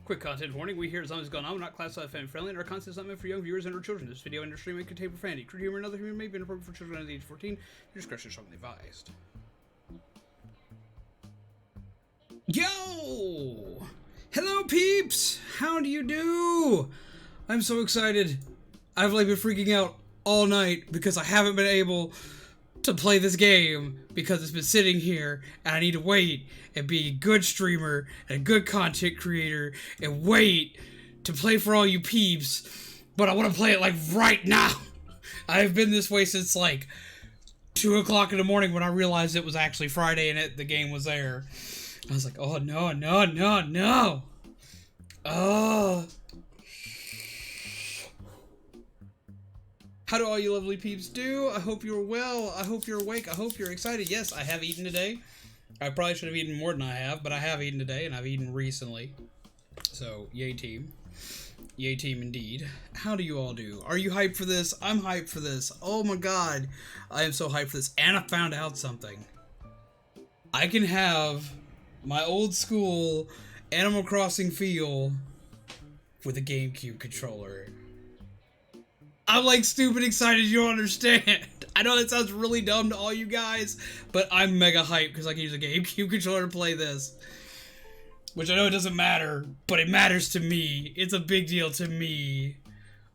Quick content warning, we here at Zombies Gone On, we're not classified family friendly, and our content is not meant for young viewers and or children. This video and our stream may contain profanity, crude humor, and other humor may be inappropriate for children under the age of 14. Your discretion is strongly advised. Yo! Hello, peeps! How do you do? I'm so excited. I've been freaking out all night because I haven't been able to play this game because it's been sitting here and I need to wait and be a good streamer and a good content creator and wait to play for all you peeps, but I want to play it like right now. I've been this way since like 2 o'clock in the morning when I realized it was actually Friday and the game was there. I was like, oh no, no, no, no. Oh. How do all you lovely peeps do? I hope you're well. I hope you're awake. I hope you're excited. Yes, I have eaten today. I probably should have eaten more than I have, but I have eaten today, and I've eaten recently. So, yay team. Yay team indeed. How do you all do? Are you hyped for this? I'm hyped for this. Oh my god. I am so hyped for this. And I found out something. I can have my old school Animal Crossing feel with a GameCube controller. I'm like stupid excited, you don't understand. I know that sounds really dumb to all you guys, but I'm mega hyped because I can use a GameCube controller to play this. Which I know it doesn't matter, but it matters to me. It's a big deal to me.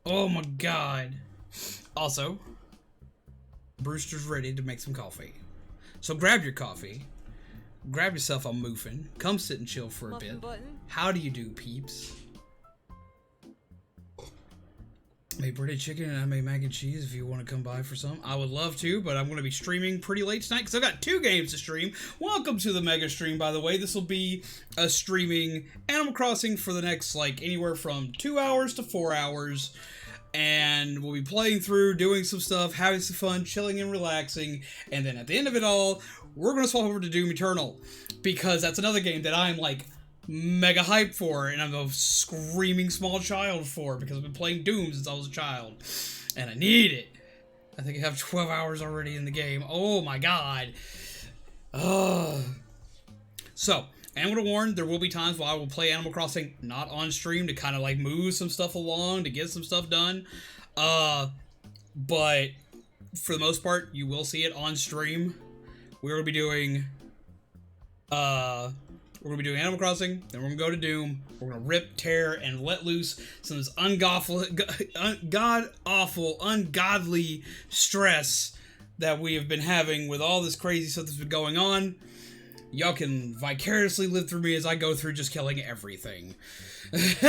Oh my god. Also, Brewster's ready to make some coffee. So grab your coffee, grab yourself a muffin, come sit and chill for a bit. How do you do, peeps? I made breaded chicken and I made mac and cheese if you want to come by for some. I would love to, but I'm going to be streaming pretty late tonight because I've got 2 games to stream. Welcome to the mega stream, by the way. This will be a streaming Animal Crossing for the next, like, anywhere from 2 hours to 4 hours. And we'll be playing through, doing some stuff, having some fun, chilling and relaxing. And then at the end of it all, we're going to swap over to Doom Eternal because that's another game that I'm, like, mega hyped for, and I'm a screaming small child for, because I've been playing Doom since I was a child, and I need it. I think I have 12 hours already in the game. Oh my god. So, I'm going to warn, there will be times where I will play Animal Crossing not on stream to kind of like move some stuff along, to get some stuff done. But for the most part, you will see it on stream. We're going to be doing, we're going to be doing Animal Crossing, then we're going to go to Doom, we're going to rip, tear, and let loose some of this god-awful, ungodly stress that we have been having with all this crazy stuff that's been going on. Y'all can vicariously live through me as I go through just killing everything. Let's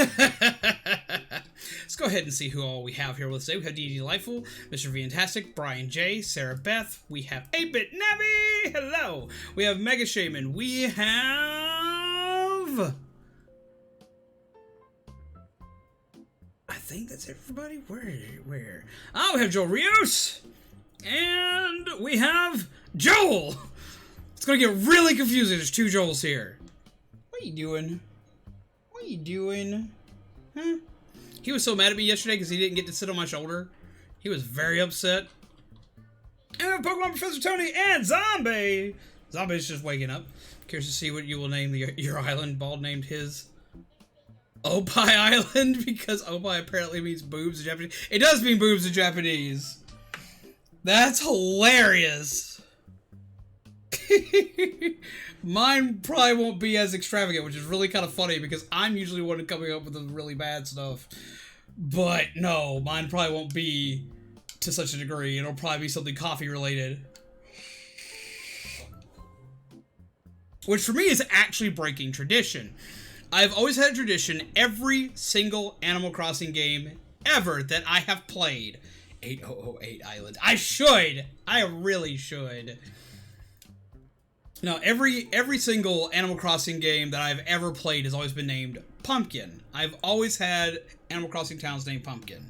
go ahead and see who all we have here with us today. We have D.D. Delightful, Mr. Fantastic, Brian J, Sarah Beth, we have 8-Bit Navi, hello! We have Mega Shaman, we have... I think that's everybody. Where? Oh, we have Joel Rios! And we have Joel! It's gonna get really confusing, there's 2 Joels here. What are you doing? What are you doing? Huh? He was so mad at me yesterday because he didn't get to sit on my shoulder. He was very upset. And Pokemon Professor Tony and Zombie! Zombie's just waking up. Curious to see what you will name your island. Bald named his Opie Island because Opie apparently means boobs in Japanese. It does mean boobs in Japanese. That's hilarious. Mine probably won't be as extravagant, which is really kind of funny because I'm usually one coming up with the really bad stuff. But no, mine probably won't be to such a degree. It'll probably be something coffee related. Which for me is actually breaking tradition. I've always had a tradition every single Animal Crossing game ever that I have played. 8008 Island. I really should. Now, every single Animal Crossing game that I've ever played has always been named Pumpkin. I've always had Animal Crossing towns named Pumpkin.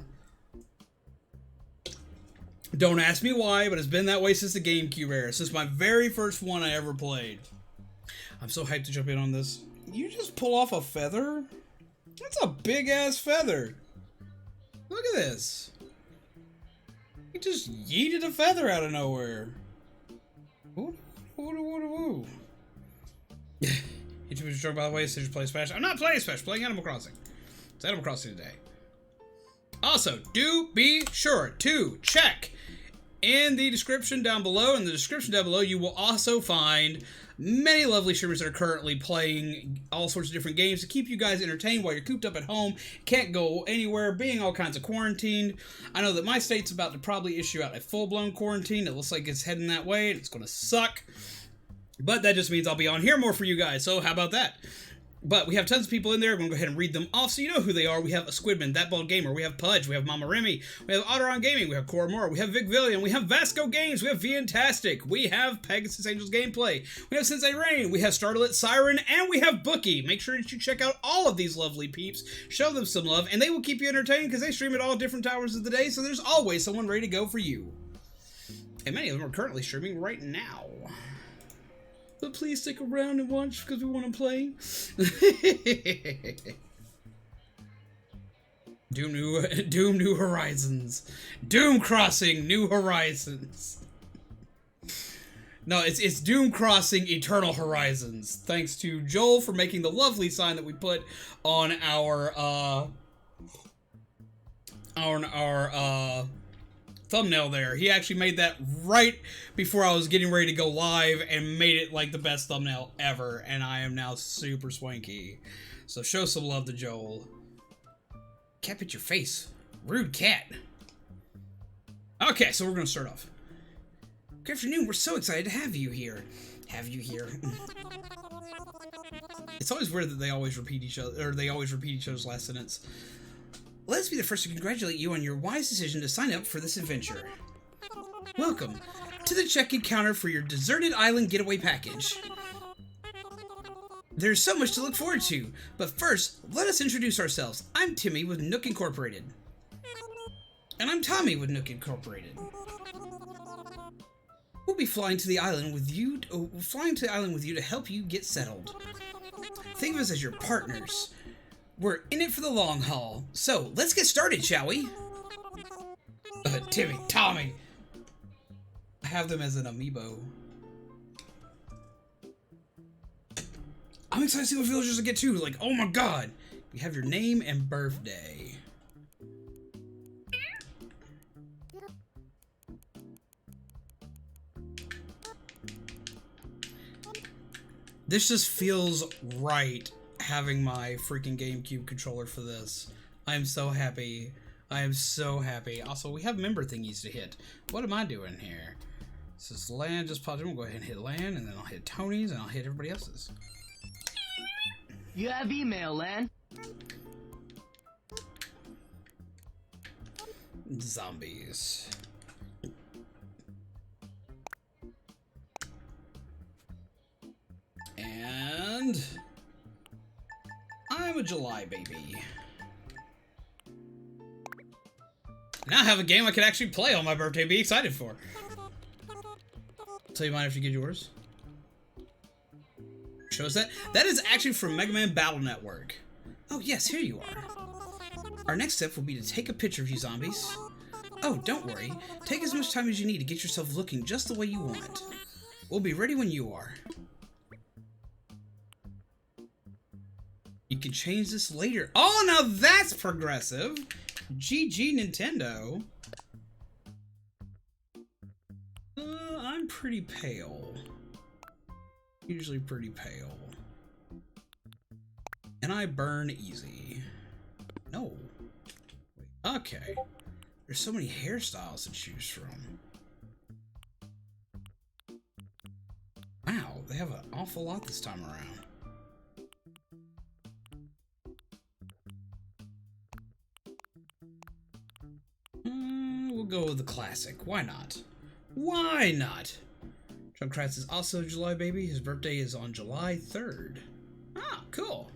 Don't ask me why, but it's been that way since the GameCube era. Since my very first one I ever played. I'm so hyped to jump in on this. You just pull off a feather? That's a big-ass feather. Look at this. You just yeeted a feather out of nowhere. Ooh. YouTube is joke, by the way, says you play Smash. I'm not playing Smash, playing Animal Crossing. It's Animal Crossing today. Also, do be sure to check in the description down below. In the description down below, you will also find many lovely streamers that are currently playing all sorts of different games to keep you guys entertained while you're cooped up at home, can't go anywhere, being all kinds of quarantined. I know that my state's about to probably issue out a full-blown quarantine. It looks like it's heading that way, and it's going to suck. But that just means I'll be on here more for you guys, so how about that? But we have tons of people in there. I'm going to go ahead and read them off so you know who they are. We have a Squidman, That Bald Gamer, we have Pudge, we have Mama Remy, we have Otteron Gaming, we have Cora Moore, we have Vic Villian, we have Vasco Games, we have Fantastic, we have Pegasus Angels Gameplay, we have Sensei Rain, we have Starlit Siren, and we have Bookie. Make sure that you check out all of these lovely peeps, show them some love, and they will keep you entertained because they stream at all different hours of the day, so there's always someone ready to go for you. And many of them are currently streaming right now. But please stick around and watch because we want to play. Doom New Horizons. Doom Crossing New Horizons. No, it's Doom Crossing Eternal Horizons. Thanks to Joel for making the lovely sign that we put on our thumbnail there. He actually made that right before I was getting ready to go live and made it like the best thumbnail ever, and I am now super swanky. So show some love to Joel. Cap at your face. Rude cat. Okay, so we're gonna start off. Good afternoon, we're so excited to have you here. Have you here. It's always weird that they always repeat each other, or they always repeat each other's last sentence. Let us be the first to congratulate you on your wise decision to sign up for this adventure. Welcome to the check-in counter for your deserted island getaway package. There's so much to look forward to, but first, let us introduce ourselves. I'm Timmy with Nook Incorporated. And I'm Tommy with Nook Incorporated. We'll be flying to the island with you to help you get settled. Think of us as your partners. We're in it for the long haul. So, let's get started, shall we? Timmy, Tommy. I have them as an amiibo. I'm excited to see what villagers will get too. Like, oh my god. We have your name and birthday. This just feels right. Having my freaking GameCube controller for this. I'm so happy. I am so happy. Also, we have member thingies to hit. What am I doing here? This is land just popped in. We'll go ahead and hit land, and then I'll hit Tony's, and I'll hit everybody else's. You have email, Lan. Zombies. And I'm a July baby. Now I have a game I can actually play on my birthday and be excited for. So you mind if you get yours? Shows that? That is actually from Mega Man Battle Network. Oh yes, here you are. Our next step will be to take a picture of you zombies. Oh, don't worry. Take as much time as you need to get yourself looking just the way you want. We'll be ready when you are. You can change this later. Oh, now that's progressive. GG Nintendo. I'm pretty pale. Usually pretty pale. And I burn easy. No. Wait, okay. There's so many hairstyles to choose from. Wow, they have an awful lot this time around. We'll go with the classic. Why not? Why not? Junkratz is also a July baby. His birthday is on July 3rd. Ah, cool.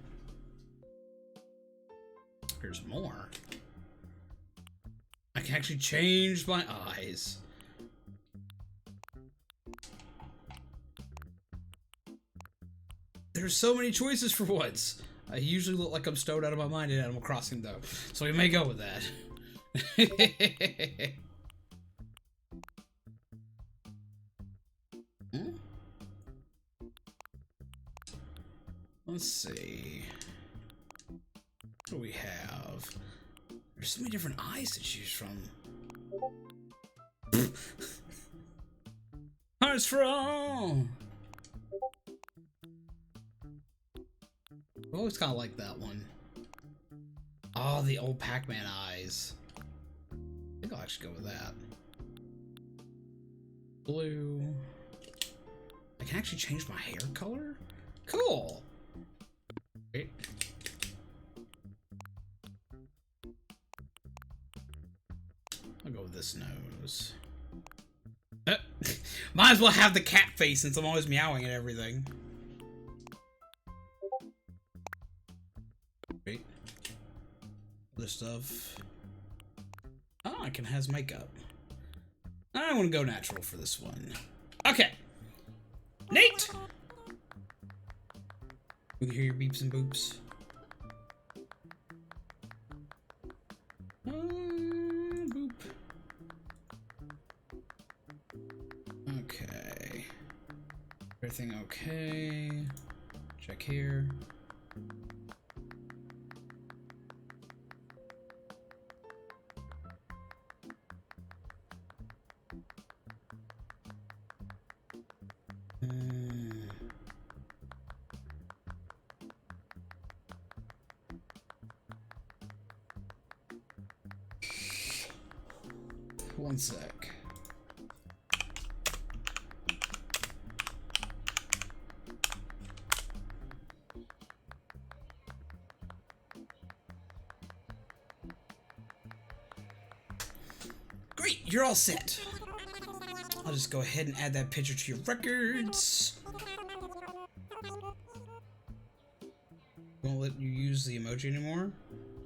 Here's more. I can actually change my eyes. There's so many choices for once. I usually look like I'm stoned out of my mind in Animal Crossing, though, so we may go with that. Let's see. What do we have? There's so many different eyes to choose from. Hearts for all! I always kind of like that one. Oh, the old Pac-Man eyes. I think I'll actually go with that. Blue. I can actually change my hair color? Cool! Wait. I'll go with this nose. Might as well have the cat face since I'm always meowing at everything. Wait. Other stuff. Oh, I can has makeup. I want to go natural for this one. Okay. Nate! We can hear your beeps and boops. Boop. Okay. Everything okay. Check here. One sec. Great, you're all set. I'll just go ahead and add that picture to your records. Won't let you use the emoji anymore?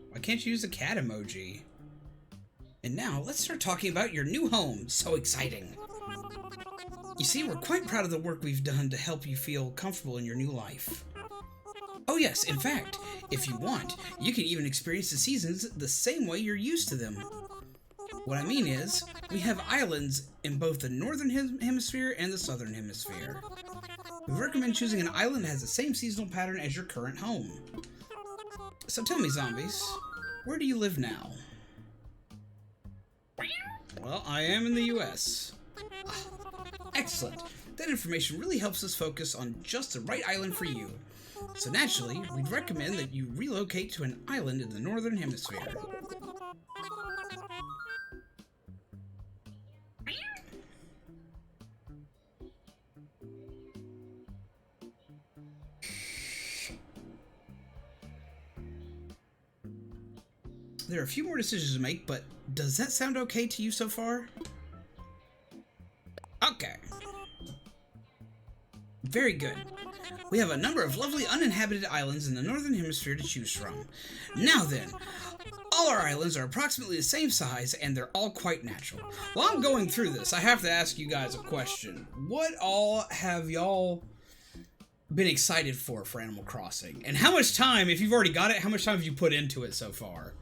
Why can't you use the cat emoji? And now, let's start talking about your new home. So exciting. You see, we're quite proud of the work we've done to help you feel comfortable in your new life. Oh yes, in fact, if you want, you can even experience the seasons the same way you're used to them. What I mean is, we have islands in both the northern hemisphere and the southern hemisphere. We recommend choosing an island that has the same seasonal pattern as your current home. So tell me, zombies, where do you live now? Well, I am in the US. Excellent. That information really helps us focus on just the right island for you. So naturally, we'd recommend that you relocate to an island in the northern hemisphere. There are a few more decisions to make, but does that sound okay to you so far? Okay. Very good. We have a number of lovely uninhabited islands in the northern hemisphere to choose from. Now then, all our islands are approximately the same size and they're all quite natural. While I'm going through this, I have to ask you guys a question. What all have y'all been excited for Animal Crossing? And how much time, if you've already got it, how much time have you put into it so far?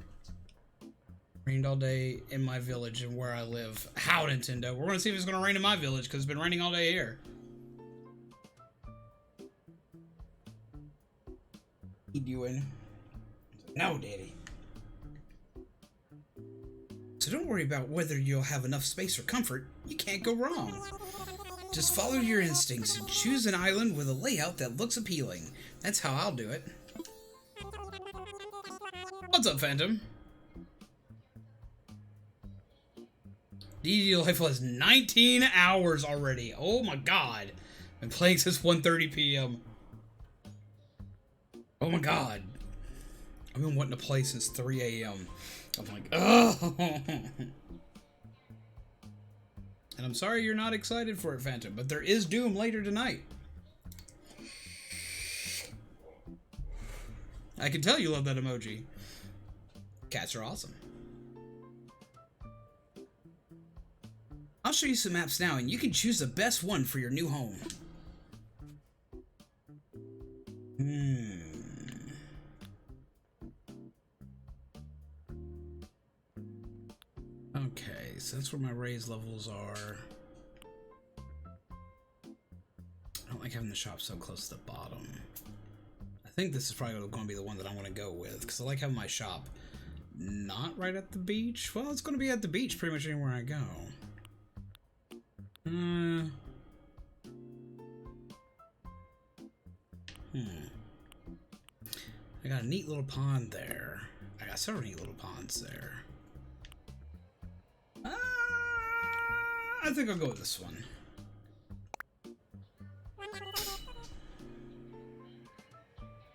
Rained all day in my village and where I live. How, Nintendo? We're gonna see if it's gonna rain in my village because it's been raining all day here. What you doing? No, Daddy. So don't worry about whether you'll have enough space or comfort. You can't go wrong. Just follow your instincts and choose an island with a layout that looks appealing. That's how I'll do it. What's up, Phantom? DD Delightful has 19 hours already. Oh my god. Been playing since 1:30 p.m. Oh my god. I've been wanting to play since 3 a.m. I'm like, oh. And I'm sorry you're not excited for it, Phantom, but there is Doom later tonight. I can tell you love that emoji. Cats are awesome. I'll show you some maps now, and you can choose the best one for your new home. Okay, so that's where my raise levels are. I don't like having the shop so close to the bottom. I think this is probably going to be the one that I'm going to go with, because I like having my shop not right at the beach. Well, it's going to be at the beach pretty much anywhere I go. I got a neat little pond there. I got several neat little ponds there. I think I'll go with this one.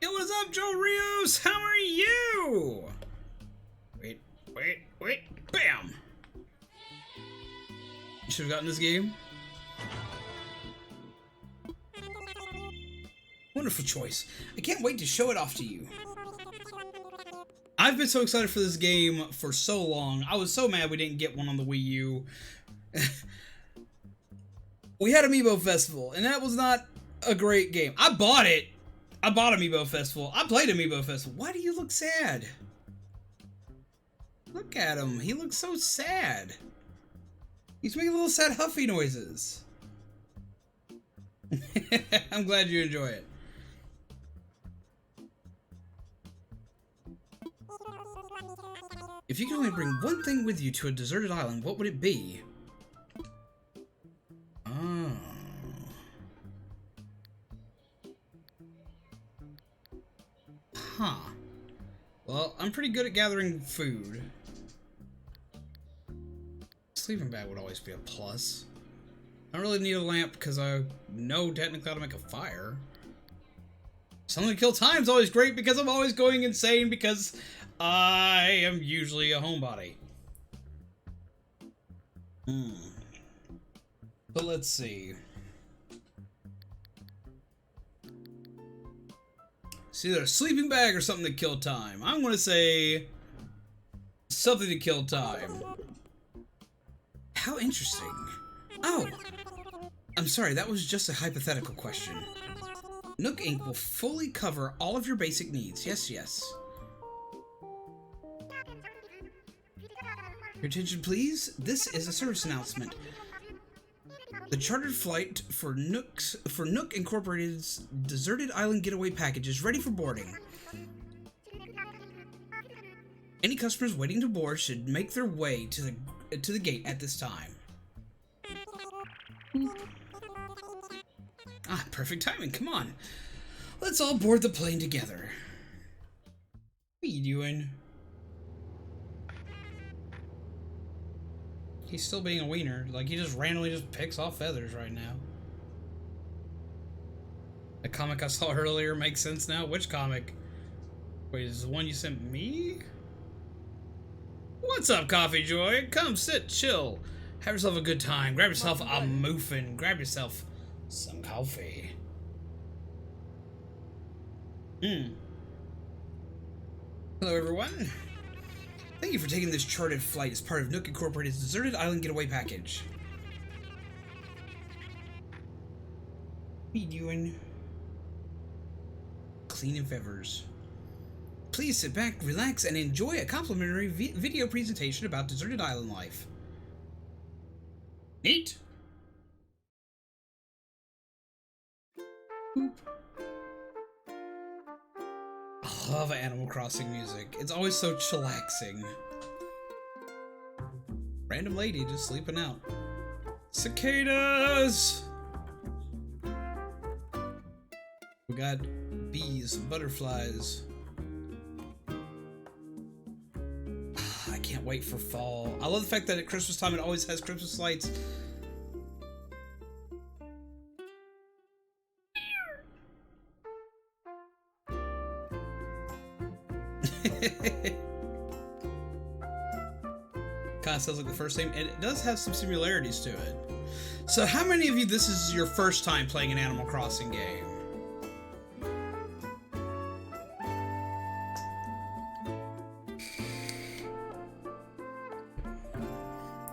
Yo, what is up, Joe Rios? How are you? Wait. Bam! You should have gotten this game. Wonderful choice. I can't wait to show it off to you. I've been so excited for this game for so long. I was so mad we didn't get one on the Wii U. We had Amiibo Festival, and that was not a great game. I bought it. I bought Amiibo Festival. I played Amiibo Festival. Why do you look sad? Look at him. He looks so sad. He's making little sad huffy noises. I'm glad you enjoy it. If you could only bring one thing with you to a deserted island, what would it be? Oh. Huh. Well, I'm pretty good at gathering food. Sleeping bag would always be a plus. I don't really need a lamp because I know technically how to make a fire. Something to kill time is always great because I'm always going insane because I am usually a homebody. But let's see. It's either a sleeping bag or something to kill time. I'm going to say something to kill time. How interesting. Oh, I'm sorry, that was just a hypothetical question. Nook Ink will fully cover all of your basic needs. Yes, yes. Your attention, please. This is a service announcement. The chartered flight for Nook Incorporated's deserted island getaway package is ready for boarding. Any customers waiting to board should make their way to the gate at this time. Ah, perfect timing. Come on. Let's all board the plane together. What are you doing? He's still being a wiener. Like, he just randomly just picks off feathers right now. The comic I saw earlier makes sense now. Which comic? Wait, is the one you sent me? What's up, Coffee Joy? Come sit, chill. Have yourself a good time. Grab yourself a muffin. Grab yourself some coffee. Hello, everyone. Thank you for taking this chartered flight as part of Nook Incorporated's deserted island getaway package. What are you doing? Cleaning feathers. Please sit back, relax, and enjoy a complimentary video presentation about deserted island life. Neat. Boop. I love Animal Crossing music. It's always so chillaxing. Random lady just sleeping out. Cicadas! We got bees, butterflies. I can't wait for fall. I love the fact that at Christmas time it always has Christmas lights. Kind of sounds like the first name, and it does have some similarities to it. So how many of you, this is your first time playing an Animal Crossing game?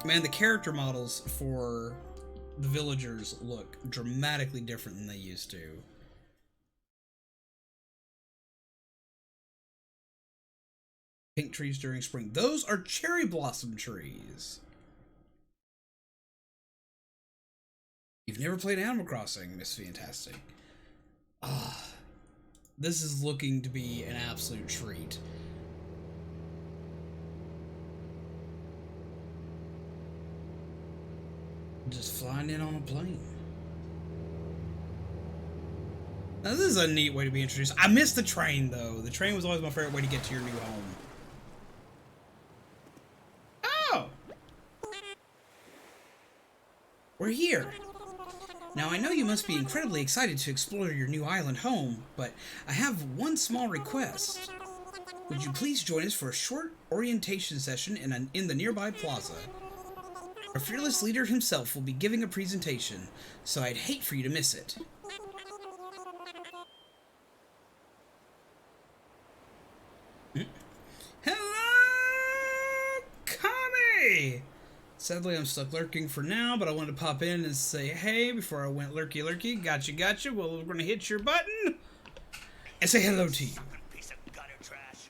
Man, the character models for the villagers look dramatically different than they used to. Pink trees during spring. Those are cherry blossom trees. You've never played Animal Crossing, Miss Fantastic. Ah, This is looking to be an absolute treat. Just flying in on a plane. Now, this is a neat way to be introduced. I missed the train, though. The train was always my favorite way to get to your new home. Oh! We're here. Now, I know you must be incredibly excited to explore your new island home, but I have one small request. Would you please join us for a short orientation session in the nearby plaza? Our fearless leader himself will be giving a presentation, so I'd hate for you to miss it. Hello, Kami! Sadly, I'm stuck lurking for now, but I wanted to pop in and say hey before I went lurky lurky. Gotcha. Well, we're gonna hit your button and say hello to you. Piece of gutter trash.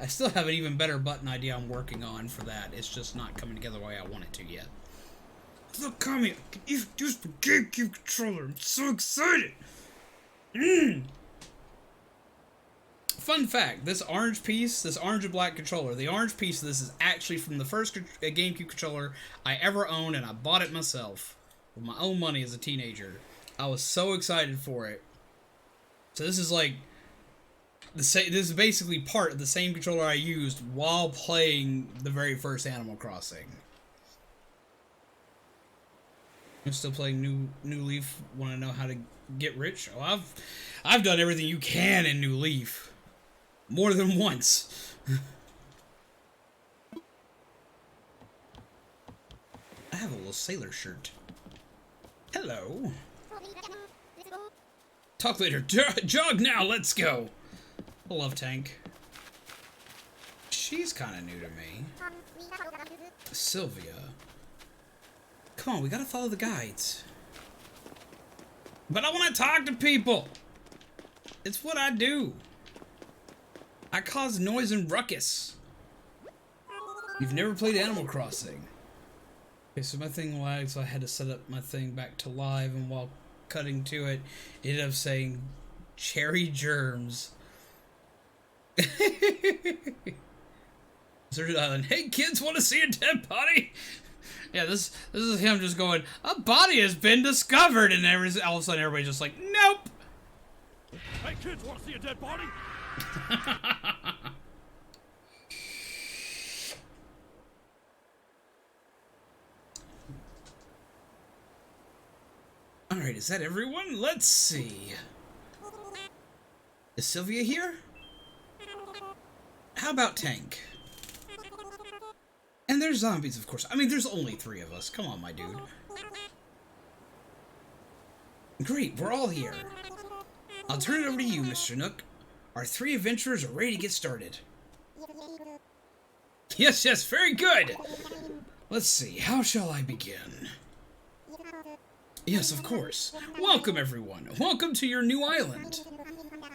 I still have an even better button idea I'm working on for that. It's just not coming together the way I want it to yet. Look, Kami, I can even use the GameCube controller. I'm so excited. Fun fact, this orange and black controller, the orange piece of this is actually from the first GameCube controller I ever owned, and I bought it myself with my own money as a teenager. I was so excited for it. So this is like, this is basically part of the same controller I used while playing the very first Animal Crossing. I'm still playing New Leaf. Want to know how to get rich? Oh, I've done everything you can in New Leaf. More than once. I have a little sailor shirt. Hello. Talk later. Jog now. Let's go. I love Tank. She's kind of new to me. Sylvia. Come on, we gotta follow the guides. But I want to talk to people. It's what I do. I cause noise and ruckus. You've never played Animal Crossing. Okay, so my thing lagged, so I had to set up my thing back to live, and while cutting to it, it ended up saying cherry germs. Deserted Island. Hey kids, want to see a dead body? Yeah, this is him just going, a body has been discovered, and all of a sudden everybody's just like, nope. Hey kids, want to see a dead body? Alright, is that everyone? Let's see. Is Sylvia here? How about Tank? And there's zombies, of course. I mean, there's only 3 of us. Come on, my dude. Great, we're all here. I'll turn it over to you, Mr. Nook. Our 3 adventurers are ready to get started. Yes, very good. Let's see, how shall I begin? Yes, of course. Welcome, everyone. Welcome to your new island.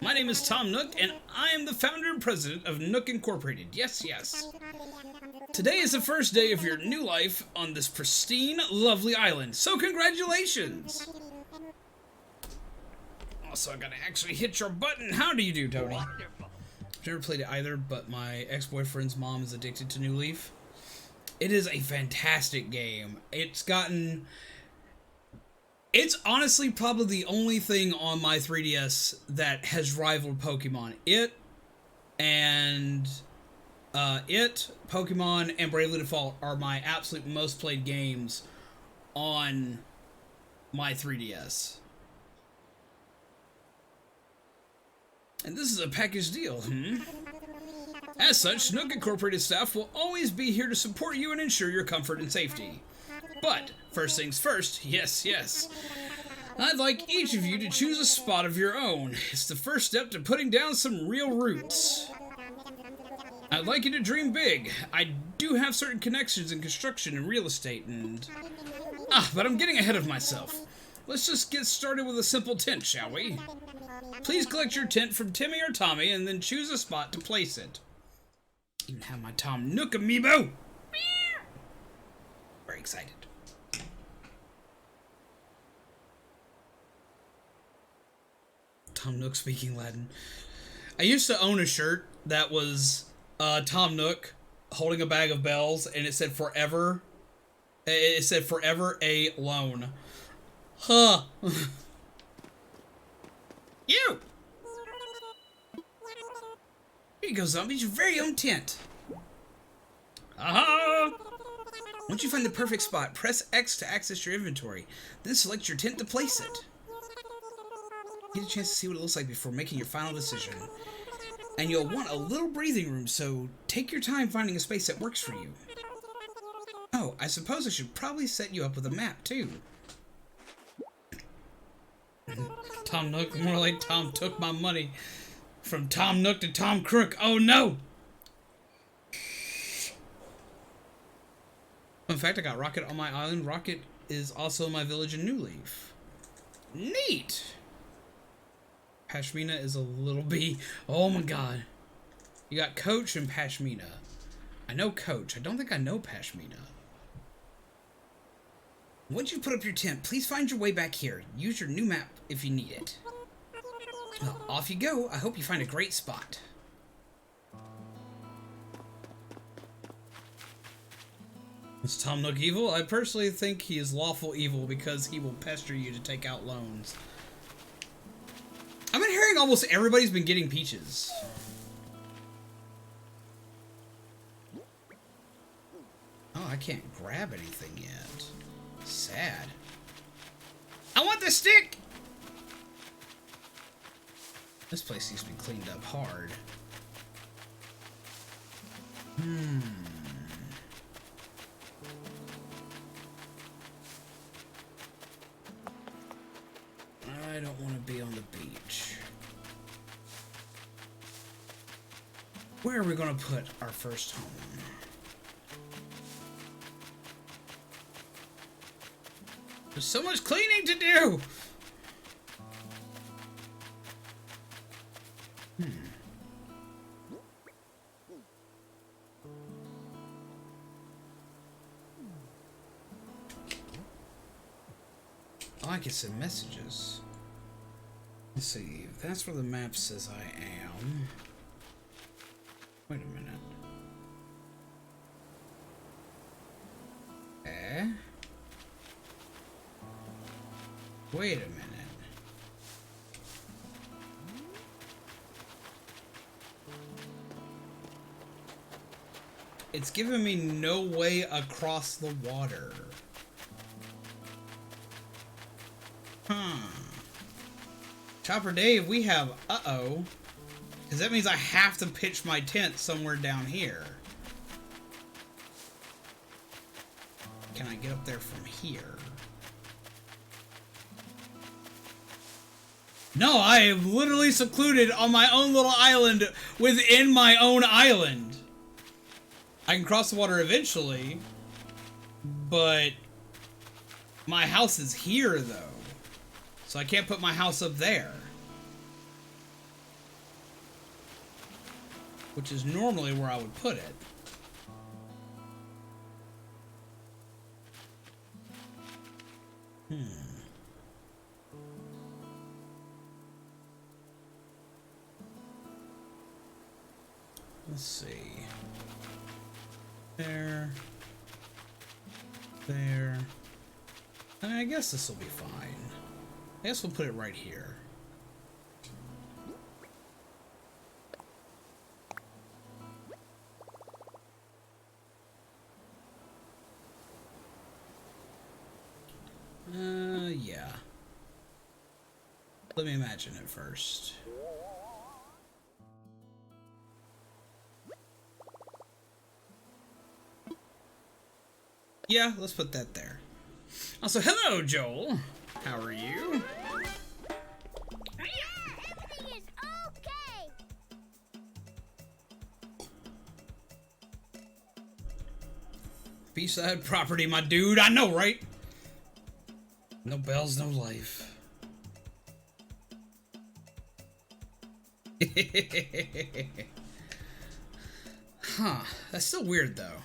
My name is Tom Nook, and I am the founder and president of Nook Incorporated. Yes. Today is the first day of your new life on this pristine, lovely island, so congratulations! Also, I gotta actually hit your button. How do you do, Tony? I've never played it either, but my ex-boyfriend's mom is addicted to New Leaf. It is a fantastic game. It's honestly probably the only thing on my 3DS that has rivaled Pokemon. Pokemon, and Bravely Default are my absolute most played games on my 3DS. And this is a package deal, As such, Nook Incorporated staff will always be here to support you and ensure your comfort and safety. But, first things first, yes. I'd like each of you to choose a spot of your own. It's the first step to putting down some real roots. I'd like you to dream big. I do have certain connections in construction and real estate and... but I'm getting ahead of myself. Let's just get started with a simple tent, shall we? Please collect your tent from Timmy or Tommy and then choose a spot to place it. Even have my Tom Nook amiibo! Very excited. Tom Nook speaking Latin. I used to own a shirt that was Tom Nook holding a bag of bells, and it said forever. It said forever alone. Huh. You! Here you go, zombie. It's your very own tent. Aha! Once you find the perfect spot, press X to access your inventory. Then select your tent to place it. Get a chance to see what it looks like before making your final decision. And you'll want a little breathing room, so take your time finding a space that works for you. Oh, I suppose I should probably set you up with a map, too. Tom Nook, more like Tom took my money. From Tom Nook to Tom Crook. Oh, no! In fact, I got Rocket on my island. Rocket is also in my village in New Leaf. Neat! Pashmina is a little bee. Oh my god. You got Coach and Pashmina. I know Coach. I don't think I know Pashmina. Once you put up your tent, please find your way back here. Use your new map if you need it. Well, off you go. I hope you find a great spot. Is Tom Nook evil? I personally think he is lawful evil because he will pester you to take out loans. I've been hearing almost everybody's been getting peaches. Oh, I can't grab anything yet. Sad. I want the stick! This place needs to be cleaned up hard. I don't want to be on the beach. Where are we going to put our first home? There's so much cleaning to do! Oh, I can send messages. Let's see. That's where the map says I am. Wait a minute. Wait a minute. It's giving me no way across the water. Chopper Dave, we have uh-oh. Because that means I have to pitch my tent somewhere down here. Can I get up there from here? No, I am literally secluded on my own little island within my own island. I can cross the water eventually, but my house is here, though. So I can't put my house up there. Which is normally where I would put it. Let's see. There. There. And I guess this will be fine. I guess we'll put it right here. Yeah. Let me imagine it first. Yeah, let's put that there. Also, hello, Joel. How are you? Everything is okay. Beachside property, my dude. I know, right? No bells, no life. Huh. That's still weird, though.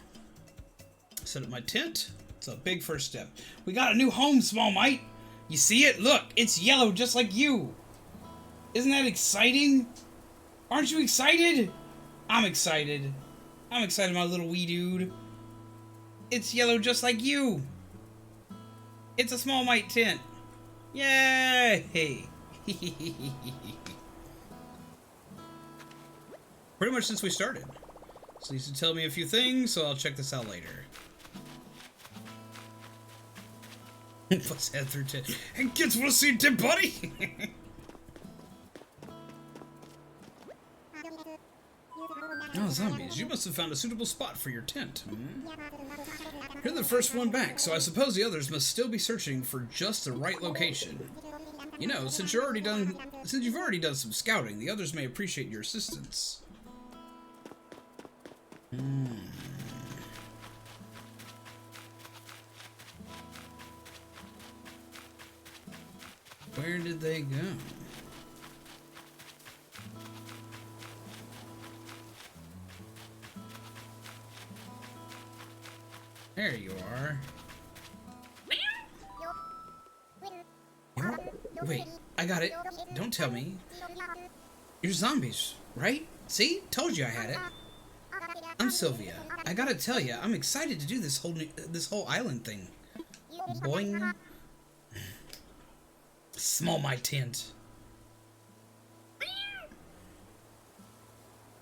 Set up my tent. It's a big first step. We got a new home, small mite. You see it? Look, it's yellow just like you. Isn't that exciting? Aren't you excited? I'm excited. I'm excited, my little wee dude. It's yellow just like you. It's a small white tent. Yay! Pretty much since we started. So needs to tell me a few things, so I'll check this out later. Let's head through tent. Hey kids, wanna see a dead body? Oh, zombies, you must have found a suitable spot for your tent. You're the first one back, so I suppose the others must still be searching for just the right location. You know, since you've already done some scouting, the others may appreciate your assistance. Where did they go? There you are. Wait, I got it. Don't tell me. You're zombies, right? See? Told you I had it. I'm Sylvia. I gotta tell you, I'm excited to do this whole island thing. Boing. Small my tent.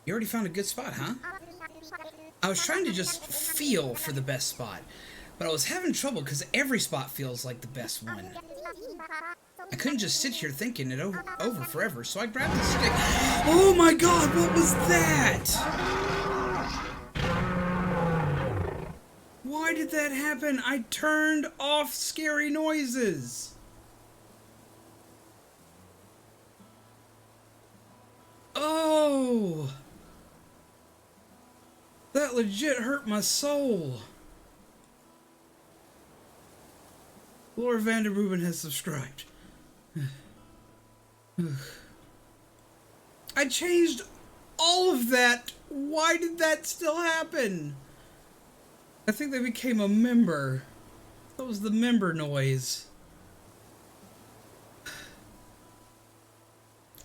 You already found a good spot, huh? I was trying to just feel for the best spot, but I was having trouble because every spot feels like the best one. I couldn't just sit here thinking it over forever, so I grabbed a stick. Oh my god, what was that? Why did that happen? I turned off scary noises. Oh! That legit hurt my soul. Laura Vanderbuben has subscribed. I changed all of that. Why did that still happen? I think they became a member. That was the member noise.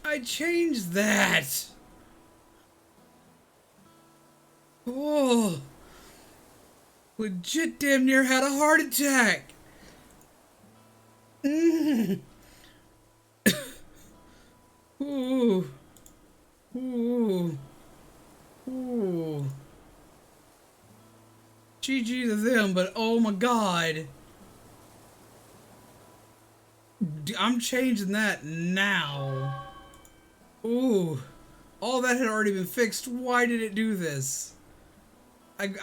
I changed that. Oh. Legit damn near had a heart attack. Ooh. Ooh. Ooh. GG to them, but oh my god. I'm changing that now. Ooh. All that had already been fixed. Why did it do this?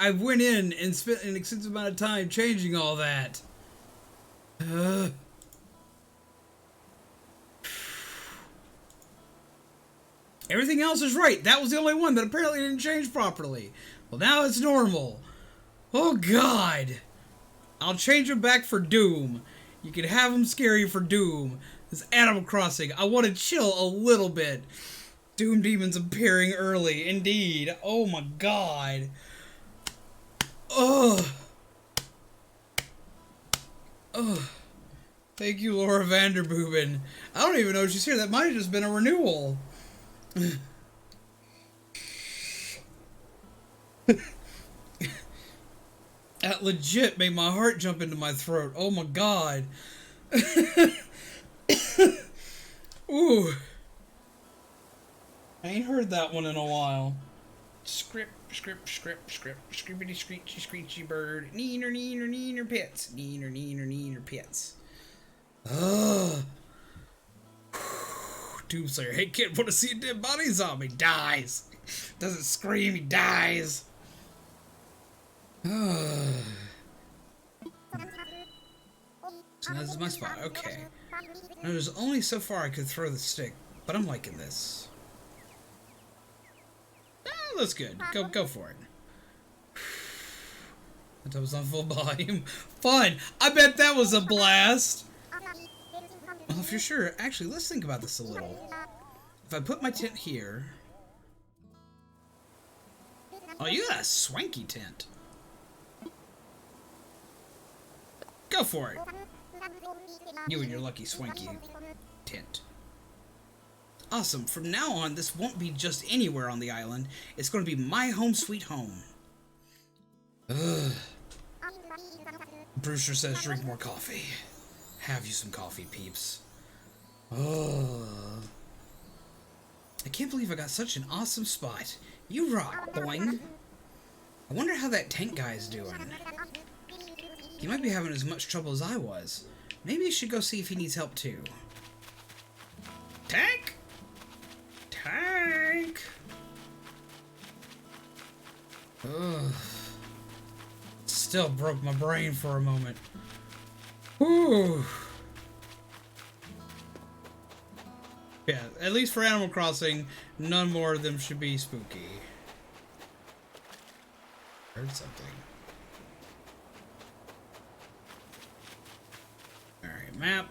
I went in and spent an extensive amount of time changing all that. Everything else is right. That was the only one that apparently didn't change properly. Well, now it's normal. Oh, God. I'll change them back for Doom. You can have them scary for Doom. This Animal Crossing. I want to chill a little bit. Doom demons appearing early. Indeed. Oh, my God. Ugh. Ugh. Thank you, Laura Vanderbuben. I don't even know if she's here. That might have just been a renewal. That legit made my heart jump into my throat. Oh my god. Ooh. I ain't heard that one in a while. Script, scribbity screechy screechy bird. Neener, neener, neener pits. Neener, neener, neener pits. Ugh. Doomslayer. Hey kid, wanna see a dead body? Zombie dies. Doesn't scream, he dies. So this is my spot. Okay. Now there's only so far I could throw the stick, but I'm liking this. That's good. Go for it. That was on full volume. Fun! I bet that was a blast! Well, if you're sure, actually, let's think about this a little. If I put my tent here... Oh, you got a swanky tent. Go for it. You and your lucky swanky tent. Awesome. From now on, this won't be just anywhere on the island. It's going to be my home sweet home. Ugh. Brewster says drink more coffee. Have you some coffee, peeps. Oh. I can't believe I got such an awesome spot. You rock, boing. I wonder how that tank guy is doing. He might be having as much trouble as I was. Maybe I should go see if he needs help too. Tank? Tank! Ugh. Still broke my brain for a moment. Whew. Yeah, at least for Animal Crossing, none more of them should be spooky. Heard something. Alright, map.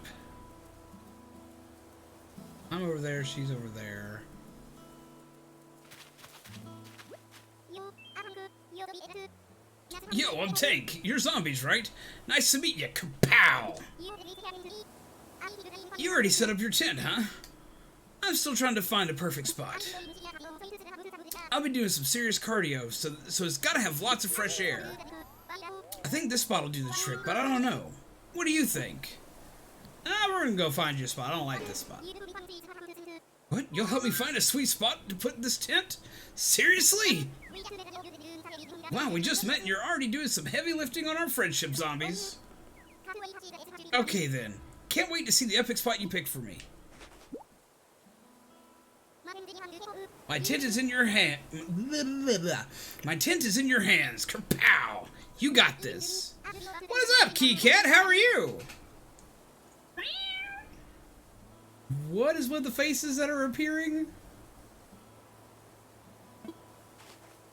I'm over there, she's over there. Yo, I'm Tank. You're zombies, right? Nice to meet you. Kapow! You already set up your tent, huh? I'm still trying to find a perfect spot. I'll be doing some serious cardio, so it's gotta have lots of fresh air. I think this spot will do the trick, but I don't know. What do you think? We're gonna go find you a spot. I don't like this spot. What? You'll help me find a sweet spot to put in this tent? Seriously? Wow, we just met and you're already doing some heavy lifting on our friendship, zombies. Okay then. Can't wait to see the epic spot you picked for me. My tent is in your hand. My tent is in your hands. Kapow! You got this. What is up, Key Cat? How are you? What is with the faces that are appearing?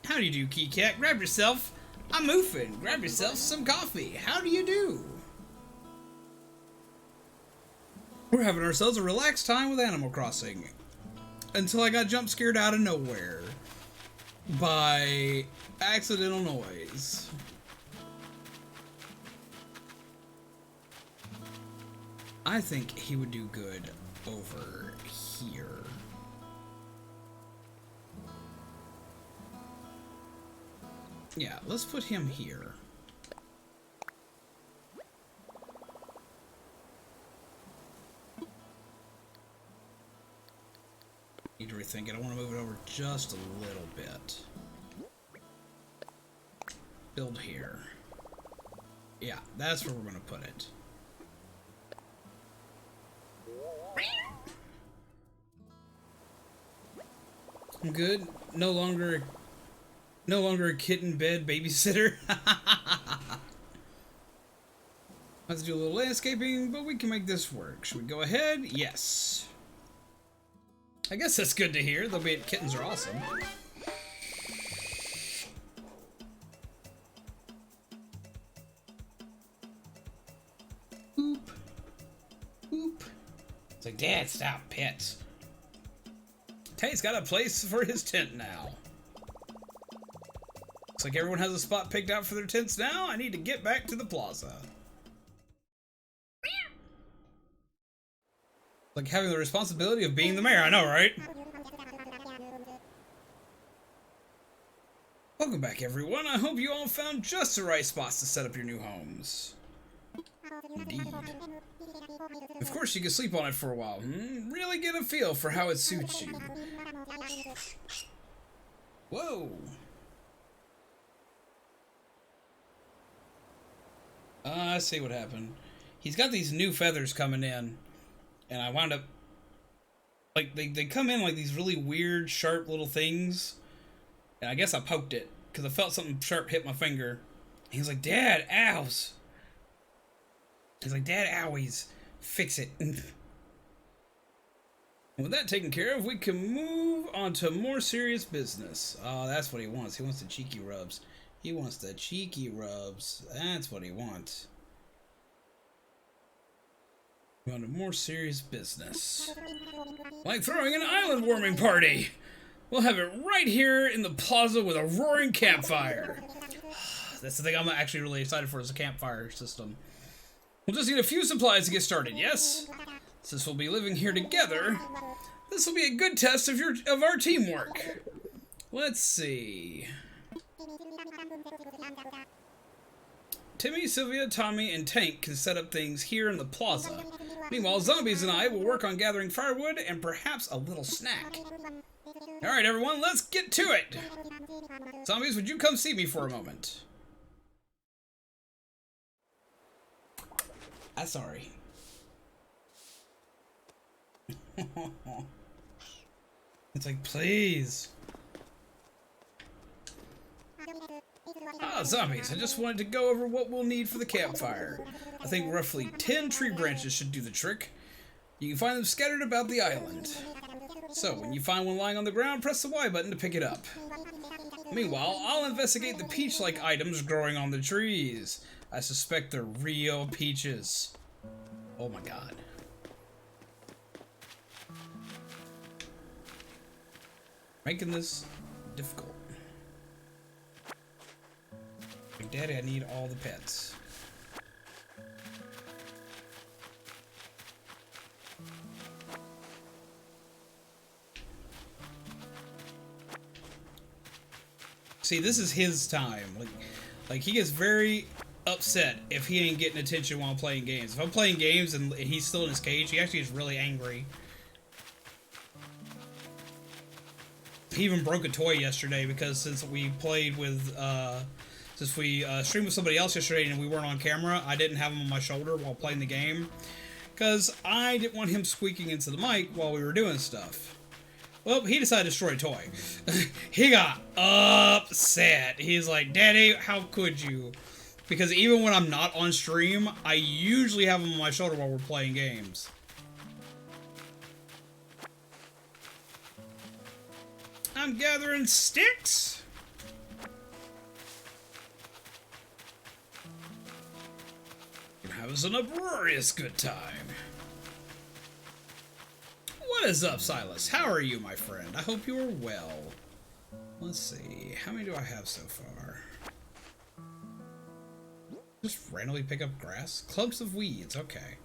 How do you do, Key Cat? Grab yourself. I'm Moofin. Grab yourself some coffee. How do you do? We're having ourselves a relaxed time with Animal Crossing. Until I got jump scared out of nowhere. By accidental noise. I think he would do good over here. Yeah, let's put him here. Need to rethink it. I want to move it over just a little bit. Build here. Yeah, that's where we're going to put it. I'm good. No longer a kitten bed babysitter. Let's do a little landscaping, but we can make this work. Should we go ahead? Yes. I guess that's good to hear. The kittens are awesome. Boop. Boop. It's like, Dad, stop, pets. Tank's got a place for his tent now. Looks like everyone has a spot picked out for their tents now. I need to get back to the plaza. Like having the responsibility of being the mayor, I know, right? Welcome back, everyone. I hope you all found just the right spots to set up your new homes. Indeed. Of course, you can sleep on it for a while. Really get a feel for how it suits you. Whoa. I see what happened. He's got these new feathers coming in. And I wound up, like, they come in like these really weird, sharp little things. And I guess I poked it, because I felt something sharp hit my finger. And he was like, Dad, ows. He's like, Dad, owies. Fix it. And with that taken care of, we can move on to more serious business. Oh, that's what he wants. He wants the cheeky rubs. He wants the cheeky rubs. That's what he wants. On to more serious business. Like throwing an island warming party. We'll have it right here in the plaza with a roaring campfire. That's the thing I'm actually really excited for, is a campfire system. We'll just need a few supplies to get started, yes? Since we'll be living here together, This will be a good test of our teamwork. Let's see. Timmy, Sylvia, Tommy, and Tank can set up things here in the plaza. Meanwhile, Zombies and I will work on gathering firewood and perhaps a little snack. Alright, everyone, let's get to it! Zombies, would you come see me for a moment? I'm sorry. It's like, please. Ah, Zombies, I just wanted to go over what we'll need for the campfire. I think roughly 10 tree branches should do the trick. You can find them scattered about the island. So, when you find one lying on the ground, press the Y button to pick it up. Meanwhile, I'll investigate the peach-like items growing on the trees. I suspect they're real peaches. Oh my god. Making this difficult. Big Daddy, I need all the pets. See, this is his time. Like he gets very upset if he ain't getting attention while playing games. If I'm playing games and he's still in his cage, he actually is really angry. He even broke a toy yesterday because since we played with, since we streamed with somebody else yesterday and we weren't on camera, I didn't have him on my shoulder while playing the game. Because I didn't want him squeaking into the mic while we were doing stuff. Well, he decided to destroy a toy. He got upset. He's like, Daddy, how could you? Because even when I'm not on stream, I usually have him on my shoulder while we're playing games. I'm gathering sticks. You're having an uproarious good time. What is up, Silas? How are you, my friend? I hope you are well. Let's see. How many do I have so far? Just randomly pick up grass? Clumps of weeds. Okay.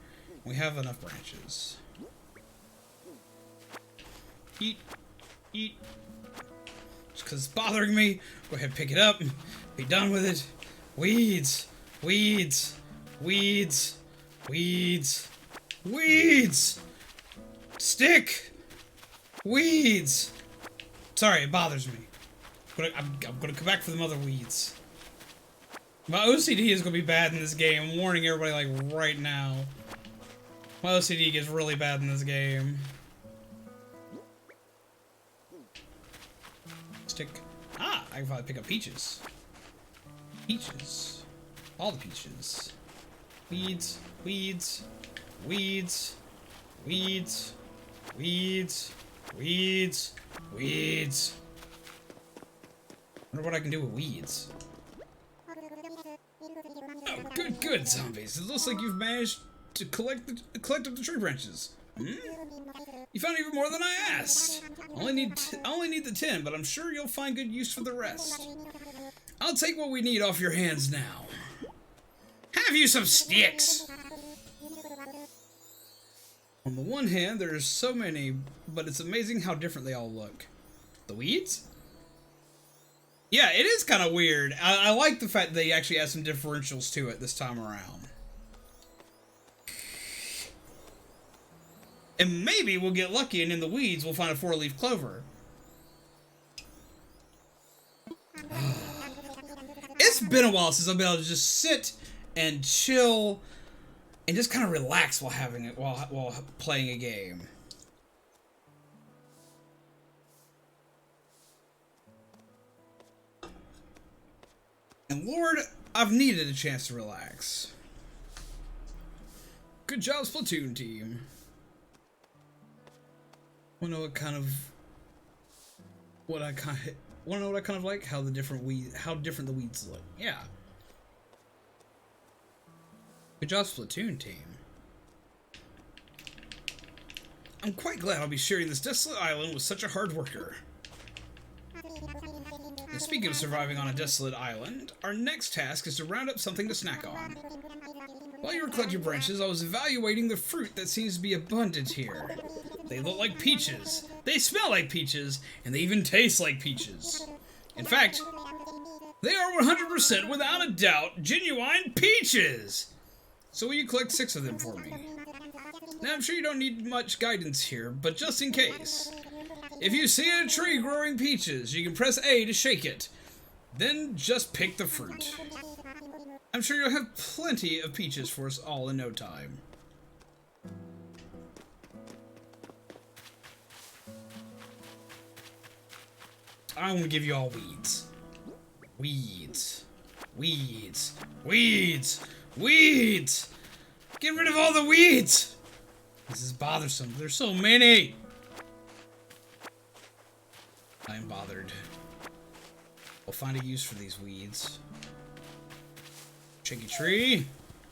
We have enough branches. Eat. Eat. Just because it's bothering me. Go ahead, pick it up. Be done with it. Weeds. Weeds. Weeds. Weeds. Weeds. Stick! Weeds! Sorry, it bothers me. I'm gonna come back for them other weeds. My OCD is gonna be bad in this game. I'm warning everybody, like, right now. My OCD gets really bad in this game. Stick. Ah! I can probably pick up peaches. Peaches. All the peaches. Weeds. Weeds. Weeds. Weeds. Weeds. Weeds. Weeds. Wonder what I can do with weeds. Oh, good, good, Zombies. It looks like you've managed to collect up the tree branches. Hmm? You found even more than I asked. I only need the 10, but I'm sure you'll find good use for the rest. I'll take what we need off your hands now. Have you some sticks? On the one hand, there's so many, but it's amazing how different they all look. The weeds? Yeah, it is kind of weird. I like the fact that they actually add some differentials to it this time around. And maybe we'll get lucky and in the weeds we'll find a 4-leaf clover. It's been a while since I've been able to just sit and chill and just kind of relax while having it while playing a game. And Lord, I've needed a chance to relax. Good job, Splatoon team. Wanna know what kind of like? How different the weeds look. Yeah. Good job, Splatoon team. I'm quite glad I'll be sharing this desolate island with such a hard worker. And speaking of surviving on a desolate island, our next task is to round up something to snack on. While you were collecting branches, I was evaluating the fruit that seems to be abundant here. They look like peaches. They smell like peaches, and they even taste like peaches. In fact, they are 100% without a doubt genuine peaches. So will you collect 6 of them for me? Now I'm sure you don't need much guidance here, but just in case. If you see a tree growing peaches, you can press A to shake it. Then just pick the fruit. I'm sure you'll have plenty of peaches for us all in no time. I want to give you all weeds. Weeds. Weeds. Weeds. Weeds! Get rid of all the weeds! This is bothersome. There's so many! I'm bothered. We'll find a use for these weeds. Shaky tree.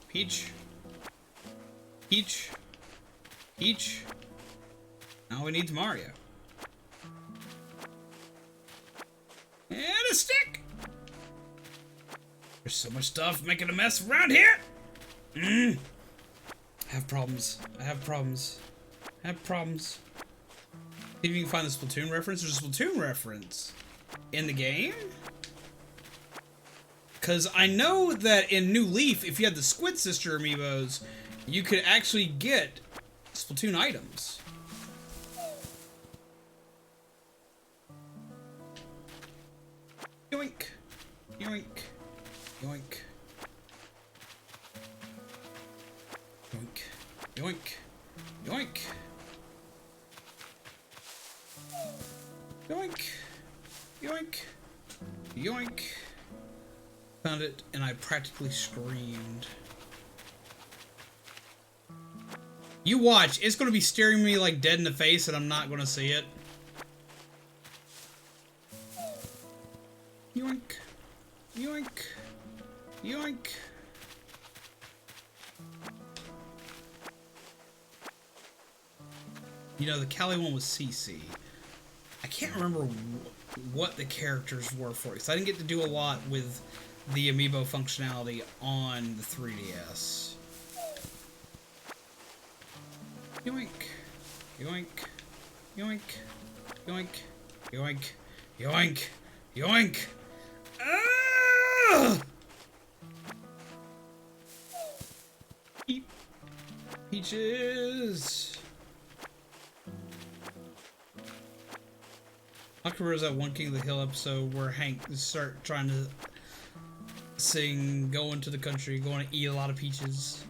Peach. Peach. Peach. Now we need Mario. And a stick! There's so much stuff making a mess around here! I have problems. I have problems. I have problems. See if you can find the Splatoon reference. There's a Splatoon reference in the game. Because I know that in New Leaf, if you had the Squid Sister amiibos, you could actually get Splatoon items. Yoink. Yoink. Yoink. Yoink. Yoink. Yoink. Yoink. Yoink. Yoink. Found it, and I practically screamed. You watch, it's gonna be staring me like dead in the face, and I'm not gonna see it. Yoink. Yoink. Yoink. You know, the Cali one was CC. I can't remember what the characters were for it, so I didn't get to do a lot with the amiibo functionality on the 3DS. Yoink. Yoink. Yoink. Yoink. Yoink. Yoink. Yoink. Ah! Peaches. I can remember that one King of the Hill episode where Hank start trying to sing "Going to the Country," going to eat a lot of peaches.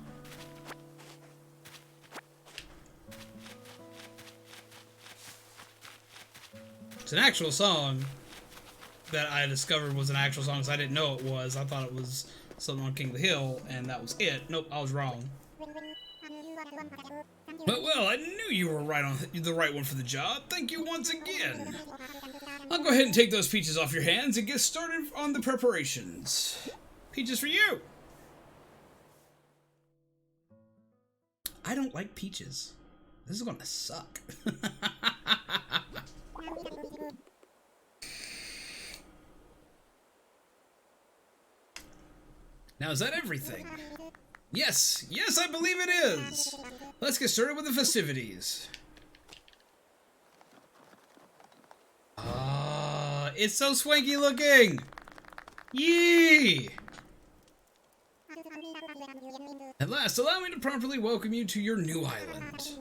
It's an actual song that I discovered was an actual song, because I didn't know it was. I thought it was something on King of the Hill, and that was it. Nope, I was wrong. But well, I knew you were right on the right one for the job. Thank you once again. I'll go ahead and take those peaches off your hands and get started on the preparations. Peaches for you. I don't like peaches. This is gonna suck. Now, is that everything? Yes, yes, I believe it is. Let's get started with the festivities. Ah, it's so swanky looking. Yee! At last, allow me to properly welcome you to your new island.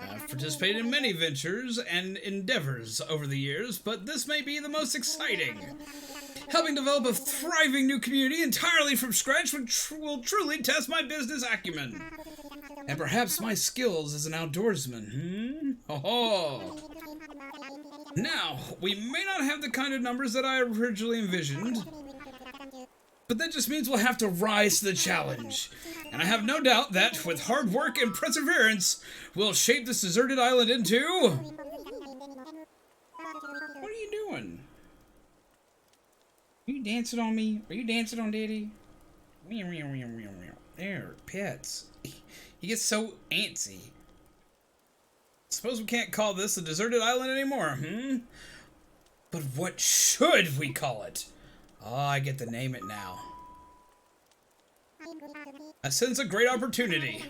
I've participated in many ventures and endeavors over the years, but this may be the most exciting. Helping develop a thriving new community entirely from scratch will truly test my business acumen. And perhaps my skills as an outdoorsman, Oh. Now, we may not have the kind of numbers that I originally envisioned, but that just means we'll have to rise to the challenge. And I have no doubt that, with hard work and perseverance, we'll shape this deserted island into... What are you doing? Are you dancing on me? Are you dancing on Daddy? There, pets. He gets so antsy. Suppose we can't call this a deserted island anymore, But what should we call it? Oh, I get to name it now. I sense a great opportunity.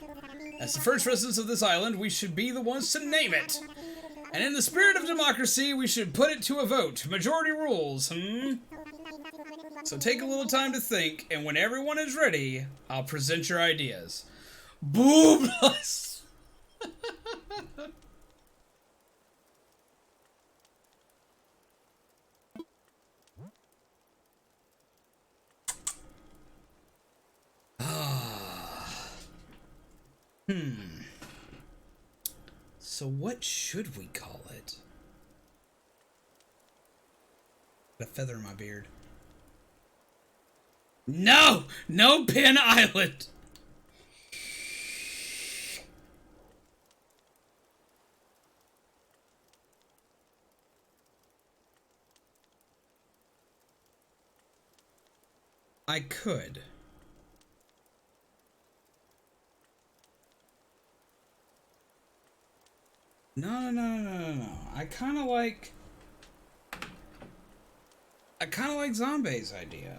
As the first residents of this island, we should be the ones to name it. And in the spirit of democracy, we should put it to a vote. Majority rules, So take a little time to think, and when everyone is ready, I'll present your ideas. Boobless! So what should we call it? Got a feather in my beard. No! No Pin Island! I could. No. I kind of like Zombie's idea.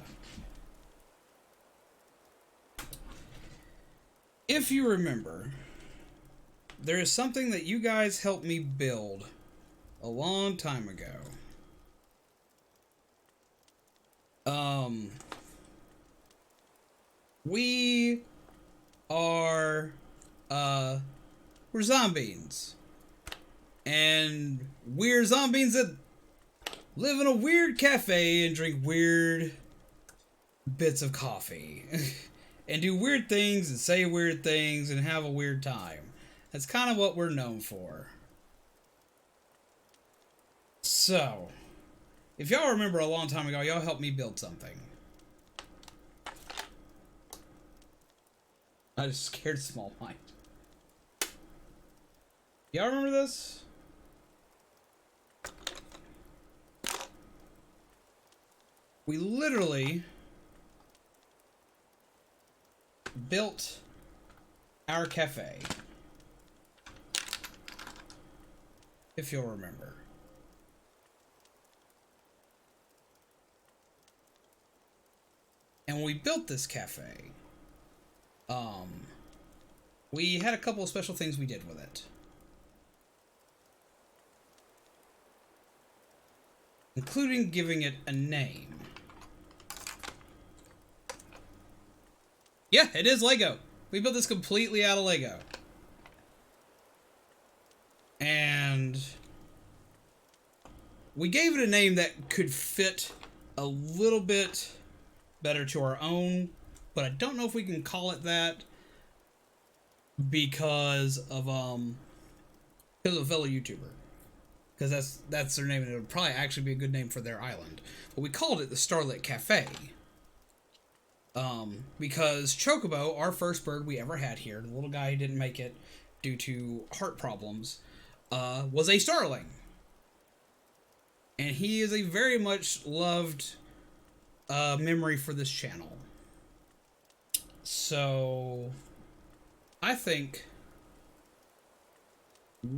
If you remember, there is something that you guys helped me build a long time ago. We're zombies. And we're zombies that live in a weird cafe and drink weird bits of coffee. And do weird things and say weird things and have a weird time. That's kind of what we're known for. So, if y'all remember a long time ago, y'all helped me build something. I just scared Small Mind. Y'all remember this? We literally built our cafe, if you'll remember. And when we built this cafe, we had a couple of special things we did with it. Including giving it a name. Yeah, it is Lego. We built this completely out of Lego. And we gave it a name that could fit a little bit better to our own, but I don't know if we can call it that because of a fellow YouTuber. Because that's their name, and it would probably actually be a good name for their island. But we called it the Starlit Cafe. Because Chocobo, our first bird we ever had here, the little guy who didn't make it due to heart problems, was a starling. And he is a very much loved memory for this channel. So, I think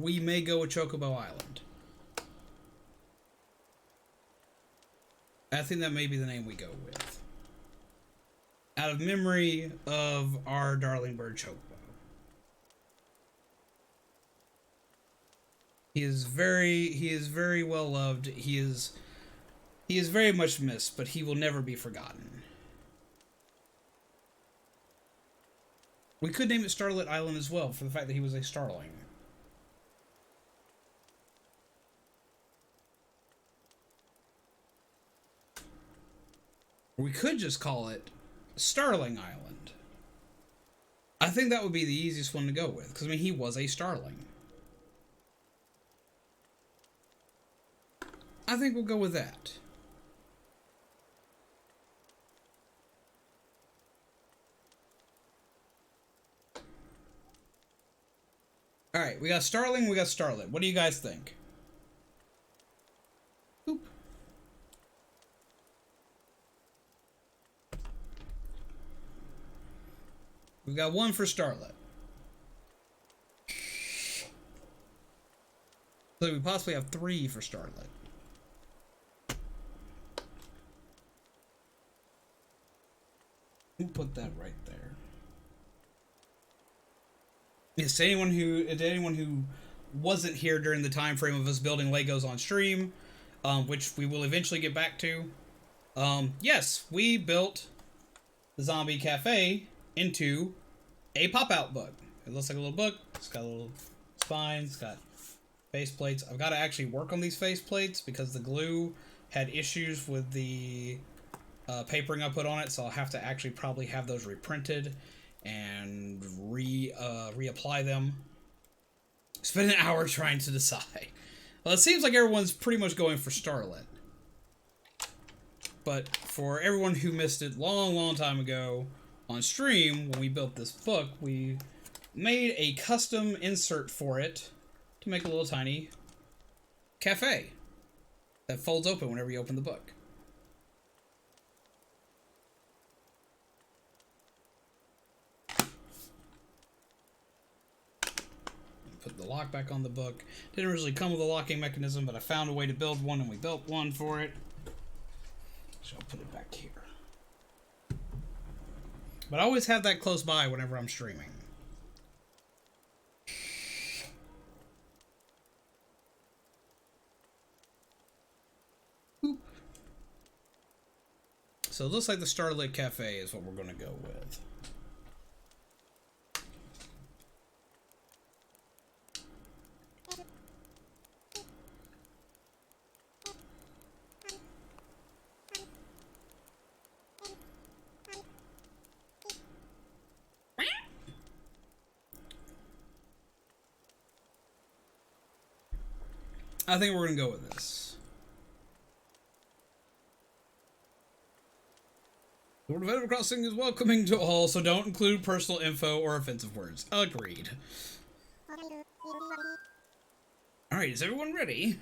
we may go with Chocobo Island. I think that may be the name we go with. Out of memory of our darling bird Chocobo. He is very well loved. He is very much missed, but he will never be forgotten. We could name it Starlit Island as well, for the fact that he was a starling. We could just call it Starling Island. I think that would be the easiest one to go with, because, I mean, he was a starling. I think we'll go with that. Alright, we got Starling, we got Starlet. What do you guys think? Oop. We've got one for Starlet. So we possibly have 3 for Starlet. We'll put that right there. Yes, to anyone who wasn't here during the time frame of us building Legos on stream, which we will eventually get back to. Yes, we built the zombie cafe into a pop-out book. It looks like a little book. It's got a little spine. It's got face plates. I've got to actually work on these face plates because the glue had issues with the papering I put on it, so I'll have to actually probably have those reprinted and reapply them. Spend an hour trying to decide. Well, it seems like everyone's pretty much going for Starlet. But for everyone who missed it long time ago on stream, when we built this book, we made a custom insert for it to make a little tiny cafe that folds open whenever you open the book. Put the lock back on the book. Didn't originally come with a locking mechanism, but I found a way to build one, and we built one for it. So I'll put it back here. But I always have that close by whenever I'm streaming. Boop. So it looks like the Starlit Cafe is what we're going to go with. I think we're going to go with this. The word of Animal Crossing is welcoming to all, so don't include personal info or offensive words. Agreed. Alright, is everyone ready?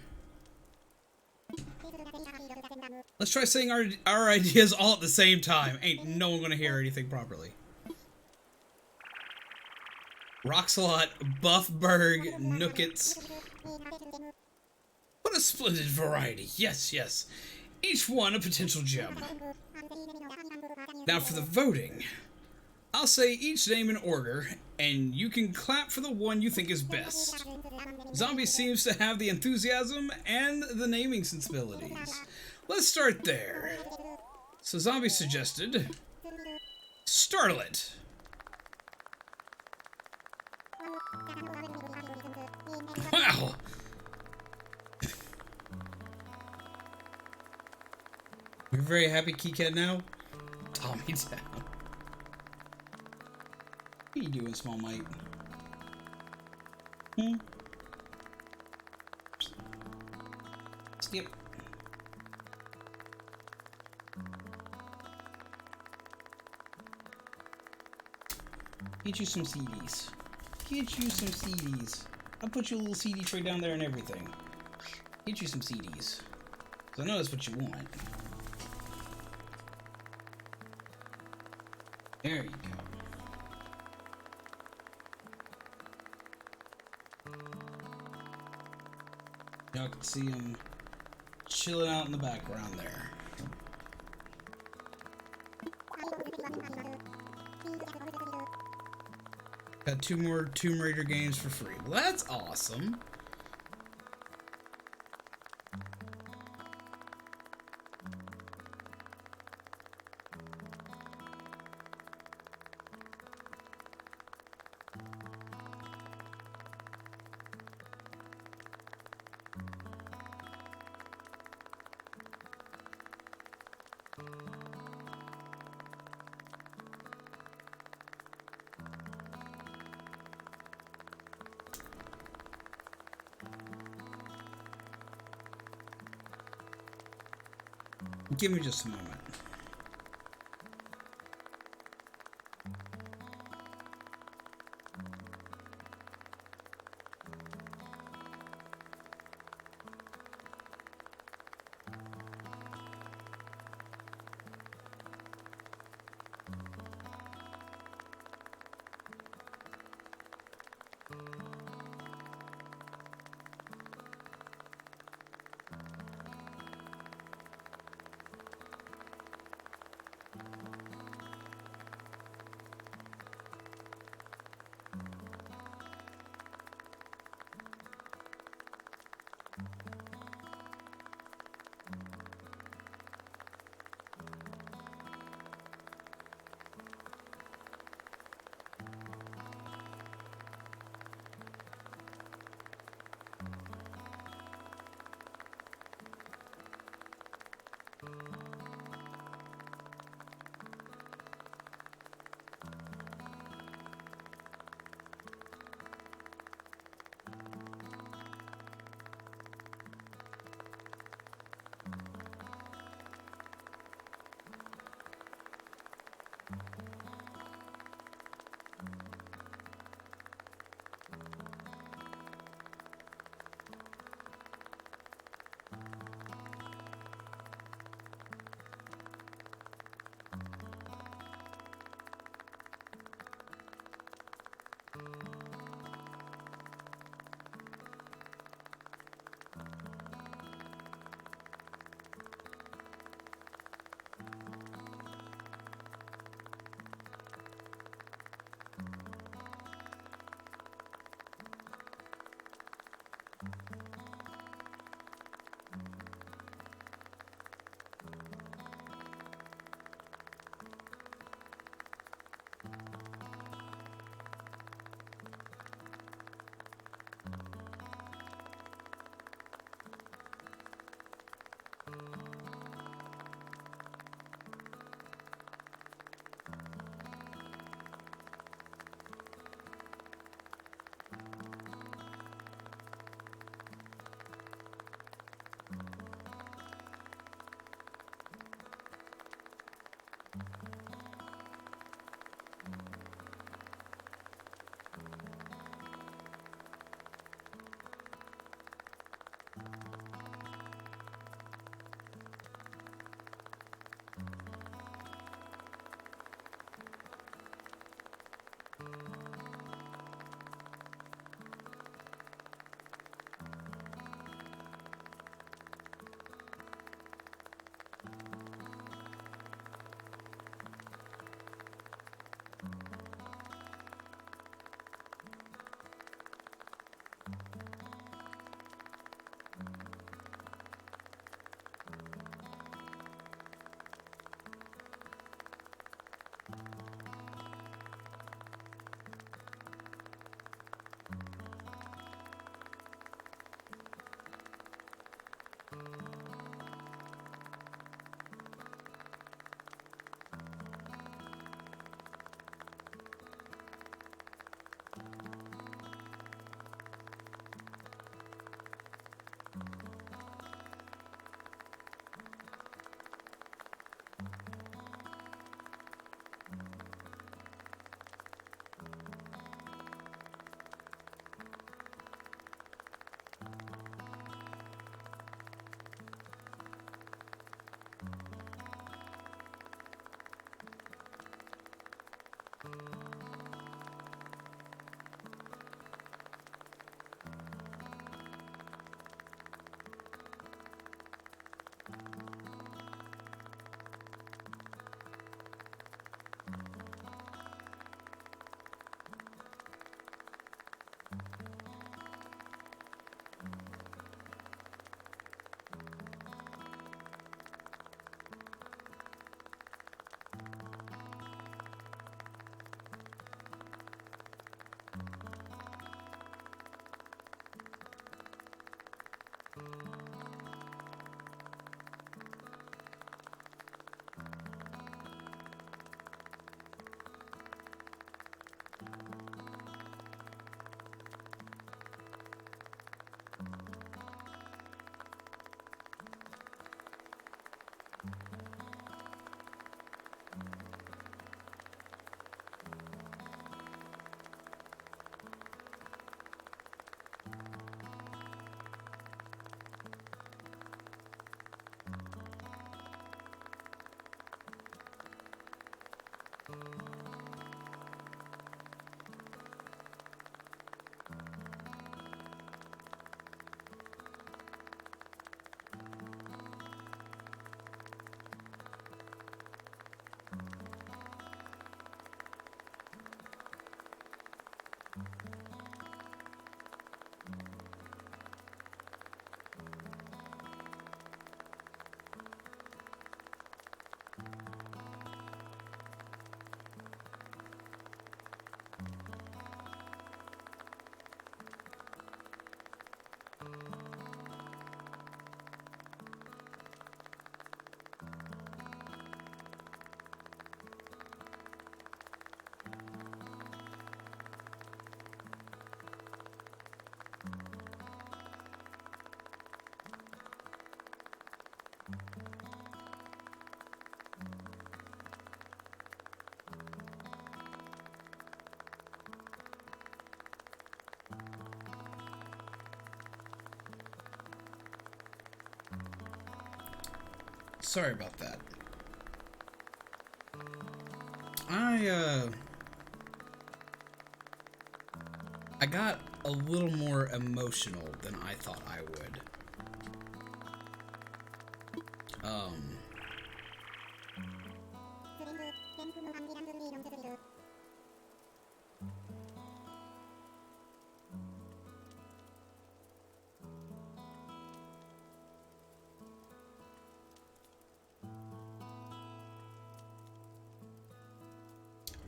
Let's try saying our ideas all at the same time. Ain't no one gonna hear anything properly. Roxalot, Buffberg, Nookets. What a splendid variety. Yes, yes. Each one a potential gem. Now for the voting. I'll say each name in order, and you can clap for the one you think is best. Zombie seems to have the enthusiasm and the naming sensibilities. Let's start there. So Zombie suggested Starlet. Wow. You're very happy, Keycat, now? Tommy down. What are you doing, Small Mite? Skip. Get you some CDs. Get you some CDs. I'll put you a little CD tray down there and everything. Get you some CDs. 'Cause I know that's what you want. There you go. Y'all can see him chilling out in the background there. Got 2 more Tomb Raider games for free. Well, that's awesome. Give me just a moment. Sorry about that. I got a little more emotional than I thought I would.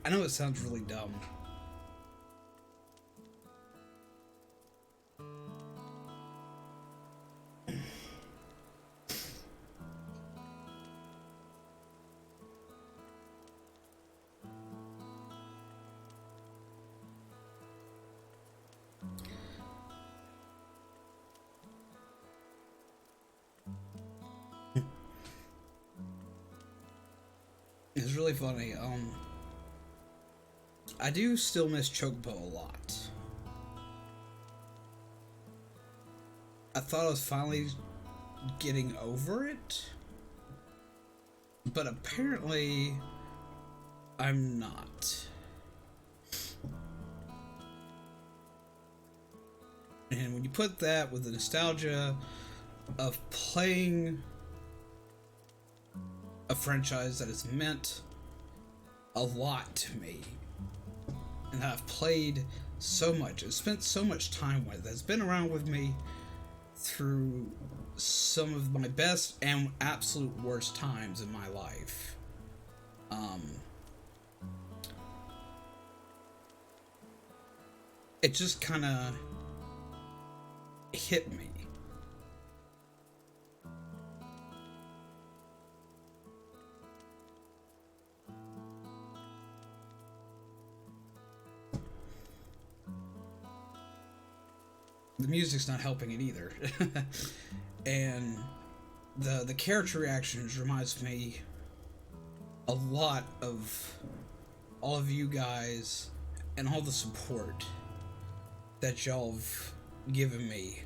I know it sounds really dumb. It's really funny. I do still miss Chocobo a lot. I thought I was finally getting over it, but apparently I'm not. And when you put that with the nostalgia of playing a franchise that has meant a lot to me, and that I've played so much and spent so much time with, that's been around with me through some of my best and absolute worst times in my life. It just kind of hit me. The music's not helping it either. And the character reactions reminds me a lot of all of you guys and all the support that y'all have given me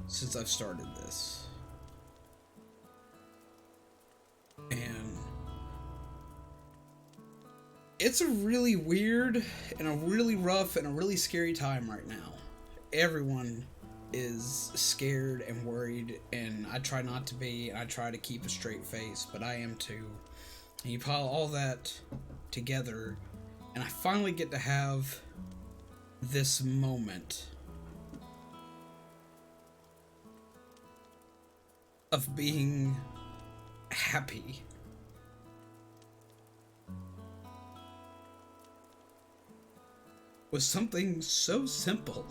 since I've started this. And it's a really weird and a really rough and a really scary time right now. Everyone is scared and worried, and I try not to be. I try to keep a straight face, but I am too. And you pile all that together, and I finally get to have this moment of being happy. With something so simple.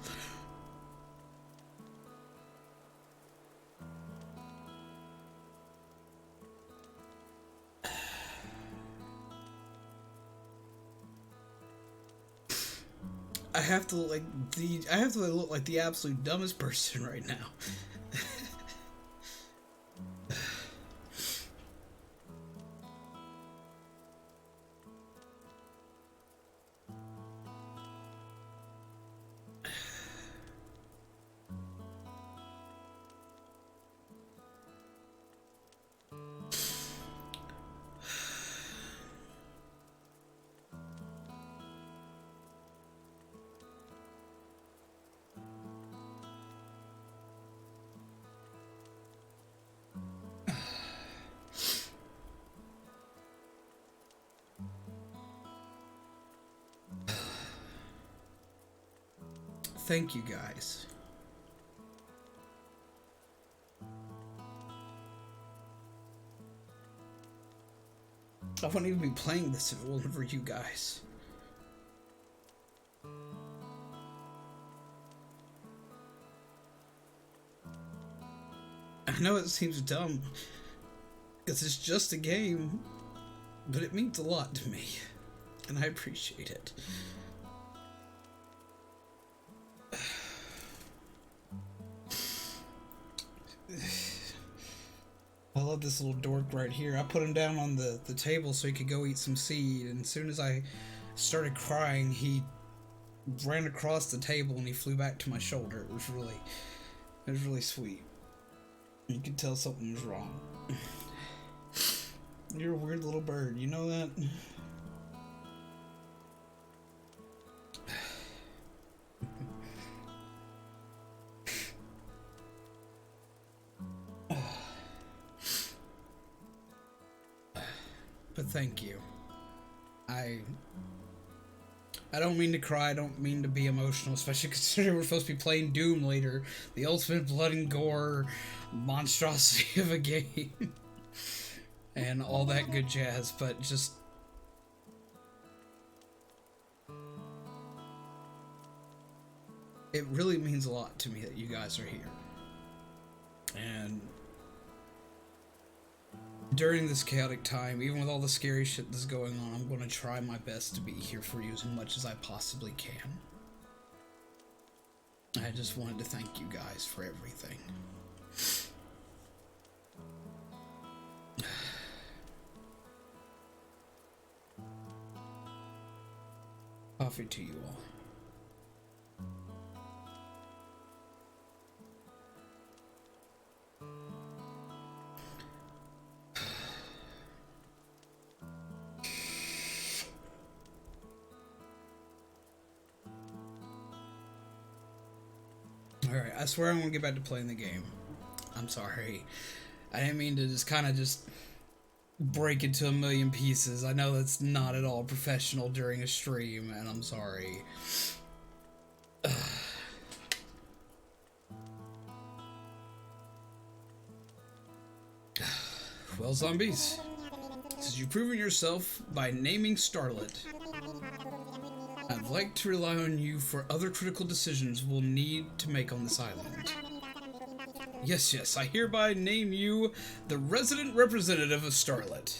I have to look like the absolute dumbest person right now. Thank you guys. I wouldn't even be playing this if it wasn't for you guys. I know it seems dumb, because it's just a game, but it means a lot to me, and I appreciate it. I love this little dork right here. I put him down on the table so he could go eat some seed, and as soon as I started crying, he ran across the table and he flew back to my shoulder. It was really sweet. You could tell something was wrong. You're a weird little bird, you know that? But thank you. I don't mean to cry, I don't mean to be emotional, especially considering we're supposed to be playing Doom later. The ultimate blood and gore monstrosity of a game. And all that good jazz, but just... It really means a lot to me that you guys are here. And... during this chaotic time, even with all the scary shit that's going on, I'm going to try my best to be here for you as much as I possibly can. I just wanted to thank you guys for everything. Coffee to you all. Alright, I swear I'm gonna get back to playing the game. I'm sorry. I didn't mean to just kind of just break into a million pieces. I know that's not at all professional during a stream, and I'm sorry. Well, zombies, since you've proven yourself by naming Starlet, I'd like to rely on you for other critical decisions we'll need to make on this island. Yes, yes, I hereby name you the resident representative of Starlet.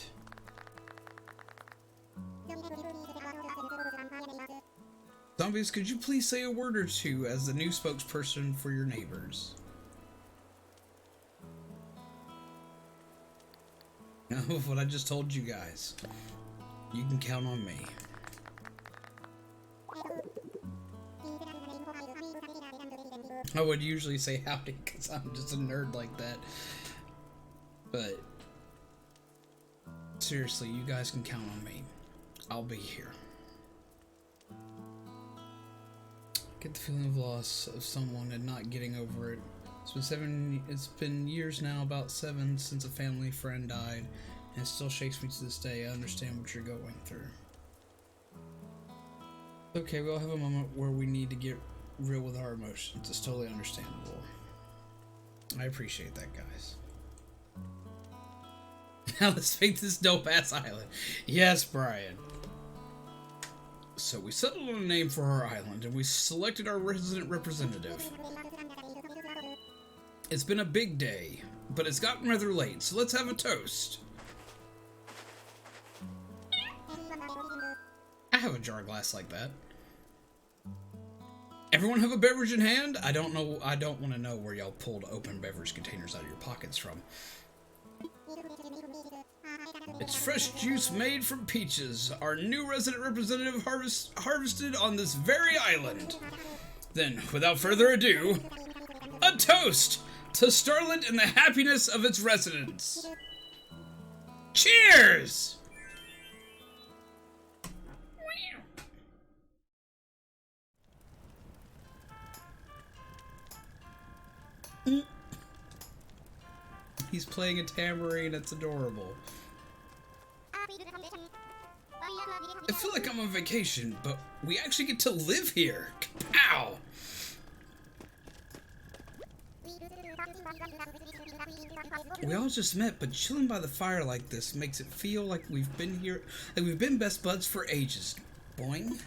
Zombies, could you please say a word or two as the new spokesperson for your neighbors? What I just told you guys. You can count on me. I would usually say howdy because I'm just a nerd like that. But seriously, you guys can count on me. I'll be here. Get the feeling of loss of someone and not getting over it. It's been years now, about 7, since a family friend died, and it still shakes me to this day. I understand what you're going through. Okay, we'll have a moment where we need to get real with our emotions. It's totally understandable. I appreciate that, guys. Now let's make this dope-ass island. Yes, Brian. So we settled on a name for our island, and we selected our resident representative. It's been a big day, but it's gotten rather late, so let's have a toast. I have a jar glass like that. Everyone have a beverage in hand? I don't want to know where y'all pulled open beverage containers out of your pockets from. It's fresh juice made from peaches, our new resident representative harvested on this very island. Then, without further ado, a toast to Starlet and the happiness of its residents. Cheers! He's playing a tambourine, it's adorable. I feel like I'm on vacation, but we actually get to live here. Kapow! We all just met, but chilling by the fire like this makes it feel like we've been here, like we've been best buds for ages. Boing?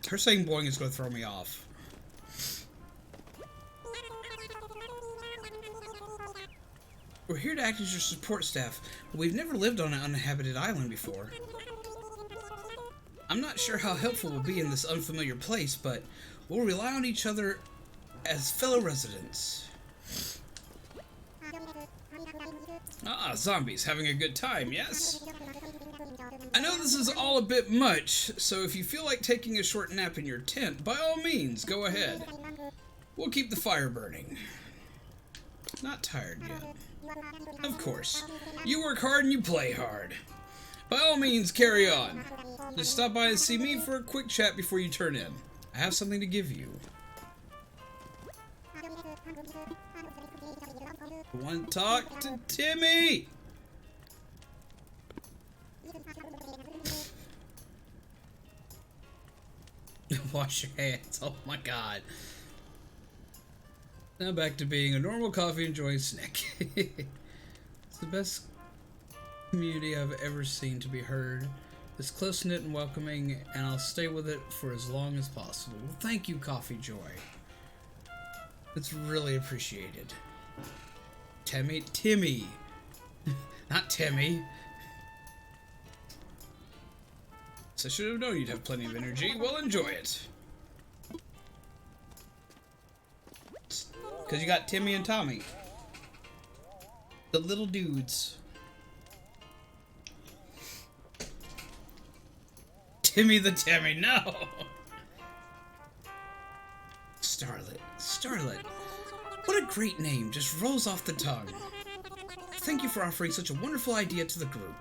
Her saying boing is going to throw me off. We're here to act as your support staff, but we've never lived on an uninhabited island before. I'm not sure how helpful we'll be in this unfamiliar place, but we'll rely on each other as fellow residents. Ah, zombies, having a good time, yes? I know this is all a bit much, so if you feel like taking a short nap in your tent, by all means, go ahead. We'll keep the fire burning. Not tired yet. Of course. You work hard and you play hard. By all means, carry on. Just stop by and see me for a quick chat before you turn in. I have something to give you. I want to talk to Timmy! Wash your hands. Oh my god. Now back to being a normal coffee enjoying snack. It's the best community I've ever seen to be heard. It's close-knit and welcoming, and I'll stay with it for as long as possible. Well, thank you, Coffee Joy. It's really appreciated. Timmy. Not Timmy. So I should have known you'd have plenty of energy. Well, enjoy it. Because you got Timmy and Tommy. The little dudes. Timmy the Timmy, no! Starlet. What a great name, just rolls off the tongue. Thank you for offering such a wonderful idea to the group.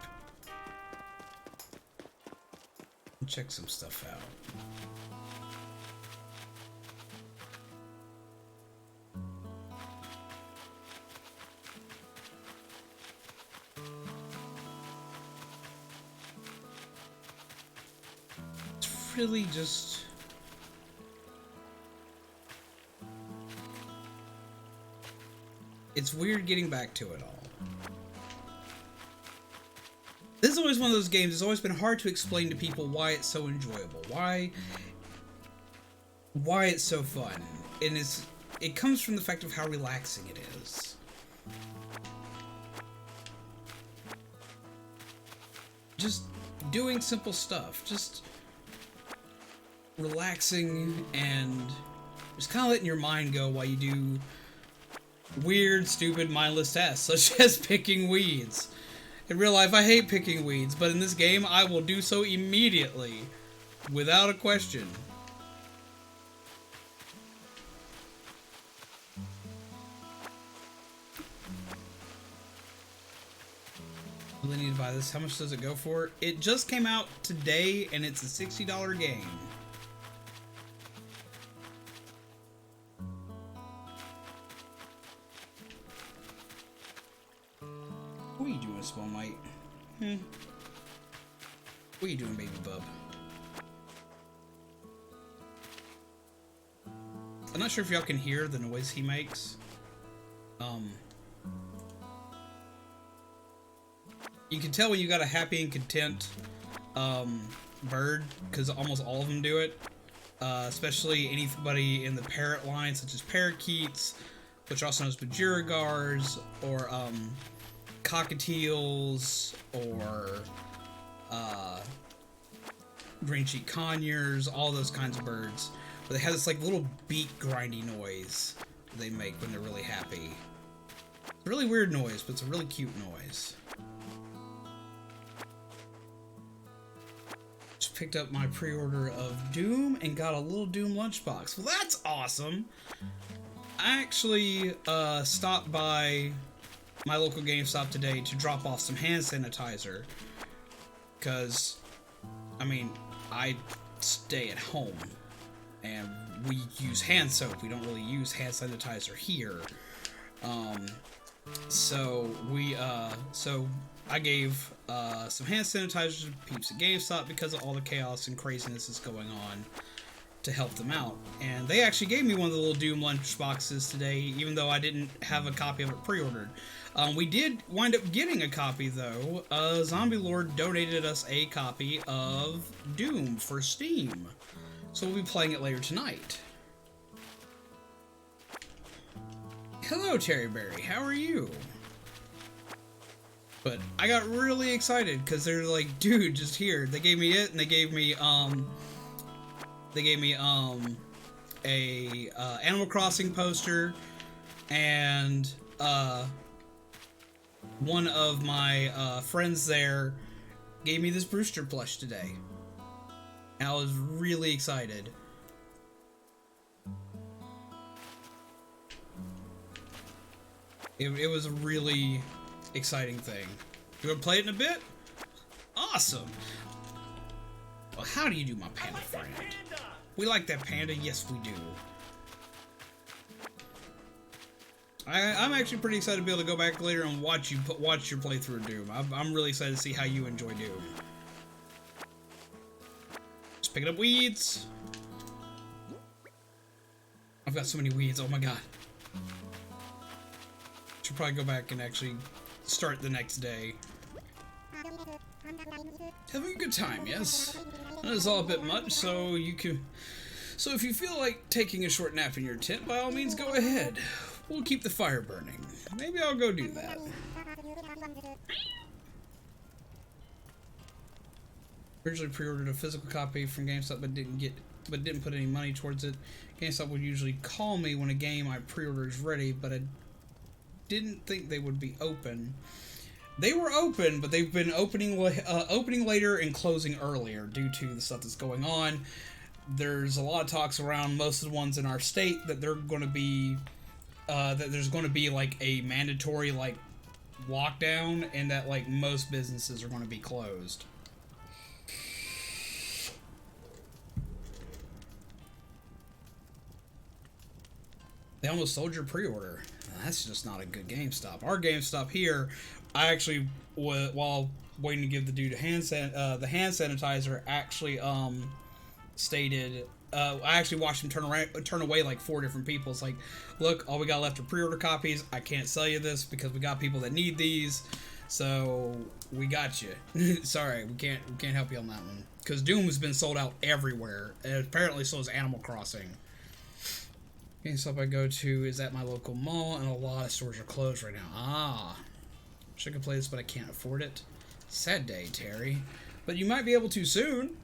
Check some stuff out. It's really just... It's weird getting back to it all. This is always one of those games, it's always been hard to explain to people why it's so enjoyable, why it's so fun, and it comes from the fact of how relaxing it is. Just doing simple stuff, just relaxing and just kind of letting your mind go while you do weird, stupid, mindless tasks, such as picking weeds. In real life, I hate picking weeds, but in this game, I will do so immediately, without a question. Really need to buy this. How much does it go for? It just came out today, and it's a $60 game. What are you doing, small mite? What are you doing, baby bub? I'm not sure if y'all can hear the noise he makes. You can tell when you got a happy and content bird, because almost all of them do it. Especially anybody in the parrot line, such as parakeets, which are also known as budgerigars, or cockatiels, or green-cheeked conures, all those kinds of birds. But they have this like little beak grindy noise they make when they're really happy. It's a really weird noise, but it's a really cute noise. Just picked up my pre-order of Doom and got a little Doom lunchbox. Well, that's awesome! I actually stopped by my local GameStop today to drop off some hand sanitizer, because, I mean, I stay at home, and we use hand soap. We don't really use hand sanitizer here. So I gave some hand sanitizer to peeps at GameStop because of all the chaos and craziness that's going on, to help them out. And they actually gave me one of the little Doom lunch boxes today, even though I didn't have a copy of it pre-ordered. We did wind up getting a copy, though. Zombie Lord donated us a copy of Doom for Steam, so we'll be playing it later tonight. Hello, Terryberry. How are you? But I got really excited because they're like, dude, just here. They gave me it, and they gave me a Animal Crossing poster, and one of my friends there gave me this Brewster plush today. And I was really excited. It was a really exciting thing. You want to play it in a bit? Awesome. Well, how do you do, my panda friend? We like that panda. Yes, we do. I'm actually pretty excited to be able to go back later and watch your playthrough of Doom. I'm really excited to see how you enjoy Doom. Just picking up weeds. I've got so many weeds. Oh my god. Should probably go back and actually start the next day. Having a good time, yes. That is all a bit much, so if you feel like taking a short nap in your tent, by all means go ahead. We'll keep the fire burning. Maybe I'll go do that. Originally pre-ordered a physical copy from GameStop but didn't put any money towards it. GameStop would usually call me when a game I pre-ordered is ready, but I didn't think they would be open. They were open, but they've been opening later and closing earlier due to the stuff that's going on. There's a lot of talks around most of the ones in our state that they're going to be that there's going to be like a mandatory like lockdown, and that like most businesses are going to be closed. They almost sold your pre-order. That's just not a good GameStop. Our GameStop here, I actually, while waiting to give the dude the hand sanitizer, actually stated, I actually watched him turn away like 4 different people. It's like, look, all we got left are pre-order copies. I can't sell you this because we got people that need these, so we got you. Sorry, we can't help you on that one because Doom has been sold out everywhere, and apparently so is Animal Crossing. GameStop I go to is at my local mall, and a lot of stores are closed right now. Ah, wish I could play this, but I can't afford it. Sad day, Terry. But you might be able to soon.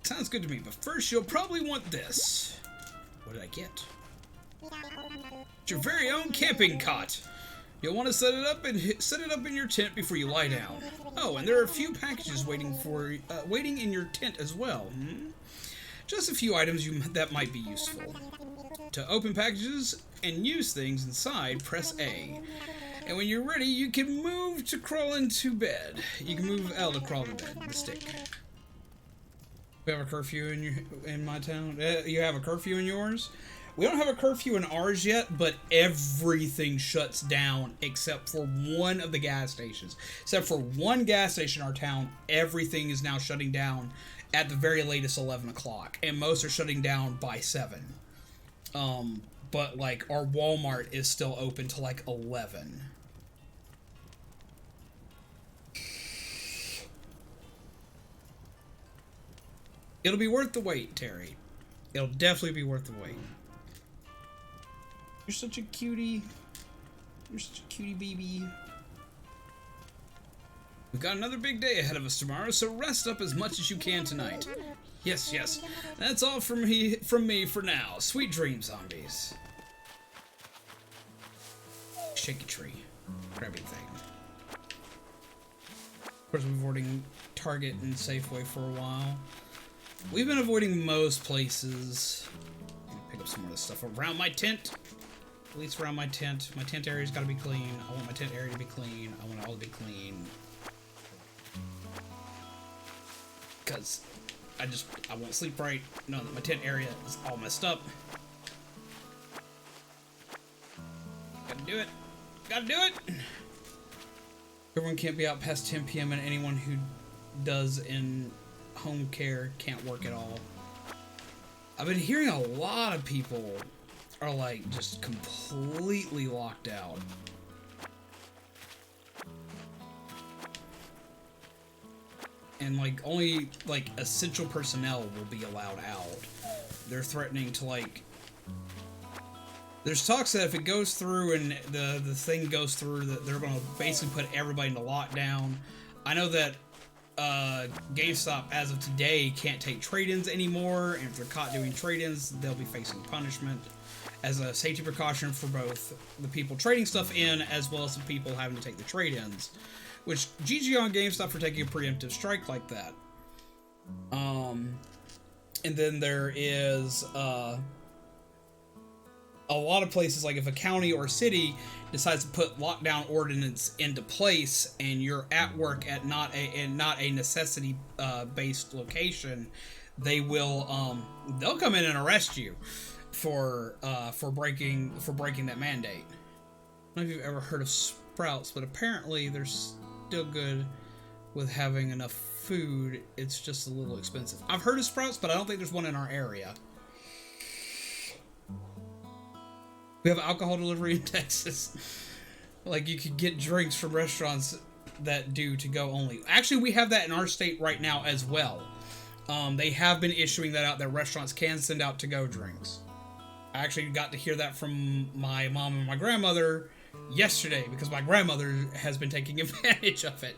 Sounds good to me, but first you'll probably want this. What did I get? It's your very own camping cot. You'll want to set it up in your tent before you lie down. Oh, and there are a few packages waiting in your tent as well. Just a few items that might be useful. To open packages and use things inside, press A. And when you're ready, you can move to crawl into bed. You can move L to crawl to bed, the stick. We have a curfew in my town. You have a curfew in yours? We don't have a curfew in ours yet, but everything shuts down except for one of the gas stations. Except for one gas station in our town, everything is now shutting down at the very latest 11 o'clock, and most are shutting down by 7. But like our Walmart is still open till like 11. It'll be worth the wait, Terry. It'll definitely be worth the wait. You're such a cutie. You're such a cutie baby. We've got another big day ahead of us tomorrow, so rest up as much as you can tonight. Yes, yes. That's all from me for now. Sweet dreams, zombies. Shaky tree. Grabby thing. Of course, we're avoiding Target and Safeway for a while. We've been avoiding most places. Pick up some more of this stuff around my tent. At least around my tent. My tent area's got to be clean. I want my tent area to be clean. I want it all to be clean. Because I won't sleep right. No, that my tent area is all messed up. Gotta do it. Gotta do it! Everyone can't be out past 10 p.m. and anyone who does in home care can't work at all. I've been hearing a lot of people are like just completely locked out. And like only like essential personnel will be allowed out. They're threatening to like, there's talks that if it goes through and the thing goes through, that they're going to basically put everybody into lockdown. I know that GameStop as of today can't take trade-ins anymore, and if they're caught doing trade-ins, they'll be facing punishment as a safety precaution for both the people trading stuff in as well as the people having to take the trade-ins. Which, GG on GameStop for taking a preemptive strike like that. And then there is a lot of places, like if a county or city decides to put lockdown ordinance into place and you're at work at not a necessity based location, they will they'll come in and arrest you for breaking that mandate. I don't know if you've ever heard of Sprouts, but apparently they're still good with having enough food. It's just a little expensive. I've heard of Sprouts, but I don't think there's one in our area. We have alcohol delivery in Texas. Like, you could get drinks from restaurants that do to-go only. Actually, we have that in our state right now as well. They have been issuing that out, that restaurants can send out to-go drinks. I actually got to hear that from my mom and my grandmother yesterday, because my grandmother has been taking advantage of it.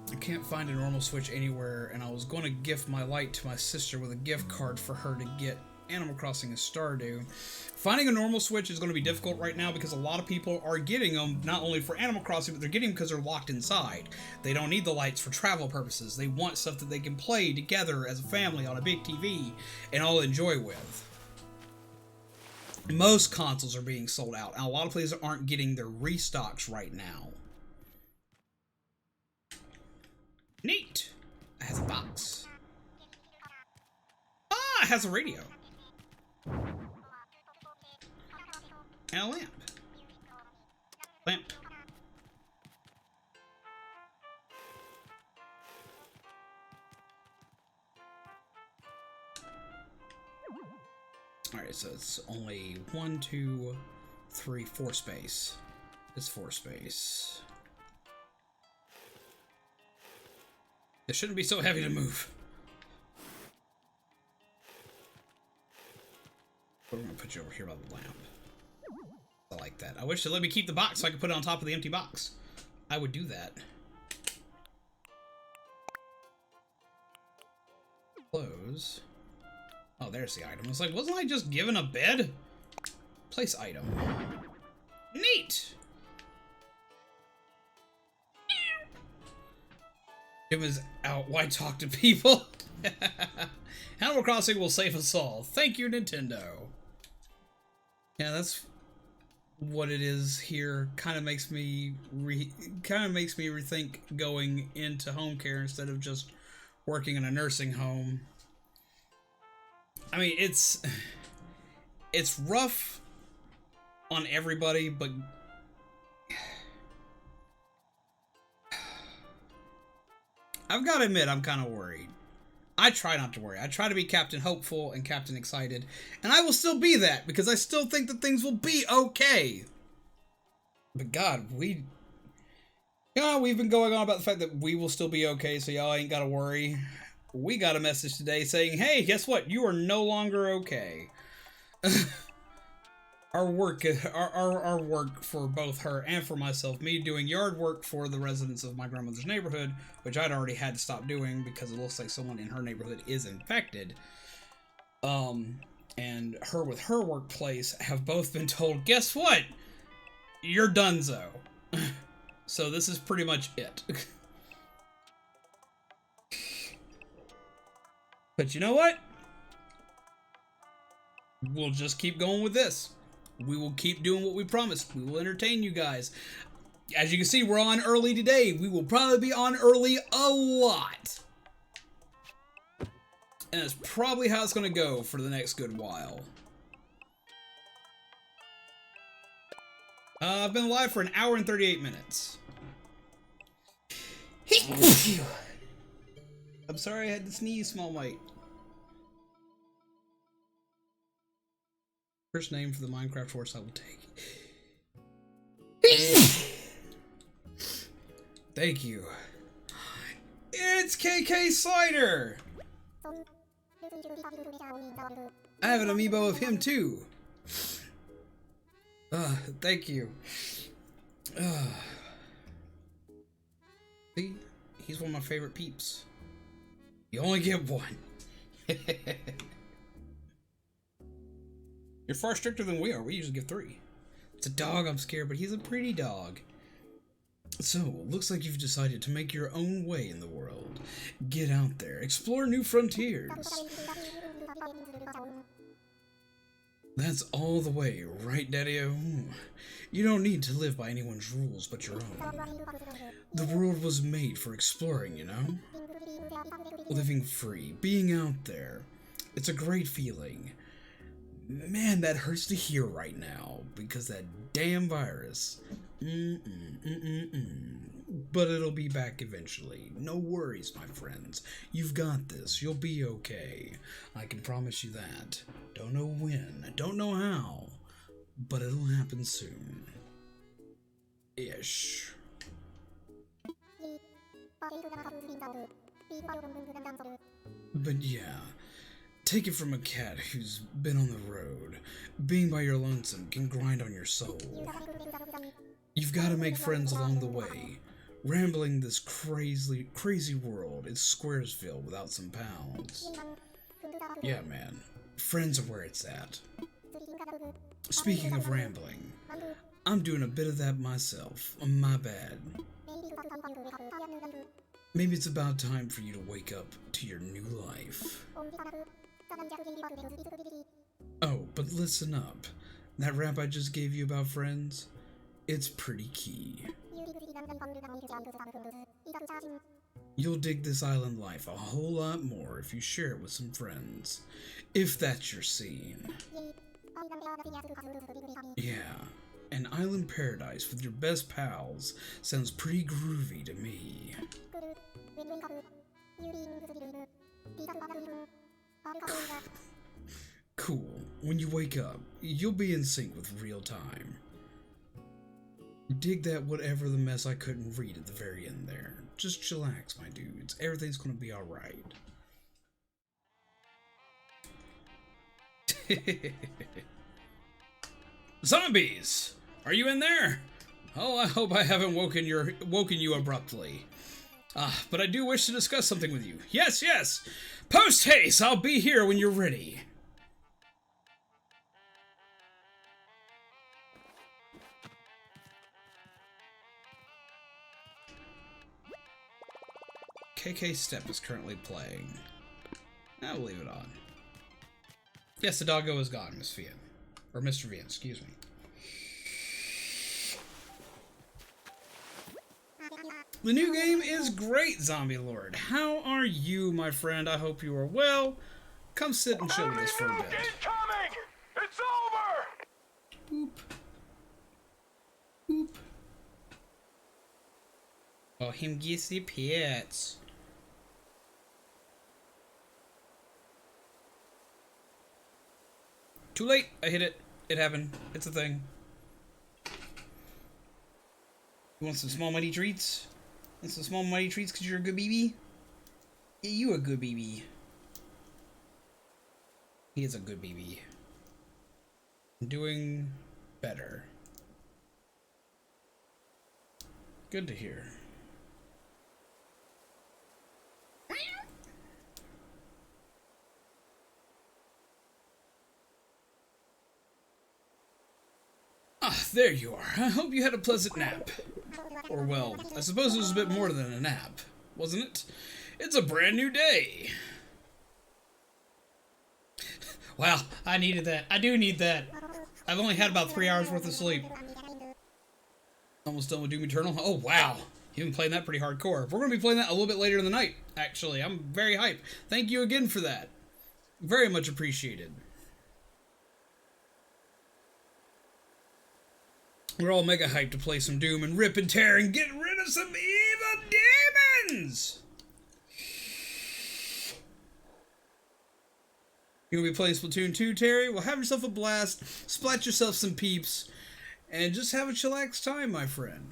I can't find a normal Switch anywhere, and I was going to gift my light to my sister with a gift card for her to get Animal Crossing and Stardew. Finding a normal Switch is going to be difficult right now because a lot of people are getting them not only for Animal Crossing, but they're getting them because they're locked inside. They don't need the lights for travel purposes. They want stuff that they can play together as a family on a big TV and all enjoy with. Most consoles are being sold out, and a lot of places aren't getting their restocks right now. Neat! It has a box. Ah, it has a radio. And a lamp. Lamp. Alright, so it's only 1, 2, 3, 4 space. It's 4 space. It shouldn't be so heavy to move. But we're gonna put you over here by the lamp. I like that. I wish they'd let me keep the box so I could put it on top of the empty box. I would do that. Close. Oh, there's the item. I was like, wasn't I just given a bed? Place item. Neat! It was out. Why talk to people? Animal Crossing will save us all. Thank you, Nintendo. Yeah, that's what it is here. Kind of makes me rethink going into home care instead of just working in a nursing home. I mean, it's rough on everybody, but I've got to admit, I'm kind of worried. I try not to worry. I try to be Captain Hopeful and Captain Excited, and I will still be that, because I still think that things will be okay. But God, we've been going on about the fact that we will still be okay, so y'all ain't got to worry. We got a message today saying, hey, guess what? You are no longer okay. Our work for both her and for myself, me doing yard work for the residents of my grandmother's neighborhood, which I'd already had to stop doing because it looks like someone in her neighborhood is infected. And her with her workplace have both been told, guess what? You're donezo. So this is pretty much it. But you know what? We'll just keep going with this. We will keep doing what we promised. We will entertain you guys. As you can see, we're on early today. We will probably be on early a lot. And that's probably how it's going to go for the next good while. I've been live for 1 hour and 38 minutes. I'm sorry I had to sneeze, Small Mite. First name for the Minecraft horse I will take. Thank you. It's KK Slider! I have an amiibo of him too. Thank you. See? He's one of my favorite peeps. You only get one. You're far stricter than we are. We usually give 3. It's a dog, I'm scared, but he's a pretty dog. So, looks like you've decided to make your own way in the world. Get out there, explore new frontiers. That's all the way, right, Daddy-o? You don't need to live by anyone's rules but your own. The world was made for exploring, you know? Living free, being out there. It's a great feeling. Man, that hurts to hear right now, because that damn virus. But it'll be back eventually. No worries, my friends. You've got this. You'll be okay. I can promise you that. Don't know when, don't know how, but it'll happen soon. Ish. But yeah, take it from a cat who's been on the road. Being by your lonesome can grind on your soul. You've got to make friends along the way. Rambling this crazy world is Squaresville without some pounds. Yeah, man. Friends are where it's at. Speaking of rambling, I'm doing a bit of that myself. My bad. Maybe it's about time for you to wake up to your new life. Oh, but listen up. That rap I just gave you about friends, it's pretty key. You'll dig this island life a whole lot more if you share it with some friends. If that's your scene. Yeah, an island paradise with your best pals sounds pretty groovy to me. Cool. When you wake up, you'll be in sync with real time. Dig that whatever the mess I couldn't read at the very end there. Just chillax, my dudes. Everything's gonna be alright. Zombies! Are you in there? Oh, I hope I haven't woken you abruptly. But I do wish to discuss something with you. Yes, yes! Post haste! I'll be here when you're ready. KK Step is currently playing. I'll leave it on. Yes, the doggo is gone, Miss Vian. Or Mr. Vian, excuse me. The new game is great, Zombie Lord. How are you, my friend? I hope you are well. Come sit and chill with us for a bit. Incoming! It's over! Boop. Boop. Oh, him gets the pets. Too late. I hit it. It happened. It's a thing. You want some small mighty treats? Want some small mighty treats because you're a good baby? Yeah, you a good baby. He is a good baby. Doing better. Good to hear. Ah, there you are. I hope you had a pleasant nap. Or, well, I suppose it was a bit more than a nap, wasn't it? It's a brand new day. Wow, I needed that. I do need that. I've only had about 3 hours worth of sleep. Almost done with Doom Eternal. Oh, wow. You've been playing that pretty hardcore. We're going to be playing that a little bit later in the night, actually. I'm very hyped. Thank you again for that. Very much appreciated. We're all mega hyped to play some Doom and rip and tear and get rid of some evil demons! You gonna be playing Splatoon 2, Terry? Well, have yourself a blast, splat yourself some peeps, and just have a chillax time, my friend.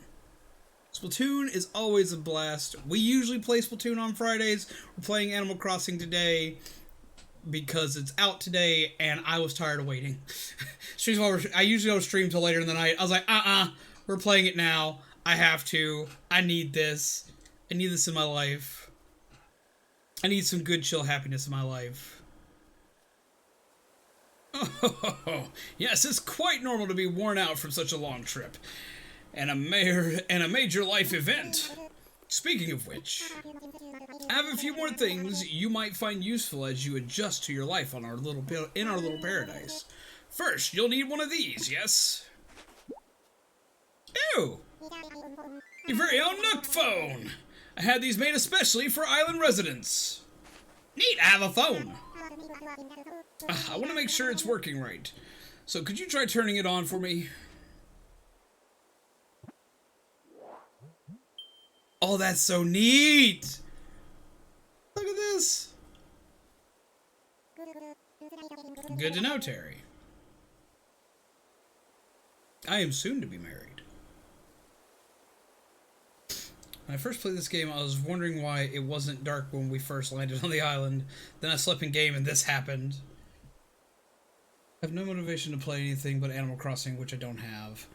Splatoon is always a blast. We usually play Splatoon on Fridays. We're playing Animal Crossing today because it's out today, and I was tired of waiting. I usually don't stream till later in the night. I was like, we're playing it now. I have to. I need this. I need this in my life. I need some good, chill happiness in my life. Oh, yes, it's quite normal to be worn out from such a long trip. and a major life event. Speaking of which, I have a few more things you might find useful as you adjust to your life on our little paradise. First, you'll need one of these, yes? Ew! Your very own Nook phone! I had these made especially for island residents. Neat, I have a phone. I want to make sure it's working right. So could you try turning it on for me? Oh, that's so neat! Look at this! Good to know, Terry. I am soon to be married. When I first played this game, I was wondering why it wasn't dark when we first landed on the island. Then I slept in game and this happened. I have no motivation to play anything but Animal Crossing, which I don't have.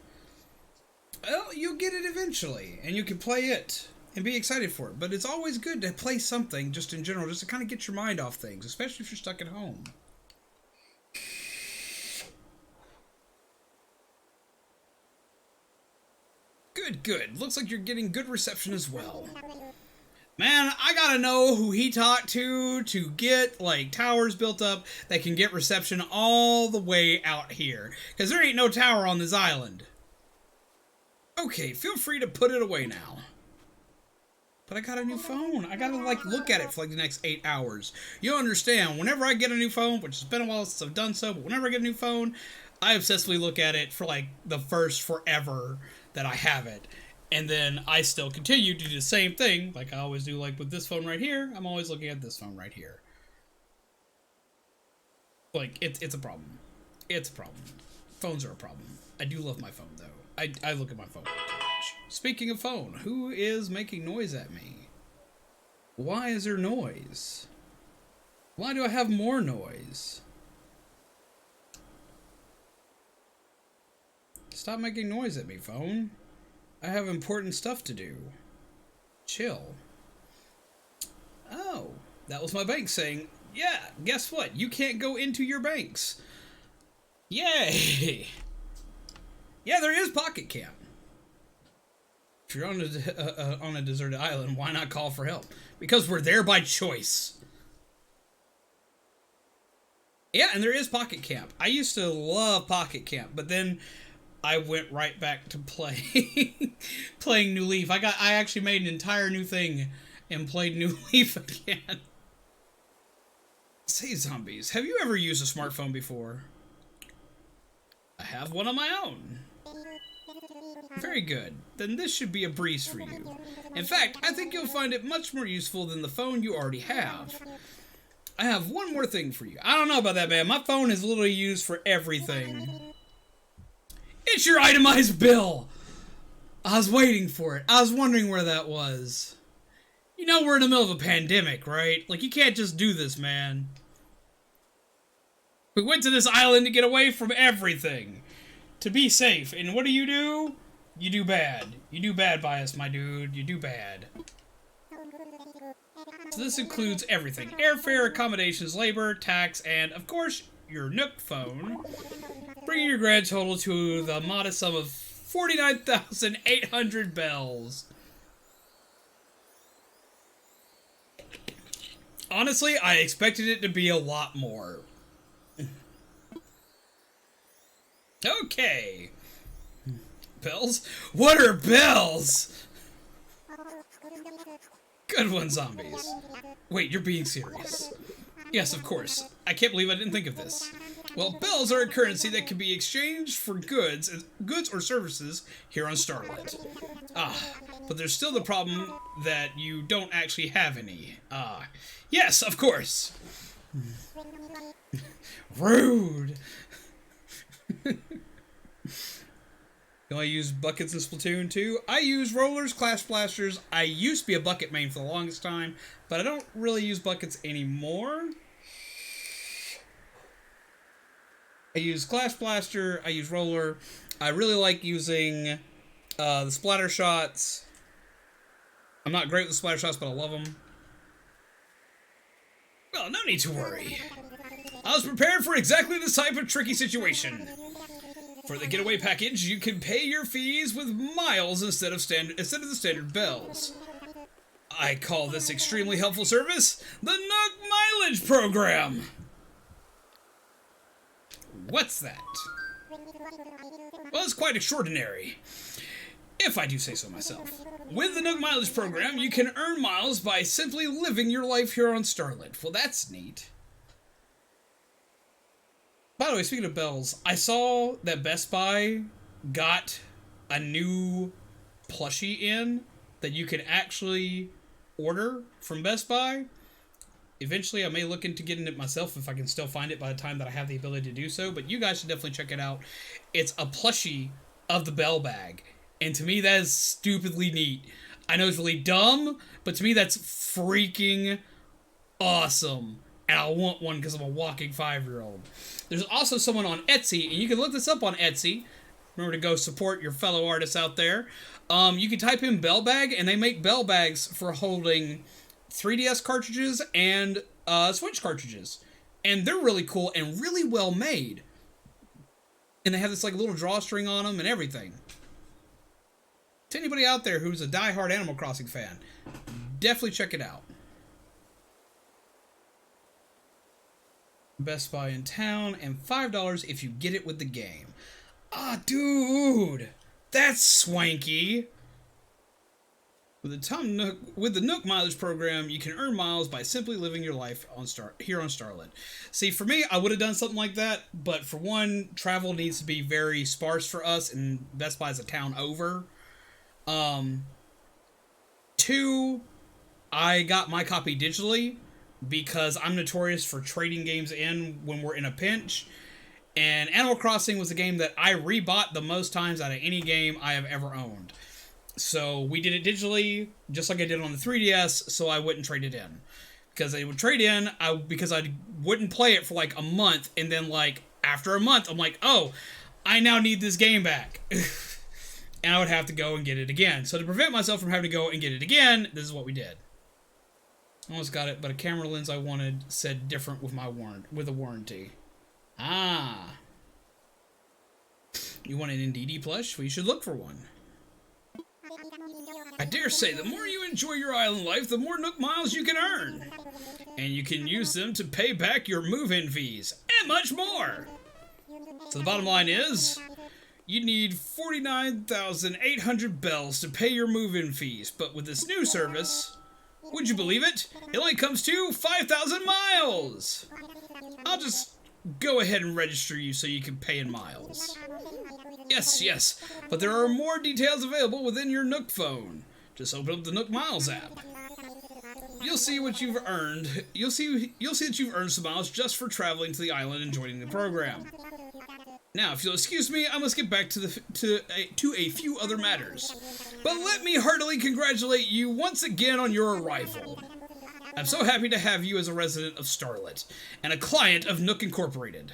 Well, you'll get it eventually, and you can play it and be excited for it. But it's always good to play something, just in general, just to kind of get your mind off things, especially if you're stuck at home. Good. Looks like you're getting good reception as well. Man, I gotta know who he talked to get, like, towers built up that can get reception all the way out here. Because there ain't no tower on this island. Okay, feel free to put it away now. But I got a new phone. I gotta, like, look at it for, like, the next 8 hours. You'll understand, whenever I get a new phone, which has been a while since I've done so, but whenever I get a new phone, I obsessively look at it for, like, the first forever that I have it. And then I still continue to do the same thing, like I always do, like with this phone right here. I'm always looking at this phone right here. Like, it's a problem. It's a problem. Phones are a problem. I do love my phone, though. I look at my phone too much. Speaking of phone, who is making noise at me? Why is there noise? Why do I have more noise? Stop making noise at me, phone. I have important stuff to do. Chill. Oh, that was my bank saying, yeah, guess what? You can't go into your banks. Yay! Yeah, there is Pocket Camp. If you're on a deserted island, why not call for help? Because we're there by choice. Yeah, and there is Pocket Camp. I used to love Pocket Camp, but then I went right back to playing New Leaf. I actually made an entire new thing and played New Leaf again. Say, zombies, have you ever used a smartphone before? I have one on my own. Very good. Then this should be a breeze for you. In fact, I think you'll find it much more useful than the phone you already have. I have one more thing for you. I don't know about that, man. My phone is literally used for everything. It's your itemized bill! I was waiting for it. I was wondering where that was. You know we're in the middle of a pandemic, right? Like, you can't just do this, man. We went to this island to get away from everything. To be safe. And what do? You do bad. You do bad by us, my dude. You do bad. So this includes everything. Airfare, accommodations, labor, tax, and, of course, your Nook phone. Bringing your grand total to the modest sum of 49,800 bells. Honestly, I expected it to be a lot more. Okay. Bells? What are bells? Good one, zombies. Wait, you're being serious. Yes, of course. I can't believe I didn't think of this. Well, bells are a currency that can be exchanged for goods or services here on Starlit. But there's still the problem that you don't actually have any. Yes, of course. Rude. Do I use buckets in Splatoon 2? I use rollers, clash blasters. I used to be a bucket main for the longest time, but I don't really use buckets anymore. I use Clash Blaster, I use Roller. I really like using the splatter shots. I'm not great with splatter shots, but I love them. Well, no need to worry. I was prepared for exactly this type of tricky situation. For the getaway package, you can pay your fees with miles instead of the standard bells. I call this extremely helpful service the Nook Mileage Program. What's that? Well, it's quite extraordinary, if I do say so myself. With the Nook Mileage Program, you can earn miles by simply living your life here on Starlit. Well, that's neat. By the way, speaking of bells, I saw that Best Buy got a new plushie in that you can actually order from Best Buy. Eventually, I may look into getting it myself if I can still find it by the time that I have the ability to do so, but you guys should definitely check it out. It's a plushie of the bell bag, and to me, that is stupidly neat. I know it's really dumb, but to me, that's freaking awesome. And I want one because I'm a walking 5-year-old. There's also someone on Etsy, and you can look this up on Etsy. Remember to go support your fellow artists out there. You can type in bell bag, and they make bell bags for holding 3DS cartridges and Switch cartridges. And they're really cool and really well made. And they have this like little drawstring on them and everything. To anybody out there who's a diehard Animal Crossing fan, definitely check it out. Best Buy in town, and $5 if you get it with the game. Ah, dude, that's swanky. With the Nook Mileage Program, you can earn miles by simply living your life here on Starlit. See, for me, I would have done something like that, but for one, travel needs to be very sparse for us, and Best Buy is a town over. Two, I got my copy digitally, because I'm notorious for trading games in when we're in a pinch. And Animal Crossing was a game that I rebought the most times out of any game I have ever owned. So we did it digitally, just like I did on the 3DS, so I wouldn't trade it in. Because I would trade in, because I wouldn't play it for like a month, and then like after a month, I'm like, oh, I now need this game back. And I would have to go and get it again. So to prevent myself from having to go and get it again, this is what we did. Almost got it, but a camera lens I wanted said different with a warranty. Ah. You want an NDD plush? Well, you should look for one. I dare say, the more you enjoy your island life, the more Nook miles you can earn. And you can use them to pay back your move-in fees, and much more. So the bottom line is, you need 49,800 bells to pay your move-in fees, but with this new service, would you believe it? It only comes to 5,000 miles! I'll just go ahead and register you so you can pay in miles. Yes, but there are more details available within your Nook phone. Just open up the Nook Miles app. You'll see what you've earned. You'll see that you've earned some miles just for traveling to the island and joining the program. Now, if you'll excuse me, I must get back to a few other matters. But let me heartily congratulate you once again on your arrival. I'm so happy to have you as a resident of Starlit and a client of Nook Incorporated.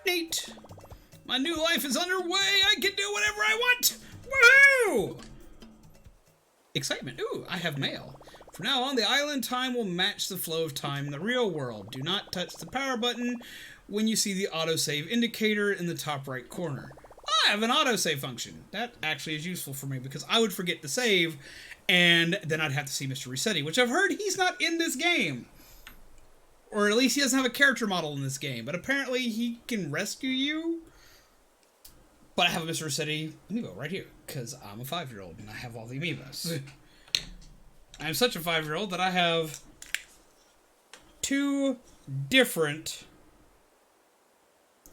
Neat. My new life is underway. I can do whatever I want. Woohoo! Excitement. Ooh, I have mail. From now on, the island time will match the flow of time in the real world. Do not touch the power button when you see the autosave indicator in the top right corner. I have an autosave function. That actually is useful for me because I would forget to save, and then I'd have to see Mr. Resetti, which I've heard he's not in this game. Or at least he doesn't have a character model in this game, but apparently he can rescue you. But I have a Mr. Resetti amiibo right here, because I'm a 5-year-old and I have all the amiibos. I'm such a 5-year-old that I have 2 different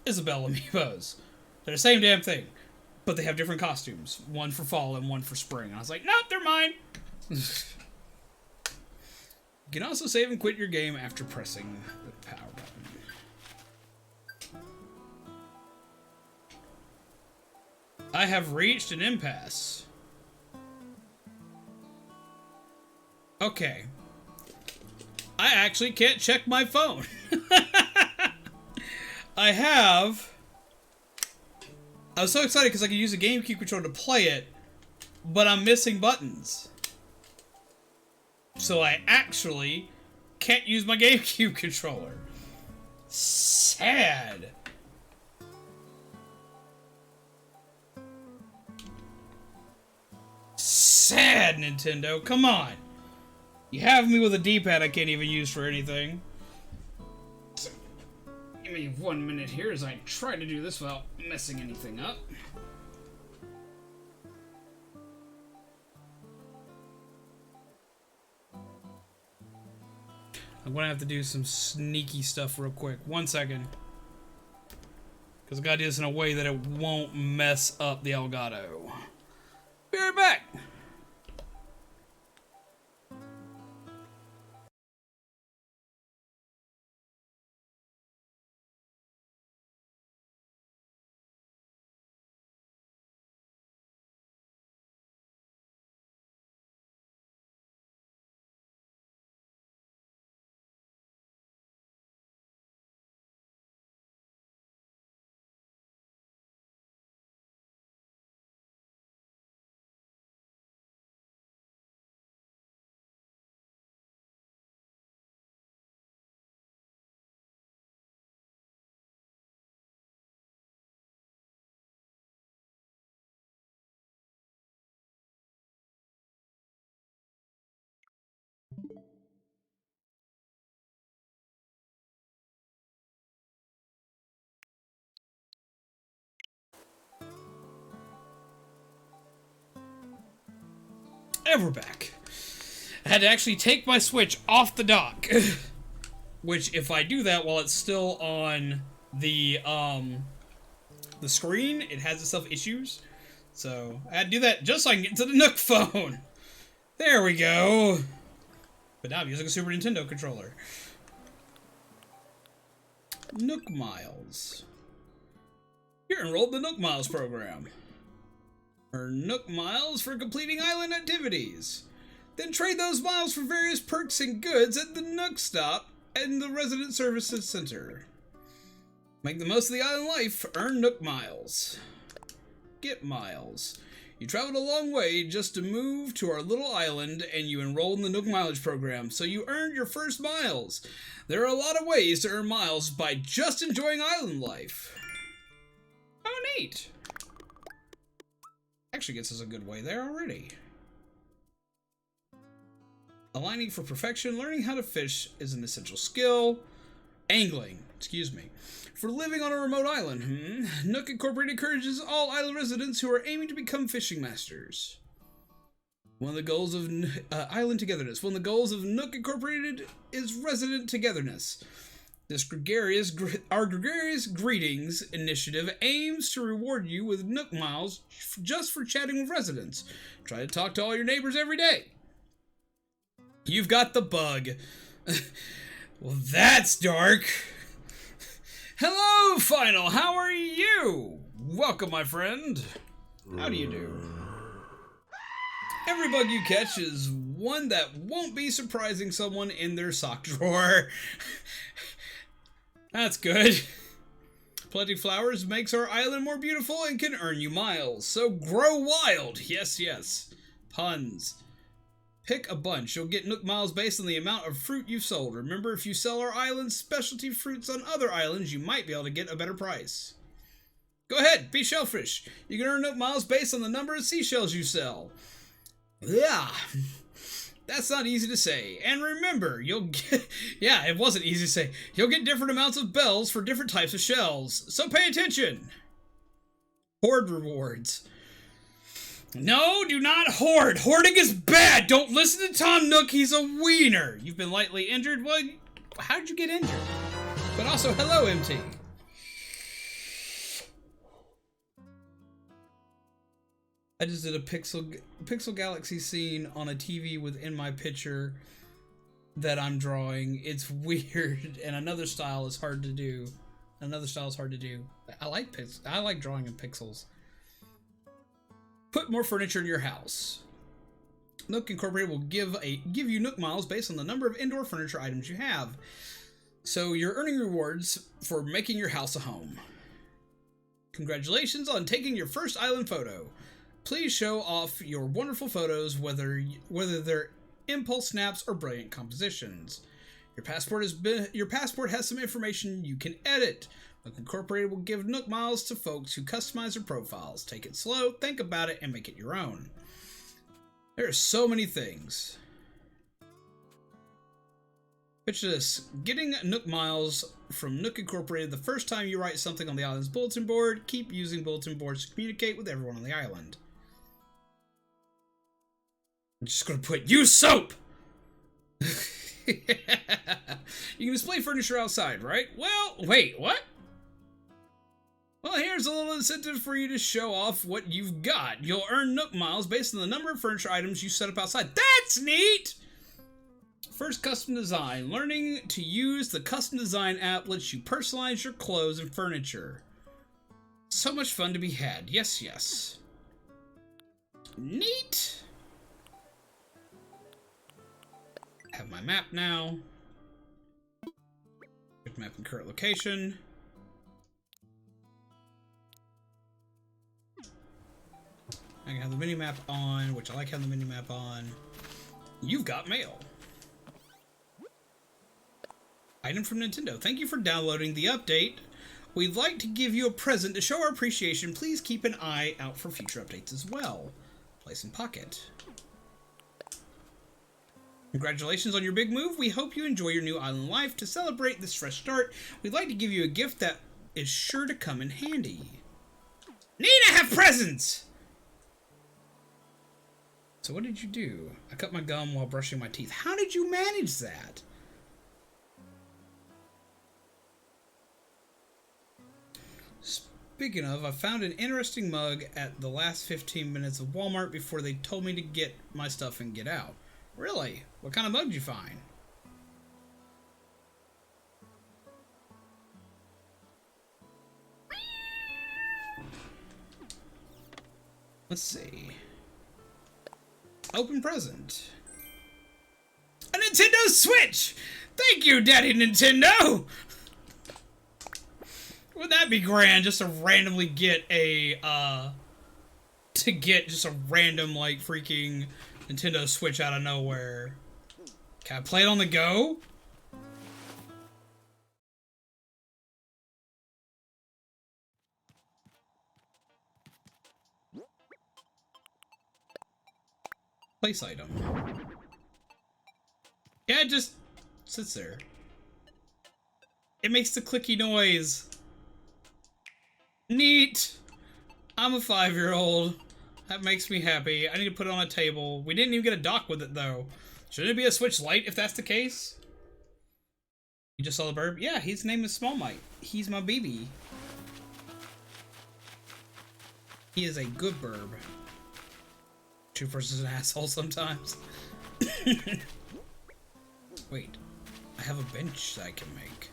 Isabelle amiibos. They're the same damn thing, but they have different costumes. One for fall and one for spring. And I was like, nope, they're mine. You can also save and quit your game after pressing the power button. I have reached an impasse. Okay. I actually can't check my phone. I was so excited because I could use a GameCube controller to play it, but I'm missing buttons. So I actually can't use my GameCube controller. Sad. Sad, Nintendo. Come on. You have me with a D-pad I can't even use for anything. Give me 1 minute here as I try to do this without messing anything up. I'm gonna have to do some sneaky stuff real quick. 1 second. Because I gotta do this in a way that it won't mess up the Elgato. Be right back! And we're back. I had to actually take my Switch off the dock. Which, if I do that while it's still on the screen, it has itself issues. So, I had to do that just so I can get to the Nook phone. There we go. But now I'm using a Super Nintendo controller. Nook Miles. You're enrolled in the Nook Miles program. Earn Nook Miles for completing island activities. Then trade those miles for various perks and goods at the Nook Stop and the Resident Services Center. Make the most of the island life. Earn Nook Miles. Get Miles. You traveled a long way just to move to our little island, and you enrolled in the Nook Mileage program, so you earned your first miles. There are a lot of ways to earn miles by just enjoying island life. Oh, neat. Actually gets us a good way there already. Aligning for perfection, learning how to fish is an essential skill. Angling, excuse me. For living on a remote island, Nook Incorporated encourages all island residents who are aiming to become fishing masters. One of the goals of island togetherness. One of the goals of Nook Incorporated is resident togetherness. Our Gregarious Greetings initiative aims to reward you with Nook Miles just for chatting with residents. Try to talk to all your neighbors every day. You've got the bug. Well, that's dark. Hello, Final. How are you? Welcome, my friend. How do you do? Every bug you catch is one that won't be surprising someone in their sock drawer. That's good. Planting flowers makes our island more beautiful and can earn you miles. So grow wild. Yes, yes. Puns. Pick a bunch. You'll get Nook Miles based on the amount of fruit you've sold. Remember, if you sell our island's specialty fruits on other islands, you might be able to get a better price. Go ahead, be shellfish. You can earn Nook Miles based on the number of seashells you sell. Yeah, that's not easy to say. And remember, you'll get... Yeah, it wasn't easy to say. You'll get different amounts of bells for different types of shells. So pay attention. Hoard rewards. No, do not hoard. Hoarding is bad. Don't listen to Tom Nook. He's a wiener. You've been lightly injured. Well, how did you get injured? But also, hello, MT. I just did a Pixel Galaxy scene on a TV within my picture that I'm drawing. It's weird, and another style is hard to do. I like drawing in pixels. Put more furniture in your house. Nook Incorporated will give you Nook Miles based on the number of indoor furniture items you have. So you're earning rewards for making your house a home. Congratulations on taking your first island photo. Please show off your wonderful photos, whether they're impulse snaps or brilliant compositions. Your passport has some information you can edit. Nook Incorporated will give Nook Miles to folks who customize their profiles. Take it slow, think about it, and make it your own. There are so many things. Picture this. Getting Nook Miles from Nook Incorporated the first time you write something on the island's bulletin board. Keep using bulletin boards to communicate with everyone on the island. I'm just gonna put, use soap! You can display furniture outside, right? Well, wait, what? Well, here's a little incentive for you to show off what you've got. You'll earn Nook Miles based on the number of furniture items you set up outside. That's neat! First, custom design. Learning to use the custom design app lets you personalize your clothes and furniture. So much fun to be had. Yes, yes. Neat! Have my map now. Quick map and current location. I can have the mini map on, which I like having the mini map on. You've got mail. Item from Nintendo. Thank you for downloading the update. We'd like to give you a present to show our appreciation. Please keep an eye out for future updates as well. Place in pocket. Congratulations on your big move. We hope you enjoy your new island life. To celebrate this fresh start, we'd like to give you a gift that is sure to come in handy. Need to have presents! So what did you do? I cut my gum while brushing my teeth. How did you manage that? Speaking of, I found an interesting mug at the last 15 minutes of Walmart before they told me to get my stuff and get out. Really? What kind of mug did you find? Let's see. Open present. A Nintendo Switch! Thank you, Daddy Nintendo! Wouldn't that be grand just to randomly get a, just a random, like, freaking Nintendo Switch out of nowhere. Can I play it on the go? Place item. Yeah, it just sits there. It makes the clicky noise. Neat! I'm a 5-year-old. That makes me happy. I need to put it on a table. We didn't even get a dock with it, though. Shouldn't it be a Switch Lite if that's the case? You just saw the burb? Yeah, his name is Small Mite. He's my baby. He is a good burb. True versus an asshole sometimes. Wait. I have a bench that I can make.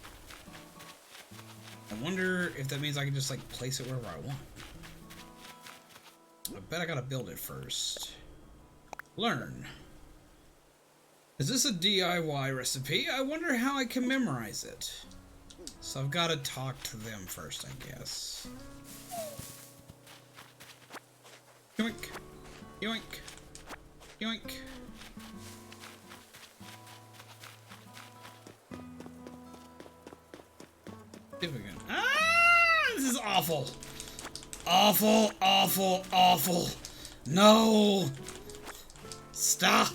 I wonder if that means I can just, like, place it wherever I want. I bet I gotta build it first. Learn. Is this a DIY recipe? I wonder how I can memorize it. So I've gotta talk to them first, I guess. Yoink. Yoink. Yoink. See if we can. Ah! This is awful. Awful, awful, awful. No. Stop.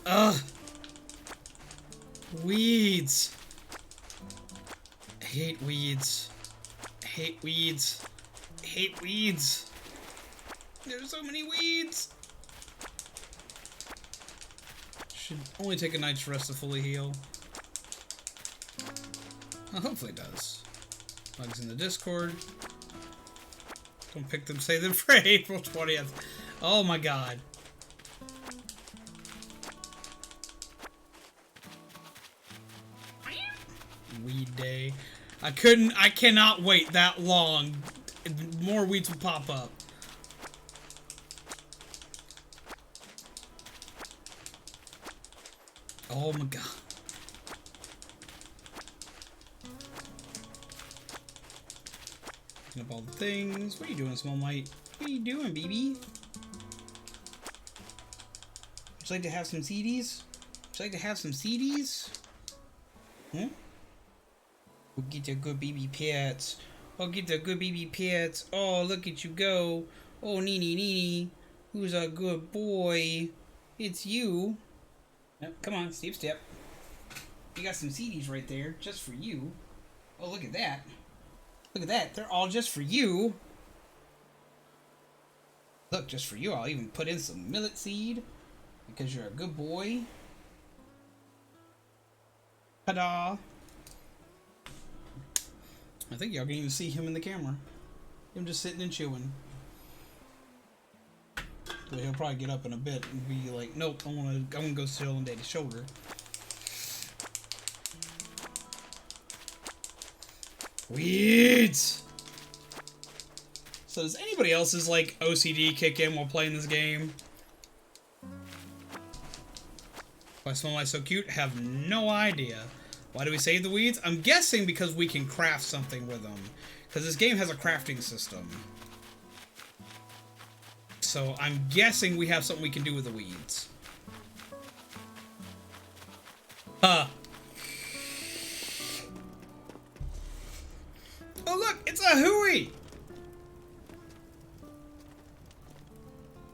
Ugh. Weeds. I hate weeds. I hate weeds. I hate weeds. There's so many weeds. Should only take a night's rest to fully heal. Well, hopefully it does. Bugs in the Discord. Don't pick them, save them for April 20th. Oh my god. Weed day. I cannot wait that long. More weeds will pop up. Oh my god. Picking up all the things. What are you doing, Small Mite? What are you doing, BB? Would you like to have some CDs? Would you like to have some CDs? Hmm? We'll get the good baby pets. Oh, get the good baby pets. Oh, look at you go. Oh, Nini. Who's a good boy? It's you. Yep, come on, step. You got some CDs right there, just for you. Oh, look at that. Look at that. They're all just for you. Look, just for you. I'll even put in some millet seed because you're a good boy. Ta-da. I think y'all can even see him in the camera. Him just sitting and chewing. But he'll probably get up in a bit and be like, nope, I'm gonna go sit on Daddy's shoulder. Weeds! So does anybody else's like OCD kick in while playing this game? Why smell like so cute? Have no idea. Why do we save the weeds? I'm guessing because we can craft something with them. Because this game has a crafting system. So I'm guessing we have something we can do with the weeds. Oh look, it's a hooey!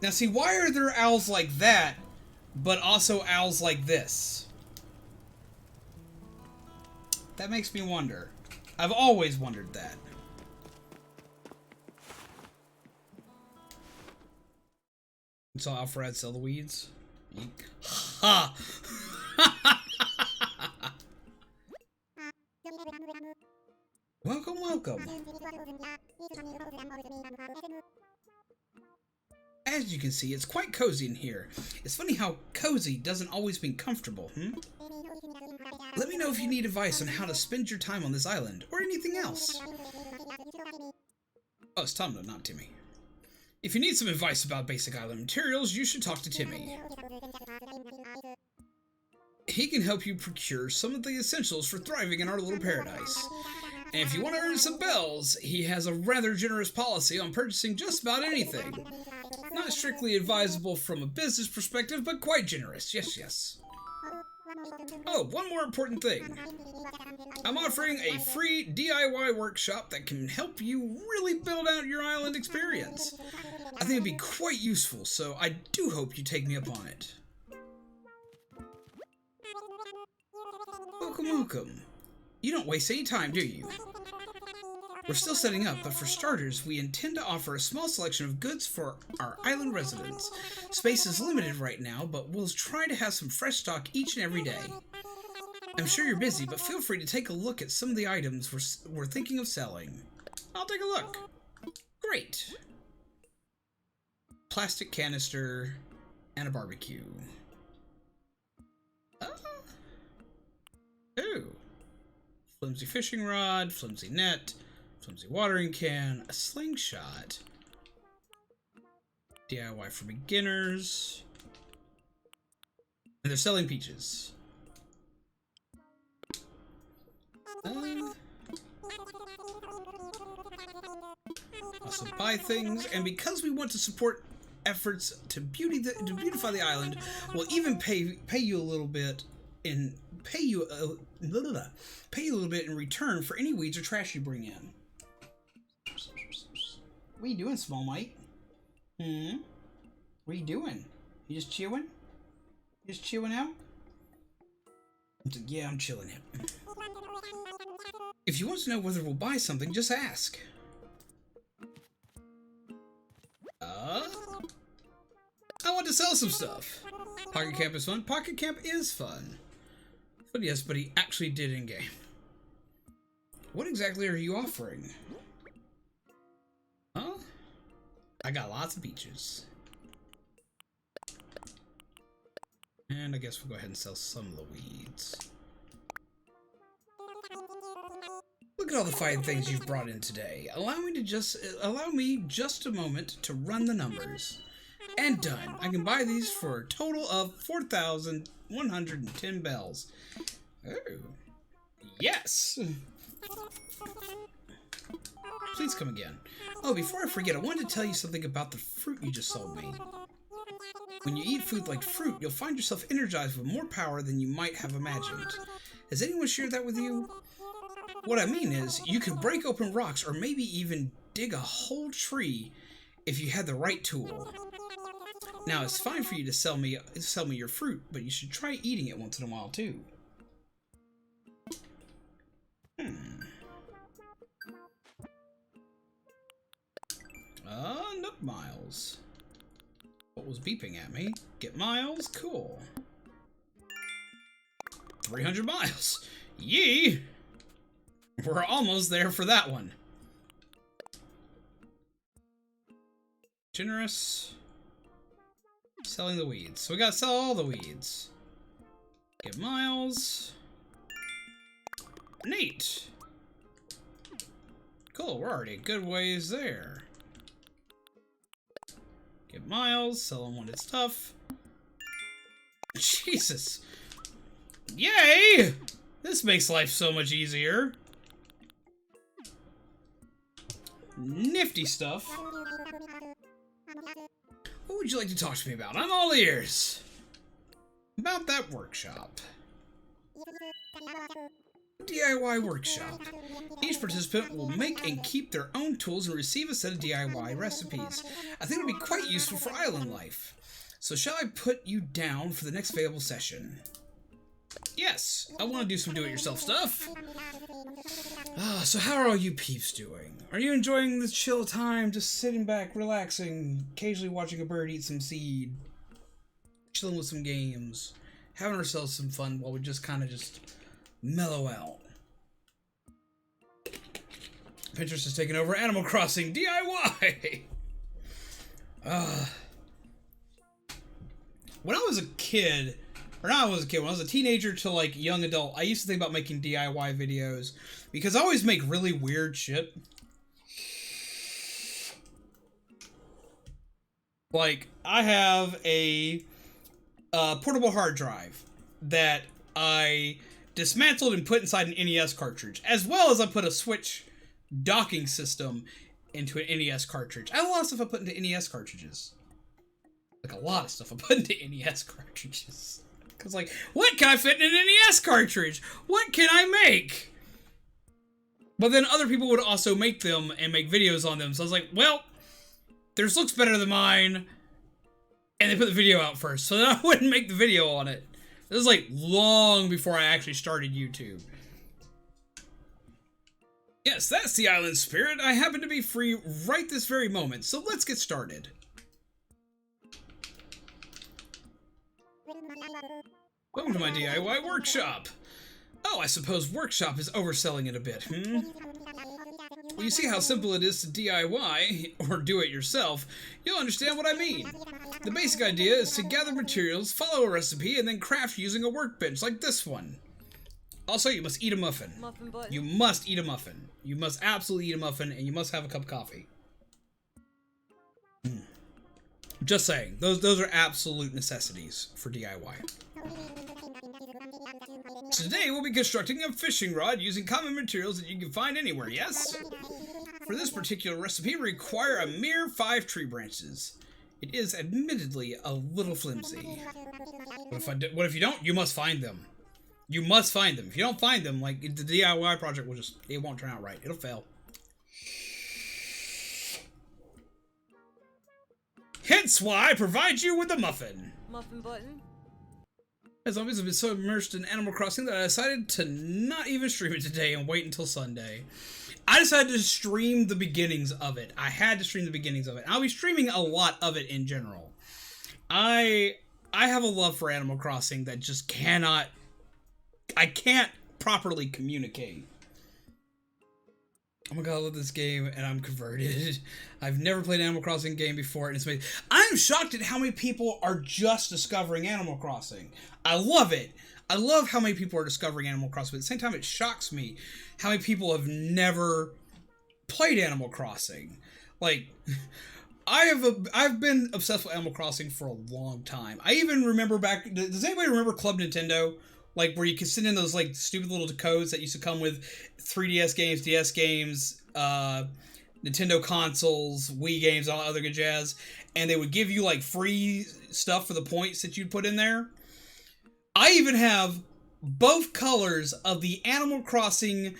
Now see, why are there owls like that, but also owls like this? That makes me wonder. I've always wondered that. So Alfred sell the weeds? Eek. Ha! Welcome. As you can see, it's quite cozy in here. It's funny how cozy doesn't always mean comfortable, Let me know if you need advice on how to spend your time on this island, or anything else. Oh, it's Tom, not Timmy. If you need some advice about basic island materials, you should talk to Timmy. He can help you procure some of the essentials for thriving in our little paradise. And if you want to earn some bells, he has a rather generous policy on purchasing just about anything. Not strictly advisable from a business perspective, but quite generous. Yes. Oh, one more important thing. I'm offering a free DIY workshop that can help you really build out your island experience. I think it'd be quite useful, so I do hope you take me up on it. Welcome. You don't waste any time, do you? We're still setting up, but for starters, we intend to offer a small selection of goods for our island residents. Space is limited right now, but we'll try to have some fresh stock each and every day. I'm sure you're busy, but feel free to take a look at some of the items we're thinking of selling. I'll take a look. Great. Plastic canister and a barbecue. Ooh. Flimsy fishing rod, flimsy net, flimsy watering can, a slingshot. DIY for beginners. And they're selling peaches. Also buy things, and because we want to support efforts to beautify the island, we'll even pay you a little bit in return for any weeds or trash you bring in. What are you doing, Small Mite? What are you doing? You just chewing? You just chewing out? Yeah, I'm chilling it. If you want to know whether we'll buy something, just ask. I want to sell some stuff. Pocket Camp is fun. Pocket Camp is fun. But yes, but he actually did in-game. What exactly are you offering? Huh? I got lots of peaches. And I guess we'll go ahead and sell some of the weeds. Look at all the fine things you've brought in today. Allow me just a moment to run the numbers. And done. I can buy these for a total of 4,110 bells. Oh. Yes! Please come again. Oh, before I forget, I wanted to tell you something about the fruit you just sold me. When you eat food like fruit, you'll find yourself energized with more power than you might have imagined. Has anyone shared that with you? What I mean is, you can break open rocks or maybe even dig a whole tree if you had the right tool. Now, it's fine for you to sell me your fruit, but you should try eating it once in a while, too. Nook miles. What was beeping at me? Get miles? Cool. 300 miles. Yee! We're almost there for that one. Generous. Selling the weeds. So we gotta sell all the weeds. Get miles. Neat. Cool, we're already a good ways there. Get miles, sell unwanted stuff. Jesus. Yay! This makes life so much easier. Nifty stuff. What would you like to talk to me about? I'm all ears. About that workshop. DIY workshop. Each participant will make and keep their own tools and receive a set of DIY recipes. I think it would be quite useful for island life. So shall I put you down for the next available session? Yes, I want to do some do-it-yourself stuff. So how are all you peeps doing? Are you enjoying this chill time, just sitting back, relaxing, occasionally watching a bird eat some seed, chilling with some games, having ourselves some fun while we just kind of just mellow out? Pinterest is taking over Animal Crossing DIY! When I was a kid, or not when I was a kid, when I was a teenager to like young adult, I used to think about making DIY videos because I always make really weird shit. Like, I have a portable hard drive that I dismantled and put inside an NES cartridge, as well as I put a Switch docking system into an NES cartridge. I have a lot of stuff I put into NES cartridges. Like, a lot of stuff I put into NES cartridges. Because, like, what can I fit in an NES cartridge? What can I make? But then other people would also make them and make videos on them. So I was like, well, theirs looks better than mine. And they put the video out first. So then I wouldn't make the video on it. This was like long before I actually started YouTube. Yes, that's the island spirit. I happen to be free right this very moment. So let's get started. Welcome to my DIY workshop. Oh, I suppose workshop is overselling it a bit, Well, you see how simple it is to DIY, or do it yourself, you'll understand what I mean. The basic idea is to gather materials, follow a recipe, and then craft using a workbench like this one. Also, you must eat a muffin. You must eat a muffin. You must absolutely eat a muffin, and you must have a cup of coffee. Just saying, those are absolute necessities for DIY. Today we'll be constructing a fishing rod using common materials that you can find anywhere, yes? For this particular recipe, we require a mere 5 tree branches. It is admittedly a little flimsy. What if you don't? You must find them. You must find them. If you don't find them, like, the DIY project it won't turn out right. It'll fail. Hence why I provide you with a muffin. Muffin button. As always, I've been so immersed in Animal Crossing that I decided to not even stream it today and wait until Sunday. I decided to stream the beginnings of it. I had to stream the beginnings of it. I'll be streaming a lot of it in general. I have a love for Animal Crossing that just I can't properly communicate. Oh my god, I love this game, and I'm converted. I've never played an Animal Crossing game before, and it's amazing. I'm shocked at how many people are just discovering Animal Crossing. I love it. I love how many people are discovering Animal Crossing, but at the same time, it shocks me how many people have never played Animal Crossing. Like, I've been obsessed with Animal Crossing for a long time. I even remember back, does anybody remember Club Nintendo? Like, where you could send in those, like, stupid little codes that used to come with 3DS games, DS games, Nintendo consoles, Wii games, all that other good jazz. And they would give you, like, free stuff for the points that you'd put in there. I even have both colors of the Animal Crossing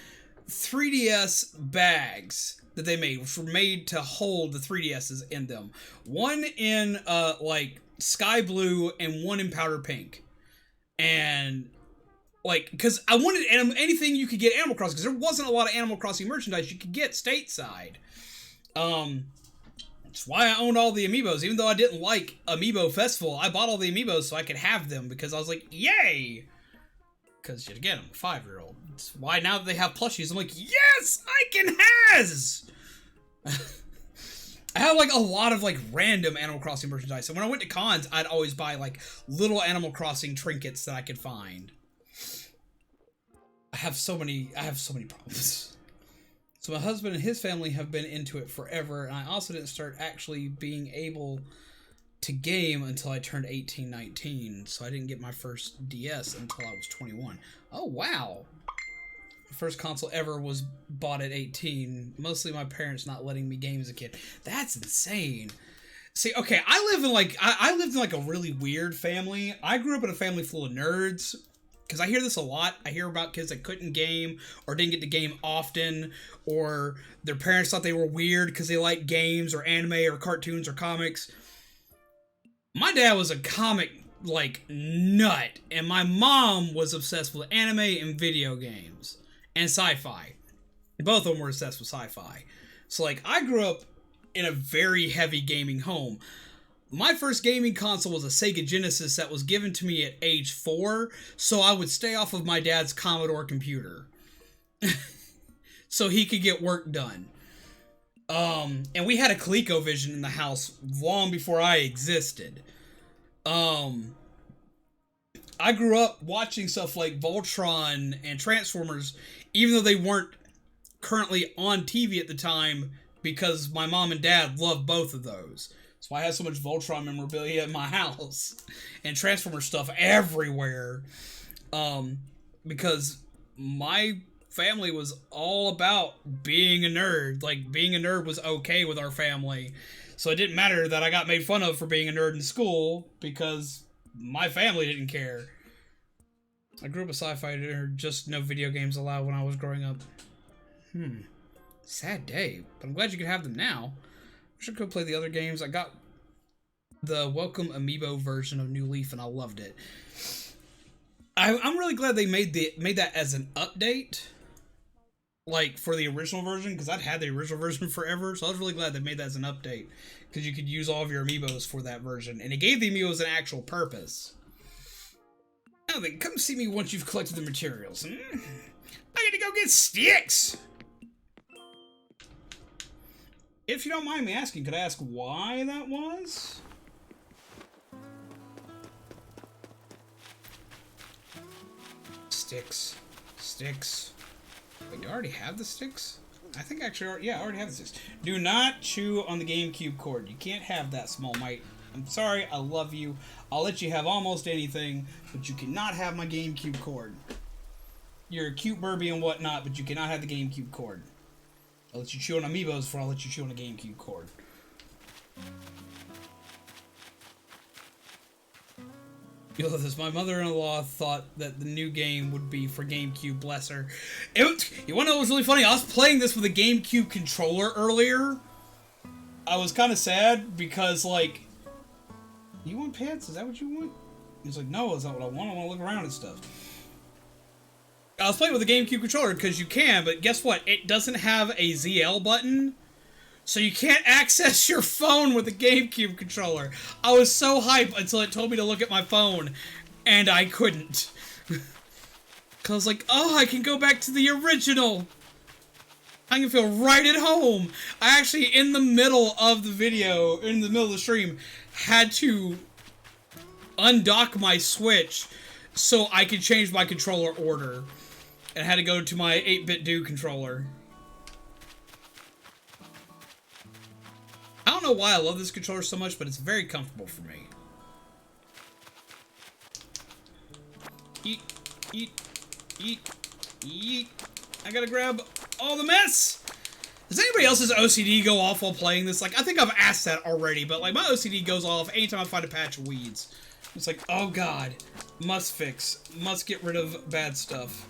3DS bags that they made, which were made to hold the 3DSs in them. One in like sky blue and one in powder pink. And like, because I wanted anything you could get Animal Crossing, because there wasn't a lot of Animal Crossing merchandise you could get stateside. That's why I owned all the amiibos. Even though I didn't like Amiibo Festival, I bought all the amiibos so I could have them, because I was like, yay! Because, again, I'm a 5-year-old. That's why now that they have plushies, I'm like, yes! I can has! I have, like, a lot of, like, random Animal Crossing merchandise. And when I went to cons, I'd always buy, like, little Animal Crossing trinkets that I could find. I have so many problems. So my husband and his family have been into it forever, and I also didn't start actually being able to game until I turned 18, 19, so I didn't get my first DS until I was 21. Oh, wow. The first console ever was bought at 18, mostly my parents not letting me game as a kid. That's insane. See, okay, I lived in like a really weird family. I grew up in a family full of nerds. Because I hear this a lot. I hear about kids that couldn't game or didn't get to game often, or their parents thought they were weird because they liked games or anime or cartoons or comics. My dad was a comic, like, nut, and my mom was obsessed with anime and video games and sci-fi. Both of them were obsessed with sci-fi. So, like, I grew up in a very heavy gaming home. My first gaming console was a Sega Genesis that was given to me at age 4, so I would stay off of my dad's Commodore computer. So he could get work done. And we had a ColecoVision in the house long before I existed. I grew up watching stuff like Voltron and Transformers, even though they weren't currently on TV at the time, because my mom and dad loved both of those. So I had so much Voltron memorabilia in my house and Transformer stuff everywhere. Because my family was all about being a nerd. Like, being a nerd was okay with our family. So it didn't matter that I got made fun of for being a nerd in school, because my family didn't care. I grew up a sci-fi nerd, just no video games allowed when I was growing up. Sad day, but I'm glad you can have them now. I should go play the other games. I got the Welcome Amiibo version of New Leaf, and I loved it. I'm really glad they made that as an update, like, for the original version, because I'd had the original version forever, so I was really glad they made that as an update, because you could use all of your Amiibos for that version, and it gave the Amiibos an actual purpose. Now then, come see me once you've collected the materials. I get to go get sticks! If you don't mind me asking, could I ask why that was? Sticks. Wait, do I already have the sticks? I think actually, I already have the sticks. Do not chew on the GameCube cord. You can't have that, Small Mite. I'm sorry, I love you. I'll let you have almost anything, but you cannot have my GameCube cord. You're a cute Burby and whatnot, but you cannot have the GameCube cord. I'll let you chew on Amiibos before I'll let you chew on a GameCube cord. You'll love this. My mother-in-law thought that the new game would be for GameCube, bless her. You want to know what was really funny? I was playing this with a GameCube controller earlier. I was kind of sad because, like, you want pants? Is that what you want? He's like, no, that's not what I want. I want to look around and stuff. I was playing with a GameCube controller because you can, but guess what? It doesn't have a ZL button, so you can't access your phone with a GameCube controller. I was so hyped until it told me to look at my phone, and I couldn't. Because I was like, oh, I can go back to the original. I can feel right at home. I actually, in the middle of the video, in the middle of the stream, had to undock my Switch so I could change my controller order. And I had to go to my 8-bit do controller. I don't know why I love this controller so much, but it's very comfortable for me. Eat, eat, eat, eat. I gotta grab all the mess. Does anybody else's OCD go off while playing this? Like, I think I've asked that already, but like my OCD goes off anytime I find a patch of weeds. It's like, oh god, Must fix. Must get rid of bad stuff.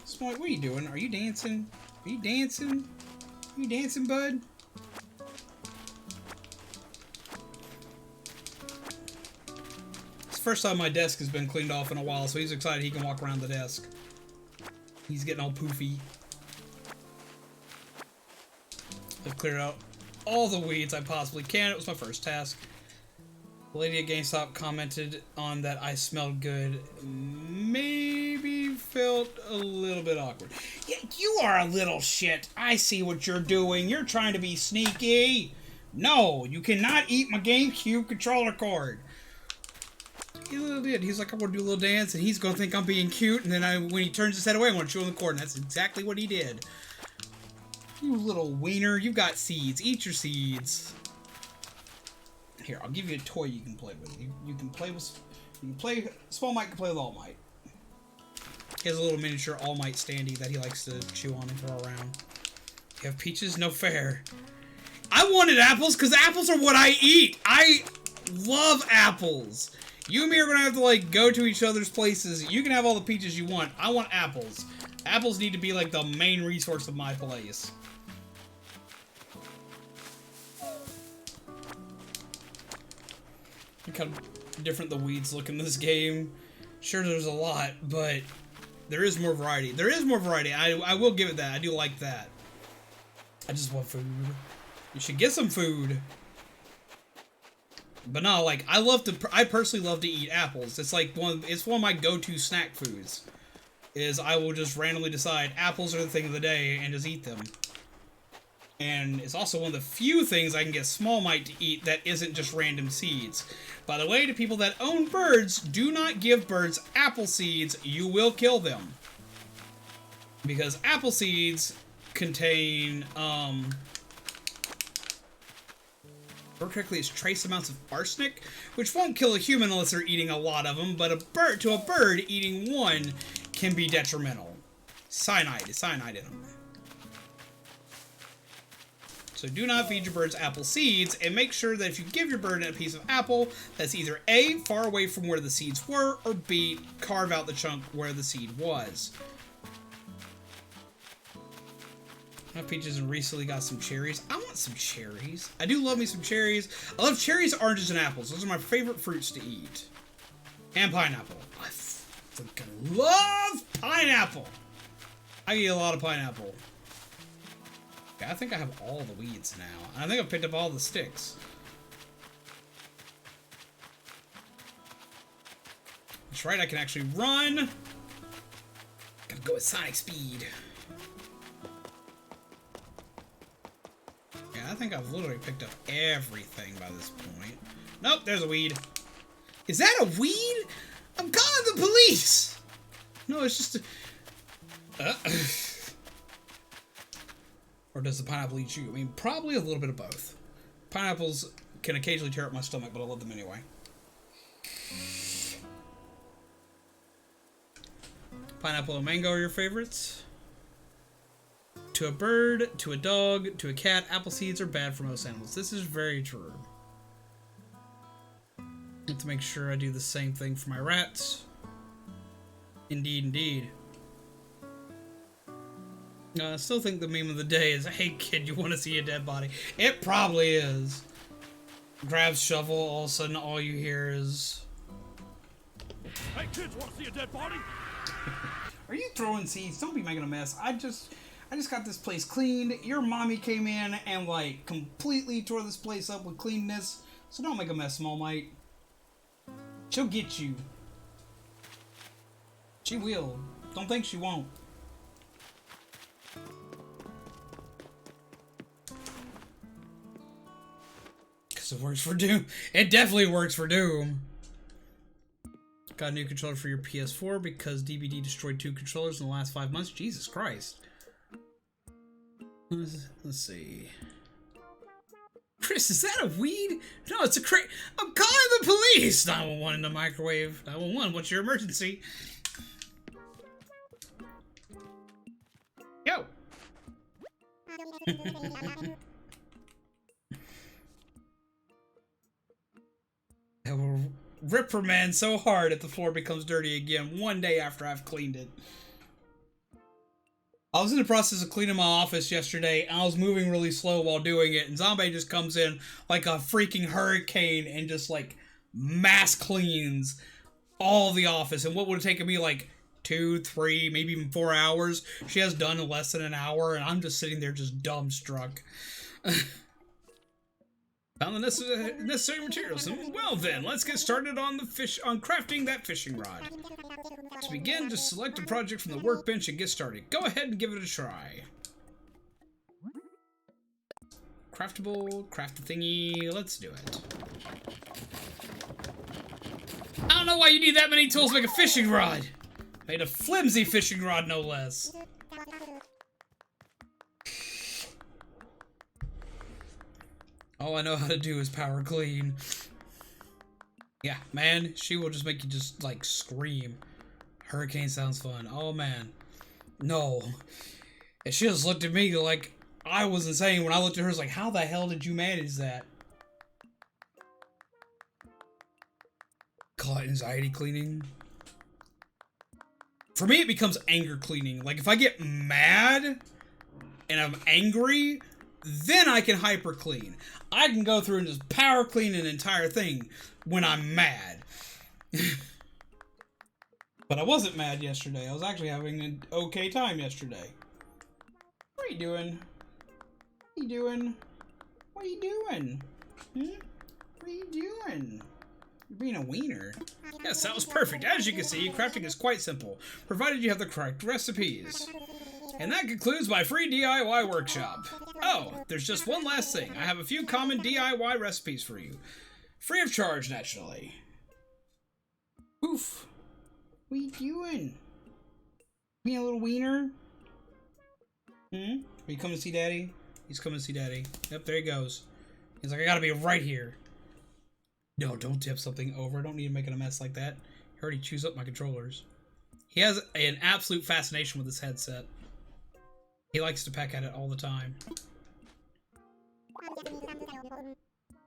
Smart, what are you doing? Are you dancing? Are you dancing? Are you dancing, bud? It's the first time my desk has been cleaned off in a while, so he's excited he can walk around the desk. He's getting all poofy. I've cleared out all the weeds I possibly can. It was my first task. The lady at GameStop commented on that I smelled good. Maybe felt a little bit awkward. Yeah, you are a little shit. I see what you're doing. You're trying to be sneaky. No, you cannot eat my GameCube controller cord. He little did. He's like, I want to do a little dance, and he's going to think I'm being cute, and then when he turns his head away, I want to chew on the cord, and that's exactly what he did. You little wiener, you've got seeds. Eat your seeds. Here, I'll give you a toy you can play with. You can play with... Small Mike can play with All Might. He has a little miniature All Might standee that he likes to chew on and throw around. You have peaches? No fair. I wanted apples because apples are what I eat. I love apples. You and me are going to have to, like, go to each other's places. You can have all the peaches you want. I want apples. Apples need to be, like, the main resource of my place. Look how different the weeds look in this game. Sure, there's a lot, but there is more variety. There is more variety. I will give it that. I do like that. I just want food. You should get some food. But no, like, I personally love to eat apples. It's like it's one of my go-to snack foods. Is I will just randomly decide apples are the thing of the day and just eat them. And it's also one of the few things I can get Small Mite to eat that isn't just random seeds. By the way, to people that own birds, do not give birds apple seeds. You will kill them. Because apple seeds contain, correctly, it's trace amounts of arsenic, which won't kill a human unless they're eating a lot of them, but to a bird, eating one can be detrimental. Cyanide in them. So do not feed your birds apple seeds, and make sure that if you give your bird a piece of apple, that's either A, far away from where the seeds were, or B, carve out the chunk where the seed was. My peaches and recently got some cherries. I want some cherries. I do love me some cherries. I love cherries, oranges, and apples. Those are my favorite fruits to eat. And pineapple. I freaking love pineapple. I eat a lot of pineapple. Okay, I think I have all the weeds now. I think I've picked up all the sticks. That's right, I can actually run. Gotta go with Sonic speed. I think I've literally picked up everything by this point. Nope, there's a weed. Is that a weed? I'm calling the police! No, it's just a... Or does the pineapple eat you? I mean, probably a little bit of both. Pineapples can occasionally tear up my stomach, but I love them anyway. Pineapple and mango are your favorites? To a bird, to a dog, to a cat, apple seeds are bad for most animals. This is very true. I have to make sure I do the same thing for my rats. Indeed, indeed. I still think the meme of the day is, hey kid, you want to see a dead body? It probably is. Grabs shovel, all of a sudden all you hear is... Hey kids, want to see a dead body? Are you throwing seeds? Don't be making a mess. I just got this place cleaned. Your mommy came in and, like, completely tore this place up with cleanness. So don't make a mess, Small Mite. She'll get you. She will. Don't think she won't. Because it works for Doom. It definitely works for Doom. Got a new controller for your PS4 because DBD destroyed 2 controllers in the last 5 months. Jesus Christ. Let's see. Chris, is that a weed? No, it's a crate. I'm calling the police! 911 in the microwave. 911, what's your emergency? Yo! reprimand so hard if the floor becomes dirty again one day after I've cleaned it. I was in the process of cleaning my office yesterday, and I was moving really slow while doing it, and Zombie just comes in like a freaking hurricane and just, like, mass cleans all the office. And what would have taken me, like, 2, 3, maybe even 4 hours, she has done in less than an hour, and I'm just sitting there just dumbstruck. Found the necessary materials. Well then, let's get started on crafting that fishing rod. To begin, just select a project from the workbench and get started. Go ahead and give it a try. Craftable, craft the thingy, let's do it. I don't know why you need that many tools to make a fishing rod. Made a flimsy fishing rod, no less. All I know how to do is power clean. Yeah, man, she will just make you just, like, scream. Hurricane sounds fun. Oh, man. No. And she just looked at me like I was insane. When I looked at her, I was like, how the hell did you manage that? Call it anxiety cleaning. For me, it becomes anger cleaning. Like, if I get mad and I'm angry, then I can hyper clean. I can go through and just power clean an entire thing when I'm mad. But I wasn't mad yesterday. I was actually having an okay time yesterday. What are you doing? What are you doing? What are you doing? Hmm? What are you doing? You're being a wiener. Yes, that was perfect. As you can see, crafting is quite simple, provided you have the correct recipes. And that concludes my free DIY workshop. Oh, there's just one last thing. I have a few common DIY recipes for you. Free of charge, naturally. Oof. What are you doing? Being a little wiener? Hmm? Are you coming to see Daddy? He's coming to see Daddy. Yep, there he goes. He's like, I gotta be right here. No, don't tip something over. I don't need to make it a mess like that. He already chews up my controllers. He has an absolute fascination with this headset. He likes to peck at it all the time.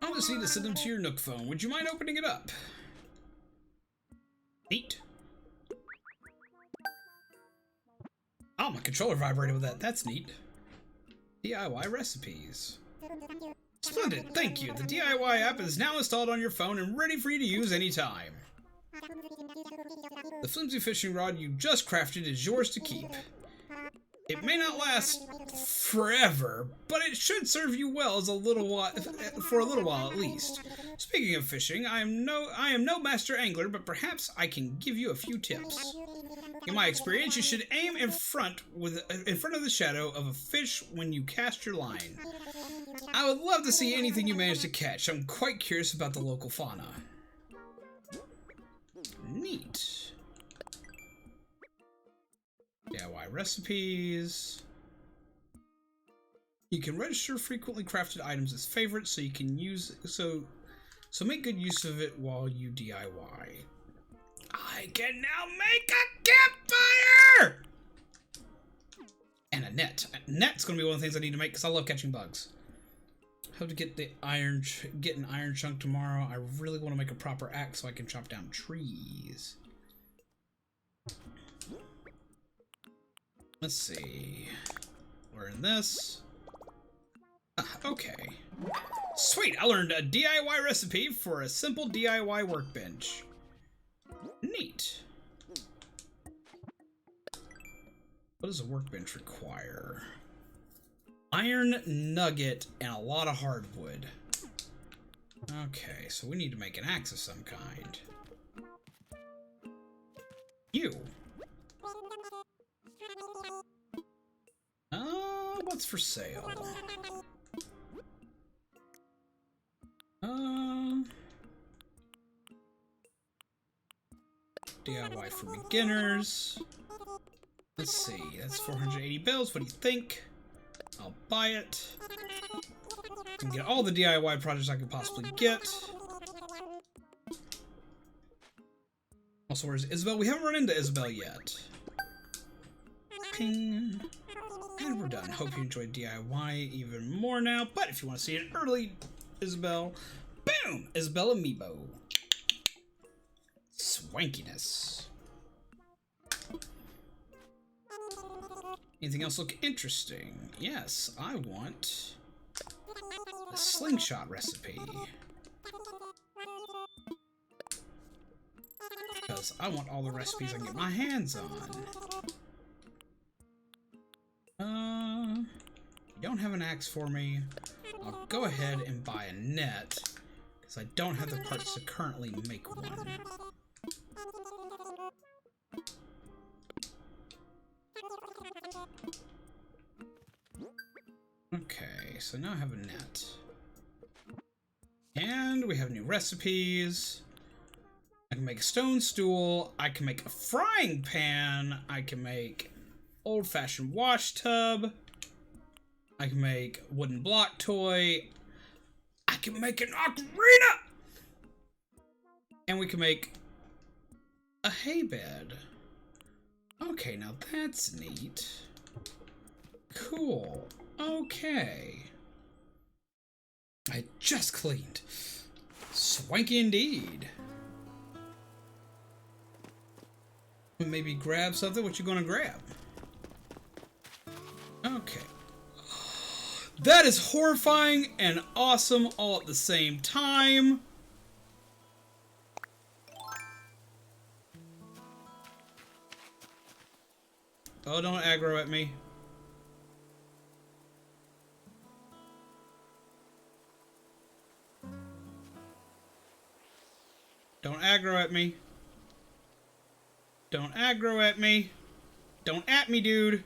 I'll just need to send them to your Nook phone. Would you mind opening it up? Neat. Oh, my controller vibrated with that. That's neat. DIY recipes. Splendid, thank you. The DIY app is now installed on your phone and ready for you to use anytime. The flimsy fishing rod you just crafted is yours to keep. It may not last forever, but it should serve you well as for a little while at least. Speaking of fishing, I am no master angler, but perhaps I can give you a few tips. In my experience, you should aim in front of the shadow of a fish when you cast your line. I would love to see anything you manage to catch. I'm quite curious about the local fauna. Neat. DIY recipes. You can register frequently crafted items as favorites, so you can so make good use of it while you DIY. I can now make a campfire! And a net. A net's gonna be one of the things I need to make because I love catching bugs. Hope to get an iron chunk tomorrow. I really want to make a proper axe so I can chop down trees. Let's see. Learn this. Okay. Sweet! I learned a DIY recipe for a simple DIY workbench. Neat. What does a workbench require? Iron nugget and a lot of hardwood. Okay, so we need to make an axe of some kind. What's for sale? DIY for beginners. Let's see, that's 480 bells. What do you think? I'll buy it. And get all the DIY projects I could possibly get. Also, where's Isabel? We haven't run into Isabel yet. Ping. And we're done. Hope you enjoyed DIY even more now. But if you want to see an early Isabel, boom! Isabel Amiibo. swankiness. Anything else look interesting? Yes, I want a slingshot recipe. Because I want all the recipes I can get my hands on. You don't have an axe for me. I'll go ahead and buy a net, because I don't have the parts to currently make one. Okay, so now I have a net. And we have new recipes. I can make a stone stool. I can make a frying pan. I can make old-fashioned wash tub. I can make wooden block toy. I can make an ocarina! And we can make a hay bed. Okay, now that's neat. Cool. Okay. I just cleaned. Swanky indeed. Maybe grab something. What you gonna grab? Okay. That is horrifying and awesome all at the same time. Oh, don't aggro at me. Don't aggro at me. Don't aggro at me. Don't at me, dude.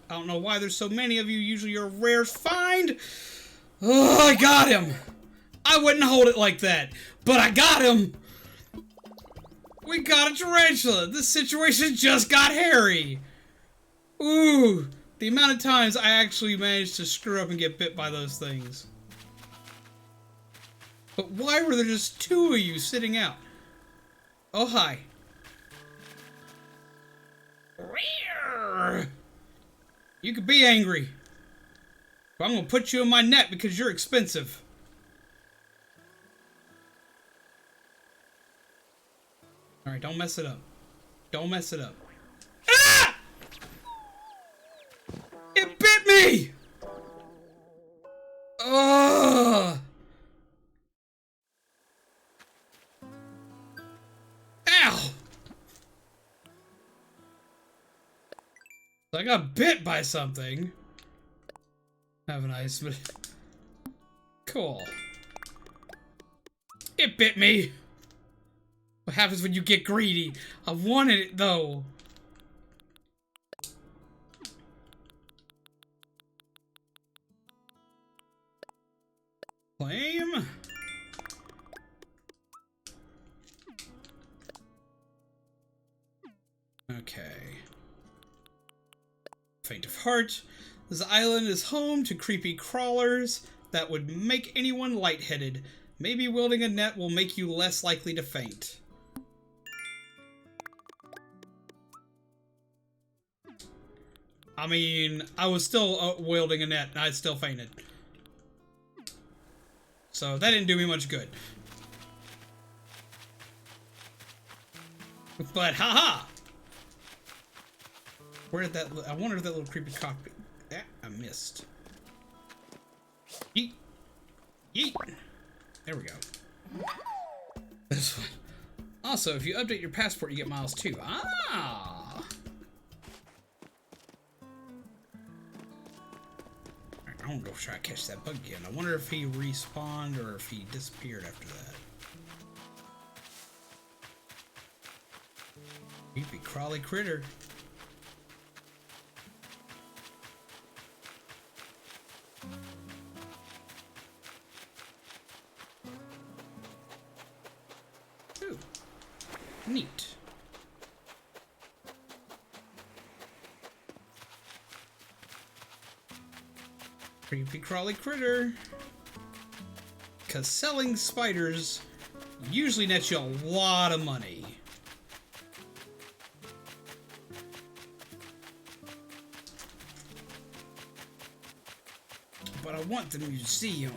I don't know why there's so many of you. Usually you're a rare find. Oh, I got him. I wouldn't hold it like that, but I got him. We got a tarantula. This situation just got hairy. Ooh, the amount of times I actually managed to screw up and get bit by those things. But why were there just two of you sitting out? Oh, hi. You could be angry, but I'm gonna put you in my net because you're expensive. Alright, don't mess it up. Don't mess it up. Ah! It bit me! Ugh! Ow! I got bit by something. Have a nice, but cool. It bit me. What happens when you get greedy? I wanted it though. Claim. Okay. Faint of heart. This island is home to creepy crawlers that would make anyone lightheaded. Maybe wielding a net will make you less likely to faint. I mean, I was still wielding a net and I still fainted. So that didn't do me much good. But haha! Where did that? I wonder if that little creepy cockpit. I missed. Yeet. Yeet. There we go. This one. Also, if you update your passport, you get miles too. Ah. Alright, I'm gonna go try to catch that bug again. I wonder if he respawned or if he disappeared after that. Creepy crawly critter. Ooh, neat. Creepy crawly critter. Cause selling spiders usually nets you a lot of money. But I want the museum.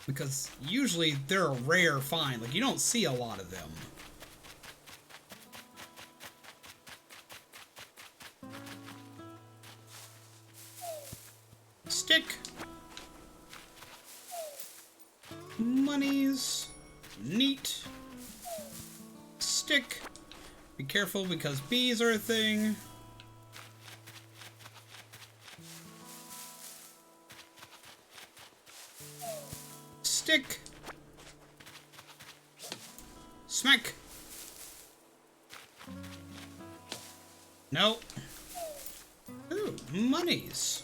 Because usually they're a rare find. Like, you don't see a lot of them. Stick. Monies. Neat. Stick. Be careful because bees are a thing. Stick. Smack. No. Ooh, monies.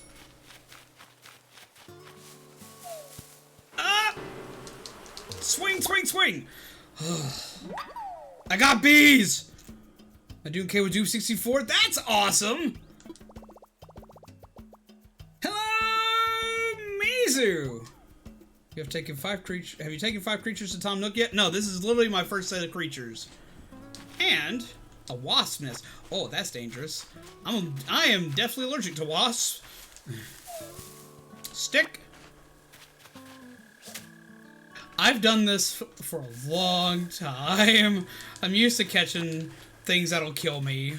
Ah! Swing, swing, swing! I got bees! I do okay with Doom 64? That's awesome! Hello, Mizu! You have taken 5 creatures. Have you taken 5 creatures to Tom Nook yet? No, this is literally my first set of creatures. And a wasp nest. Oh, that's dangerous. I am definitely allergic to wasps. Stick. I've done this for a long time. I'm used to catching things that'll kill me.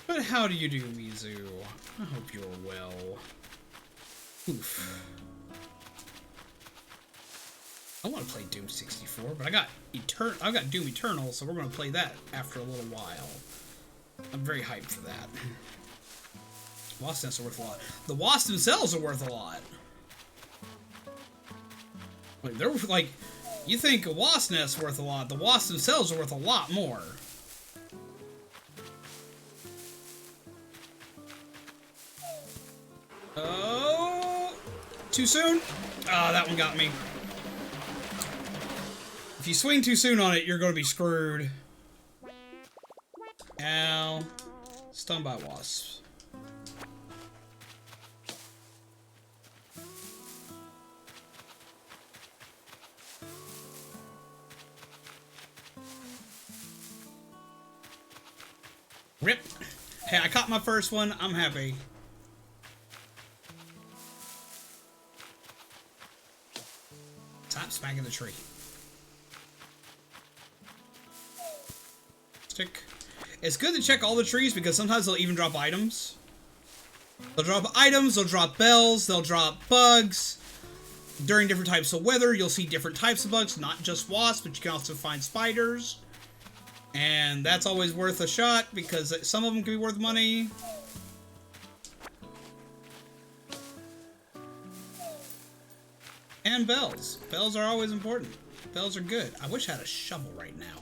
But how do you do, Mizu? I hope you're well. Oof. I want to play Doom 64, but I got Doom Eternal, so we're gonna play that after a little while. I'm very hyped for that. Wasp nests are worth a lot. The wasps themselves are worth a lot. Like, they're like, you think a wasp nest's worth a lot, the wasps themselves are worth a lot more. Oh, too soon? Ah, that one got me. If you swing too soon on it, you're going to be screwed. Ow. Stunned by wasps. Rip. Hey, I caught my first one. I'm happy. Stop smacking the tree. Stick. It's good to check all the trees because sometimes they'll even drop items. They'll drop items, they'll drop bells, they'll drop bugs. During different types of weather, you'll see different types of bugs, not just wasps, but you can also find spiders. And that's always worth a shot because some of them can be worth money. And bells. Bells are always important. Bells are good. I wish I had a shovel right now.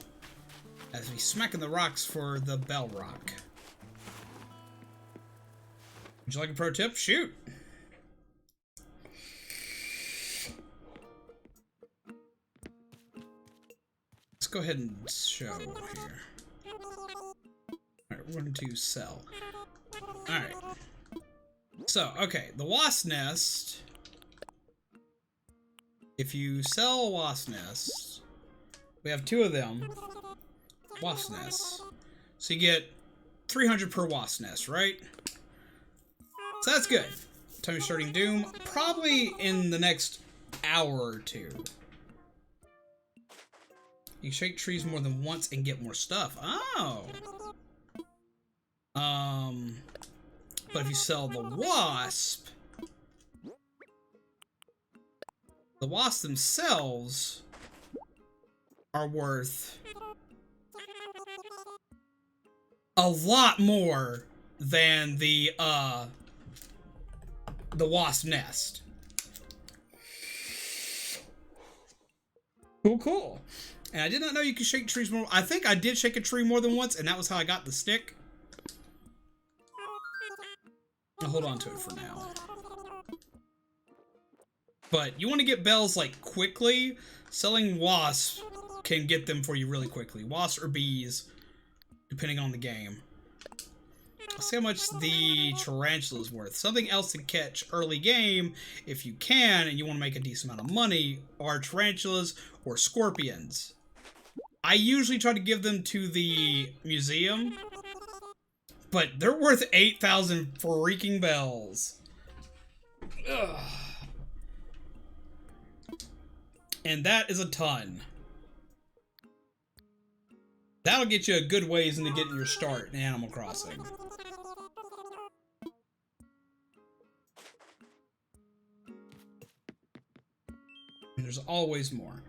As we smacking the rocks for the bell rock. Would you like a pro tip? Shoot! Let's go ahead and show here. Alright, we're going to sell. Alright. So, okay, the wasp nest. If you sell a wasp nest, we have 2 of them. Wasp nests. So you get 300 per wasp nest, right? So that's good. Time you're starting Doom, probably in the next hour or 2. You can shake trees more than once and get more stuff. Oh! But if you sell the wasp themselves are worth a lot more than the wasp nest. Cool. And I did not know you could shake trees more. I think I did shake a tree more than once, and that was how I got the stick. I'll hold on to it for now. But you want to get bells, like, quickly. Selling wasps can get them for you really quickly. Wasps or bees, depending on the game. Let's see how much the tarantula is worth. Something else to catch early game, if you can, and you want to make a decent amount of money, are tarantulas or scorpions. I usually try to give them to the museum, but they're worth 8,000 freaking bells. Ugh. And that is a ton. That'll get you a good ways into getting your start in Animal Crossing. And there's always more.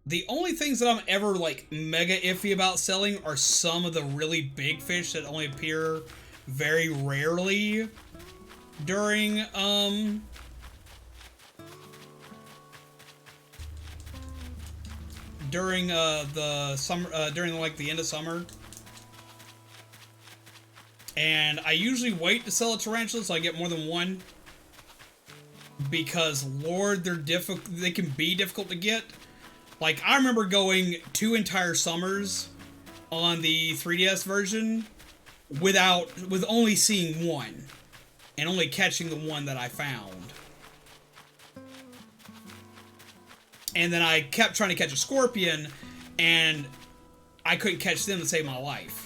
The only things that I'm ever, like, mega iffy about selling are some of the really big fish that only appear very rarely during, the summer, during, like, the end of summer. And I usually wait to sell a tarantula so I get more than one. Because, Lord, they can be difficult to get. Like, I remember going 2 entire summers on the 3DS version with only seeing one. And only catching the one that I found. And then I kept trying to catch a scorpion, and I couldn't catch them to save my life.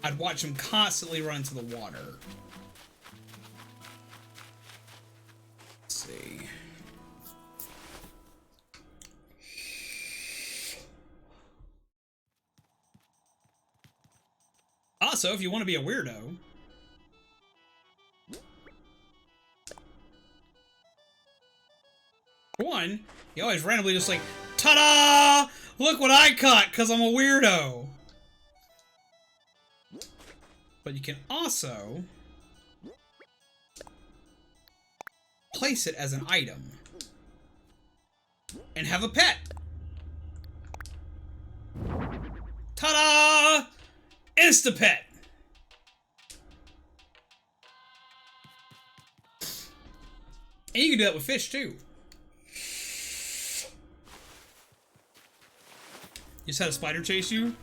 I'd watch them constantly run into the water. Let's see. Also, if you want to be a weirdo, for one, you always randomly just like, ta-da! Look what I caught, because I'm a weirdo. But you can also place it as an item and have a pet. Ta-da! Insta-pet. And you can do that with fish too. You just had a spider chase you?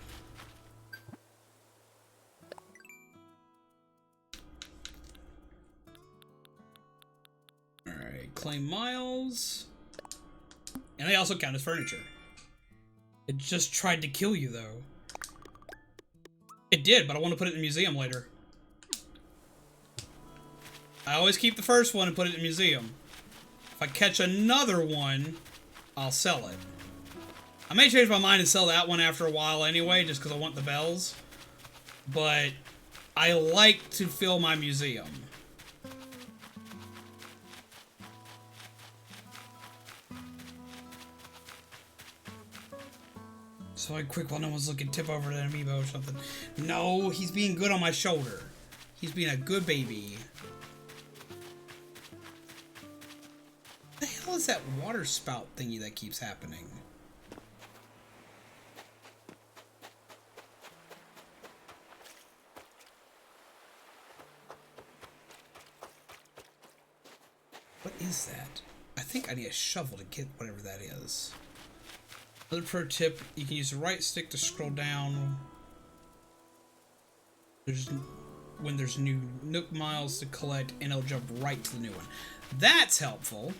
Alright, claim miles. And they also count as furniture. It just tried to kill you though. It did, but I want to put it in a museum later. I always keep the first one and put it in a museum. If I catch another one, I'll sell it. I may change my mind and sell that one after a while anyway, just because I want the bells. But I like to fill my museum. So I quick while no one's looking, tip over to an amiibo or something. No, he's being good on my shoulder. He's being a good baby. What the hell is that water spout thingy that keeps happening? What is that? I think I need a shovel to get whatever that is. Another pro tip, you can use the right stick to scroll down. When there's new Nook miles to collect, and it'll jump right to the new one. That's helpful.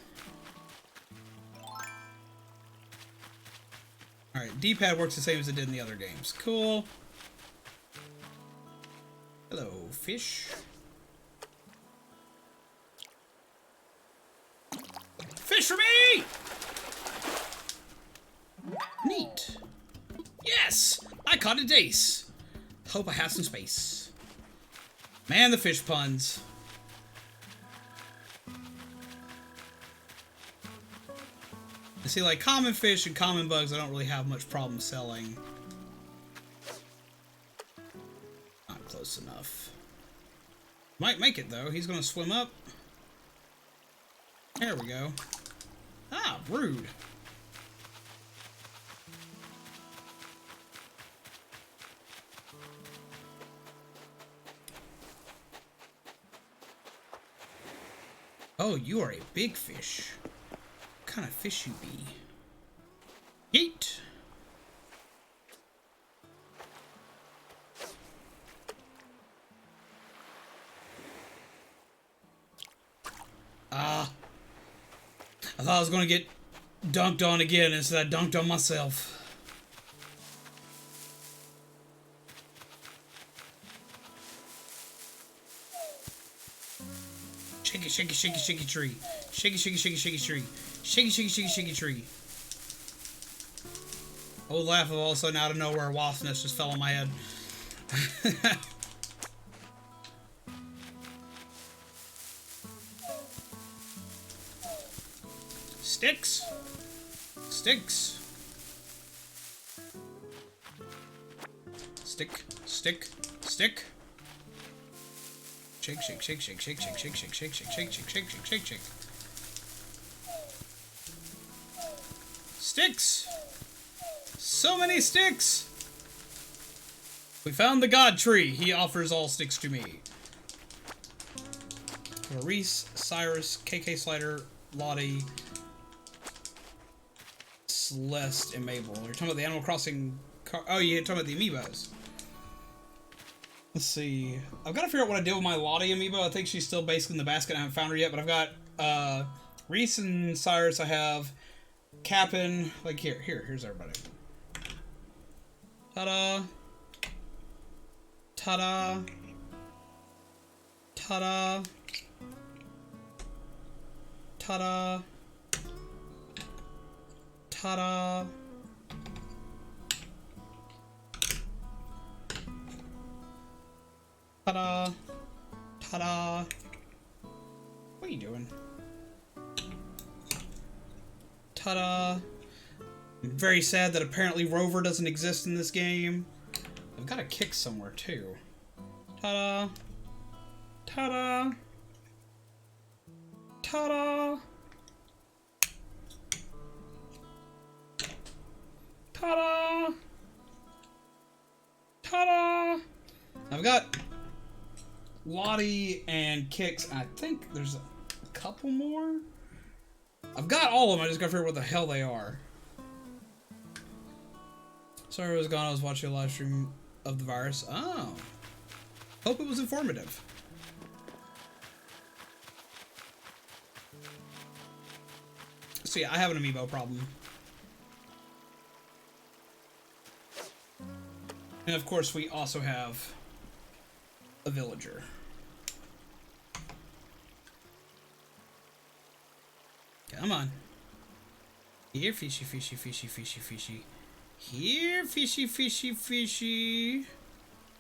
Alright, D-pad works the same as it did in the other games. Cool. Hello, fish. Fish for me! Neat. Yes! I caught a dace. Hope I have some space. Man, the fish puns. You see, like, common fish and common bugs, I don't really have much problem selling. Not close enough. Might make it, though. He's gonna swim up. There we go. Ah, rude. Oh, you are a big fish. What kind of fish you be? Yeet! Ah. I thought I was gonna get dunked on again, instead I dunked on myself. Shaky, shaky, shaky, shaky tree. Shaky, shaky, shaky, shaky tree. Shaky, shaky, shaky, shaky tree. I would laugh if all of a sudden out of nowhere a wasp nest just fell on my head. Sticks. Sticks. Stick. Stick. Stick. Shake, shake, shake, shake, shake, shake, shake, shake, shake, shake, shake, shake, shake, shake, shake, shake. Sticks! So many sticks! We found the god tree. He offers all sticks to me. Reese, Cyrus, KK Slider, Lottie, Celeste, and Mabel. You're talking about the Animal Crossing... Oh, you're talking about the amiibos. Let's see. I've got to figure out what I did with my Lottie amiibo. I think she's still basically in the basket. I haven't found her yet, but I've got Reese and Cyrus. I have Cap'n. Like, here's everybody. Ta-da. Ta-da. Ta-da. Ta-da. Ta-da. Ta-da. Ta-da. What are you doing? Ta-da. I'm very sad that apparently Rover doesn't exist in this game. I've got a kick somewhere too. Ta-da. Ta-da. Ta-da. Ta-da. Ta-da. I've got Lottie and Kicks. I think there's a couple more. I've got all of them. I just gotta figure out what the hell they are. Sorry I was gone. I was watching a live stream of the virus. Oh. Hope it was informative. So yeah, I have an amiibo problem. And of course we also have a villager. Come on. Here, fishy, fishy, fishy, fishy, fishy. Here, fishy, fishy, fishy.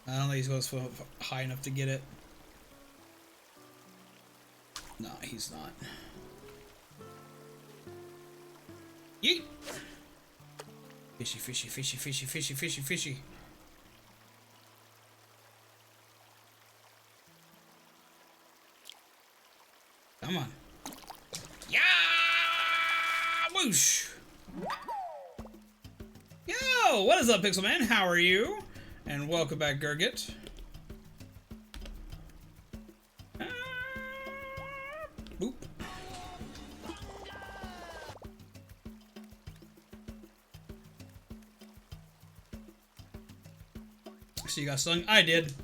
I don't think he's going to swim up high enough to get it. No, he's not. Yeet! Fishy, fishy, fishy, fishy, fishy, fishy, fishy. Come on. Yeah! Whoosh! Yo! What is up, Pixel Man? How are you? And welcome back, Gurgit. Boop. So you got stung? I did.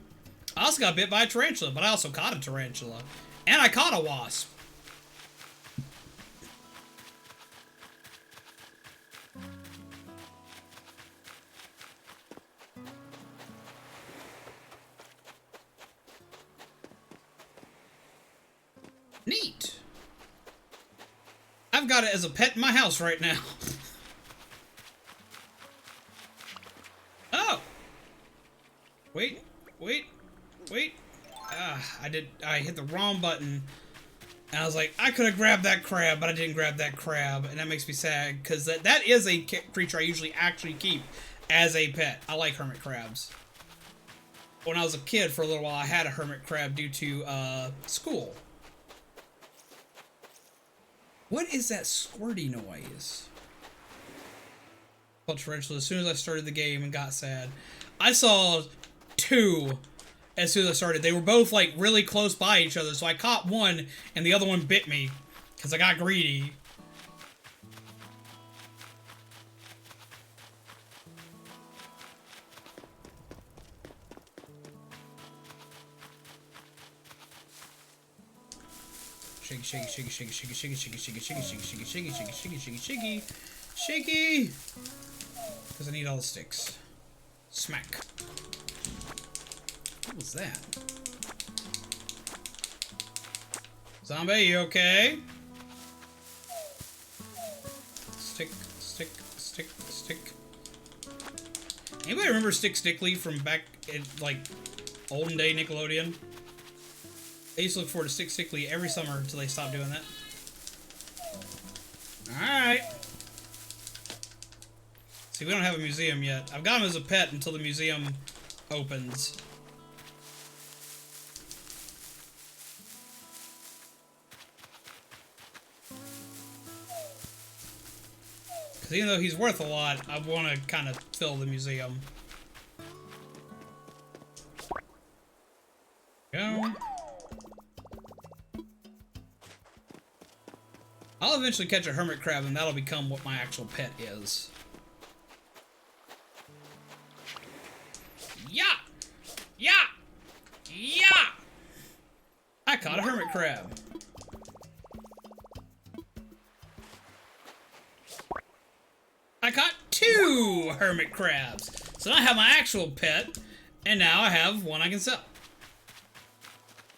I also got bit by a tarantula, but I also caught a tarantula. And I caught a wasp. Neat. I've got it as a pet in my house right now. Oh. Wait. I hit the wrong button. And I was like, I could have grabbed that crab, but I didn't grab that crab. And that makes me sad, because that is a creature I usually actually keep as a pet. I like hermit crabs. When I was a kid, for a little while, I had a hermit crab due to school. What is that squirty noise? Well, tarantula, as soon as I started the game and got sad, I saw two as soon as I started. They were both like really close by each other, so I caught one and the other one bit me because I got greedy. Shake, shake, shake, shake, shake, shake, shake, shake, shake, shake, shake, shake, shake, shake, shake, shake, shaky. Because I need all the sticks. Smack. What was that? Zombie, you okay? Stick, stick, stick, stick. Anybody remember Stick Stickly from back in, like, olden day Nickelodeon? I used to look forward to Stick Stickly every summer until they stopped doing that. Alright. See, we don't have a museum yet. I've got him as a pet until the museum opens. Because even though he's worth a lot, I want to kind of fill the museum. Go. I'll eventually catch a hermit crab, and that'll become what my actual pet is. Yeah! Yeah! Yeah! I caught a hermit crab. I caught 2 hermit crabs. So now I have my actual pet, and now I have one I can sell.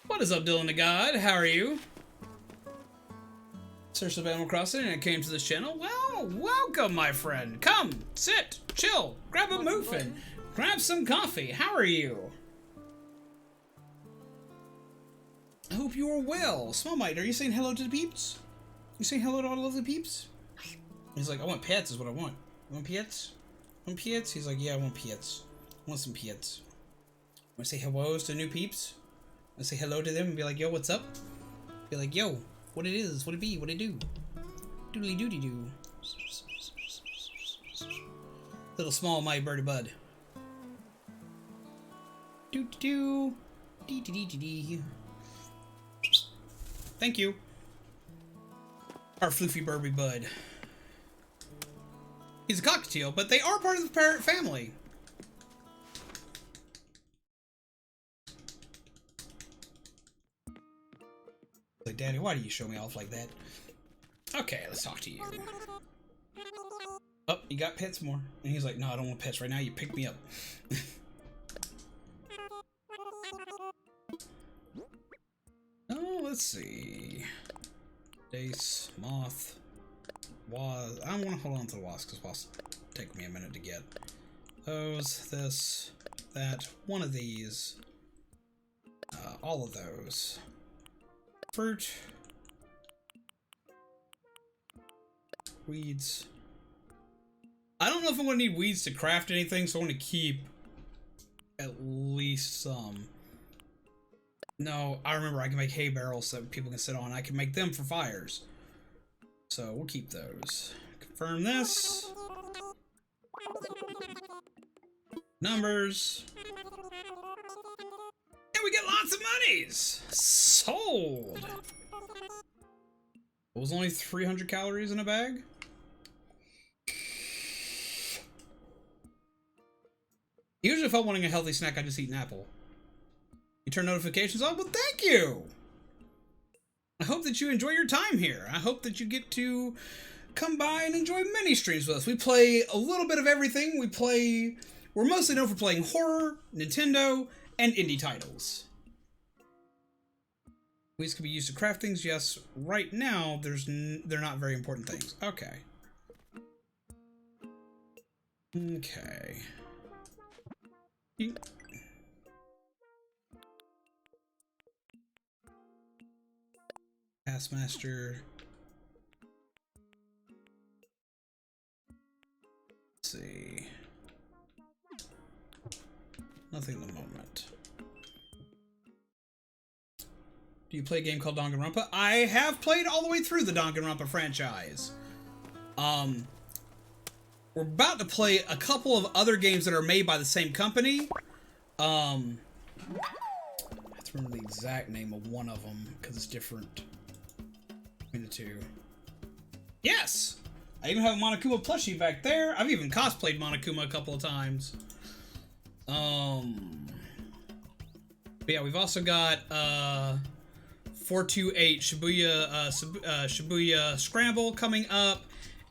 What is up, Dylan the God? How are you? Searched of Animal Crossing and I came to this channel. Well, welcome, my friend. Come, sit, chill, grab a muffin, grab some coffee. How are you? I hope you are well. Small Mite, are you saying hello to the peeps? You saying hello to all of the peeps? He's like, I want pets is what I want. You want pets? Want pets? He's like, yeah, I want pets. I want some pets. Want to say hellos to new peeps? Want to say hello to them and be like, yo, what's up? Be like, yo. What it is, what it be, what it do. Doodly doody doo. Little small mighty birdie bud. Doo doo doo. Dee dee dee dee dee. Thank you. Our floofy birdie bud. He's a cockatiel, but they are part of the parrot family. Like, Daddy, why do you show me off like that? Okay, let's talk to you. Oh, you got pets more. And he's like, no, I don't want pets right now. You pick me up. Oh, let's see. Dace, moth, wasp. I want to hold on to the wasp because wasps take me a minute to get. Those, this, that, one of these. All of those. Fruit. Weeds. I don't know if I'm going to need weeds to craft anything, so I want to keep at least some. No, I remember I can make hay barrels that people can sit on. I can make them for fires. So we'll keep those. Confirm this. Numbers. And we get lots of monies! Sold! It was only 300 calories in a bag? Usually if I'm wanting a healthy snack, I just eat an apple. You turn notifications on? Well, thank you! I hope that you enjoy your time here. I hope that you get to come by and enjoy many streams with us. We play a little bit of everything. We're mostly known for playing horror, Nintendo, and indie titles. Weeds can be used to craft things. Yes, right now they're not very important things. Okay. Okay. Taskmaster. Let's see. Nothing at the moment. Do you play a game called Danganronpa? I have played all the way through the Danganronpa franchise. We're about to play a couple of other games that are made by the same company. I have to remember the exact name of one of them because it's different between the two. Yes! I even have a Monokuma plushie back there. I've even cosplayed Monokuma a couple of times. But yeah, we've also got 428 Shibuya Scramble coming up,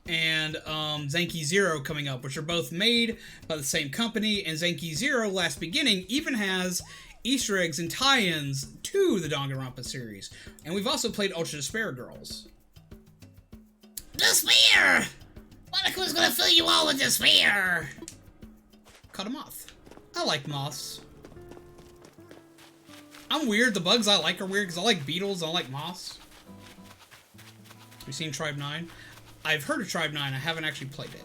and Zenki Zero coming up, which are both made by the same company. And Zenki Zero, Last Beginning, even has Easter eggs and tie-ins to the Danganronpa series. And we've also played Ultra Despair Girls. Despair! Monika's gonna fill you all with despair! Caught a moth. I like moths. I'm weird. The bugs I like are weird because I like beetles. I like moths. Have you seen Tribe 9? I've heard of Tribe 9. I haven't actually played it.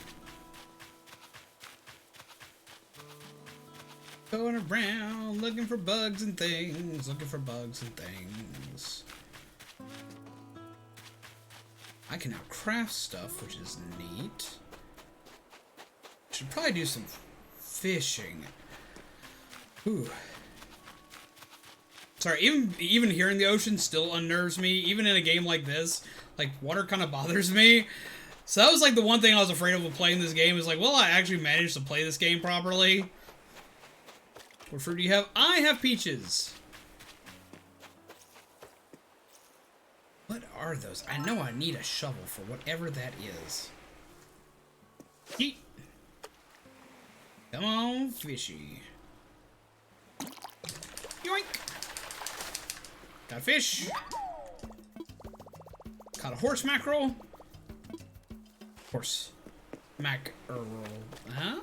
Going around looking for bugs and things. Looking for bugs and things. I can now craft stuff, which is neat. Should probably do some fishing. Ooh. Sorry, even hearing the ocean still unnerves me. Even in a game like this, like, water kind of bothers me. So that was like the one thing I was afraid of when playing this game. Is like, will I actually manage to play this game properly? What fruit do you have? I have peaches. What are those? I know I need a shovel for whatever that is. Yeet. Come on, fishy. Yoink. Got a fish. Caught a horse mackerel. Horse mackerel. Huh?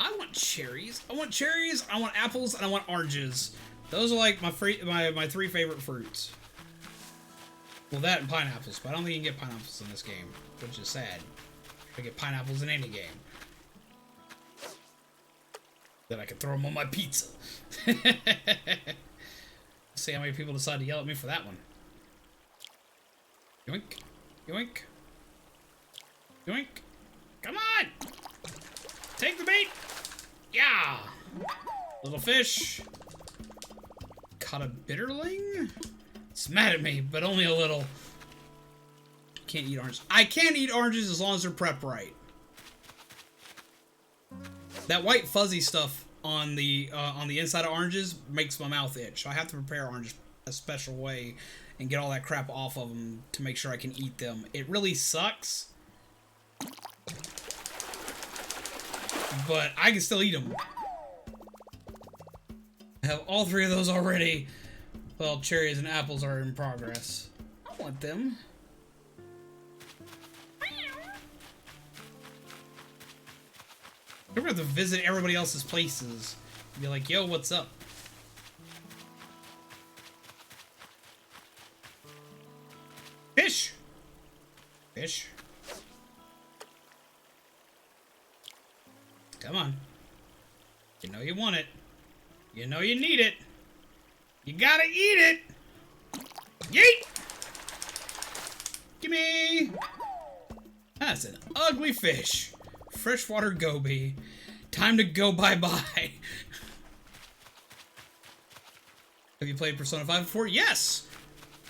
I want cherries. I want cherries. I want apples, and I want oranges. Those are like my three favorite fruits. Well, that and pineapples, but I don't think you can get pineapples in this game, which is sad. I get pineapples in any game. Then I can throw them on my pizza. See how many people decide to yell at me for that one. Yoink. Yoink. Yoink. Come on! Take the bait! Yeah! Little fish. Caught a bitterling? It's mad at me, but only a little. Can't eat oranges. I can eat oranges as long as they're prepped right. That white fuzzy stuff on the inside of oranges makes my mouth itch. So I have to prepare oranges a special way and get all that crap off of them to make sure I can eat them. It really sucks, but I can still eat them. I have all three of those already. Well, cherries and apples are in progress. I want them. We're gonna have to visit everybody else's places. Be like, yo, what's up? Fish! Fish. Come on. You know you want it. You know you need it. You gotta eat it! Yeet! Gimme! That's an ugly fish. Freshwater goby. Time to go bye-bye. Have you played Persona 5 before? Yes!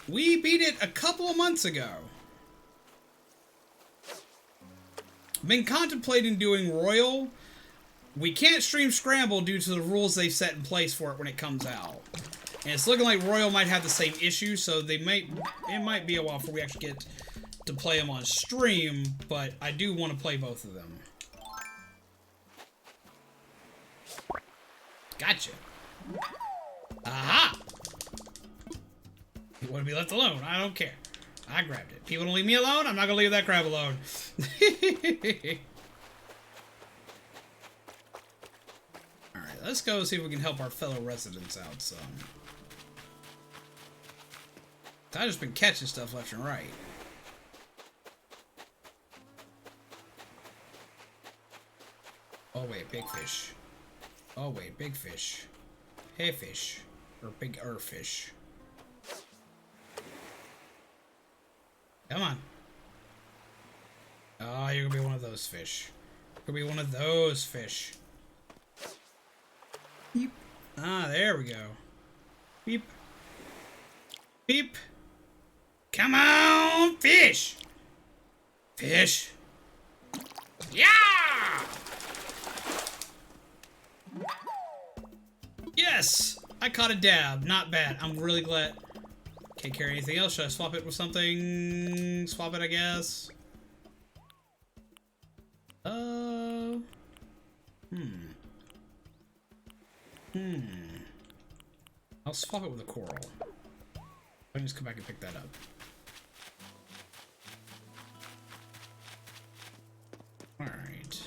We beat it a couple of months ago. Been contemplating doing Royal. We can't stream Scramble due to the rules they've set in place for it when it comes out. And it's looking like Royal might have the same issue, so it might be a while before we actually get to play them on stream, but I do want to play both of them. Gotcha. Aha! You want to be left alone? I don't care. I grabbed it. People don't leave me alone. I'm not gonna leave that crab alone. Alright, let's go see if we can help our fellow residents out some. I've just been catching stuff left and right. Oh wait, big fish. Oh wait, big fish. Hey fish. Or big fish. Come on. Oh, you're gonna be one of those fish. You're gonna be one of those fish. Beep. Ah, there we go. Beep. Beep. Come on, fish! Fish. Yeah! Yes! I caught a dab. Not bad. I'm really glad. Can't carry anything else. Should I swap it with something? Swap it, I guess. I'll swap it with a coral. I can just come back and pick that up. Alright.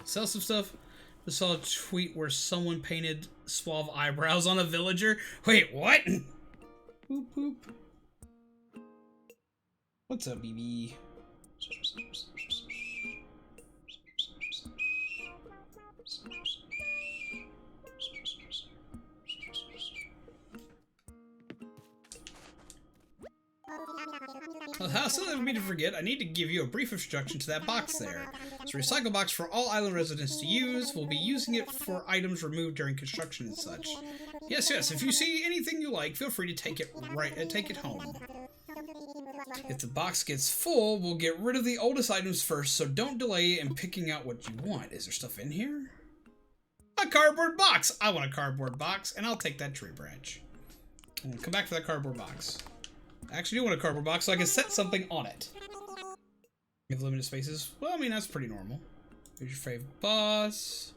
Sell some stuff. Just saw a tweet where someone painted suave eyebrows on a villager. Wait, what? Boop, boop. What's up, BB? Well, how silly of me to forget, I need to give you a brief introduction to that box there. It's a recycle box for all island residents to use. We'll be using it for items removed during construction and such. Yes, if you see anything you like, feel free to take it home. If the box gets full, we'll get rid of the oldest items first, so don't delay in picking out what you want. Is there stuff in here? A cardboard box! I want a cardboard box, and I'll take that tree branch. Come back for that cardboard box. I actually do want a cardboard box so I can set something on it. You have limited spaces? Well, I mean, that's pretty normal. Here's your favorite boss.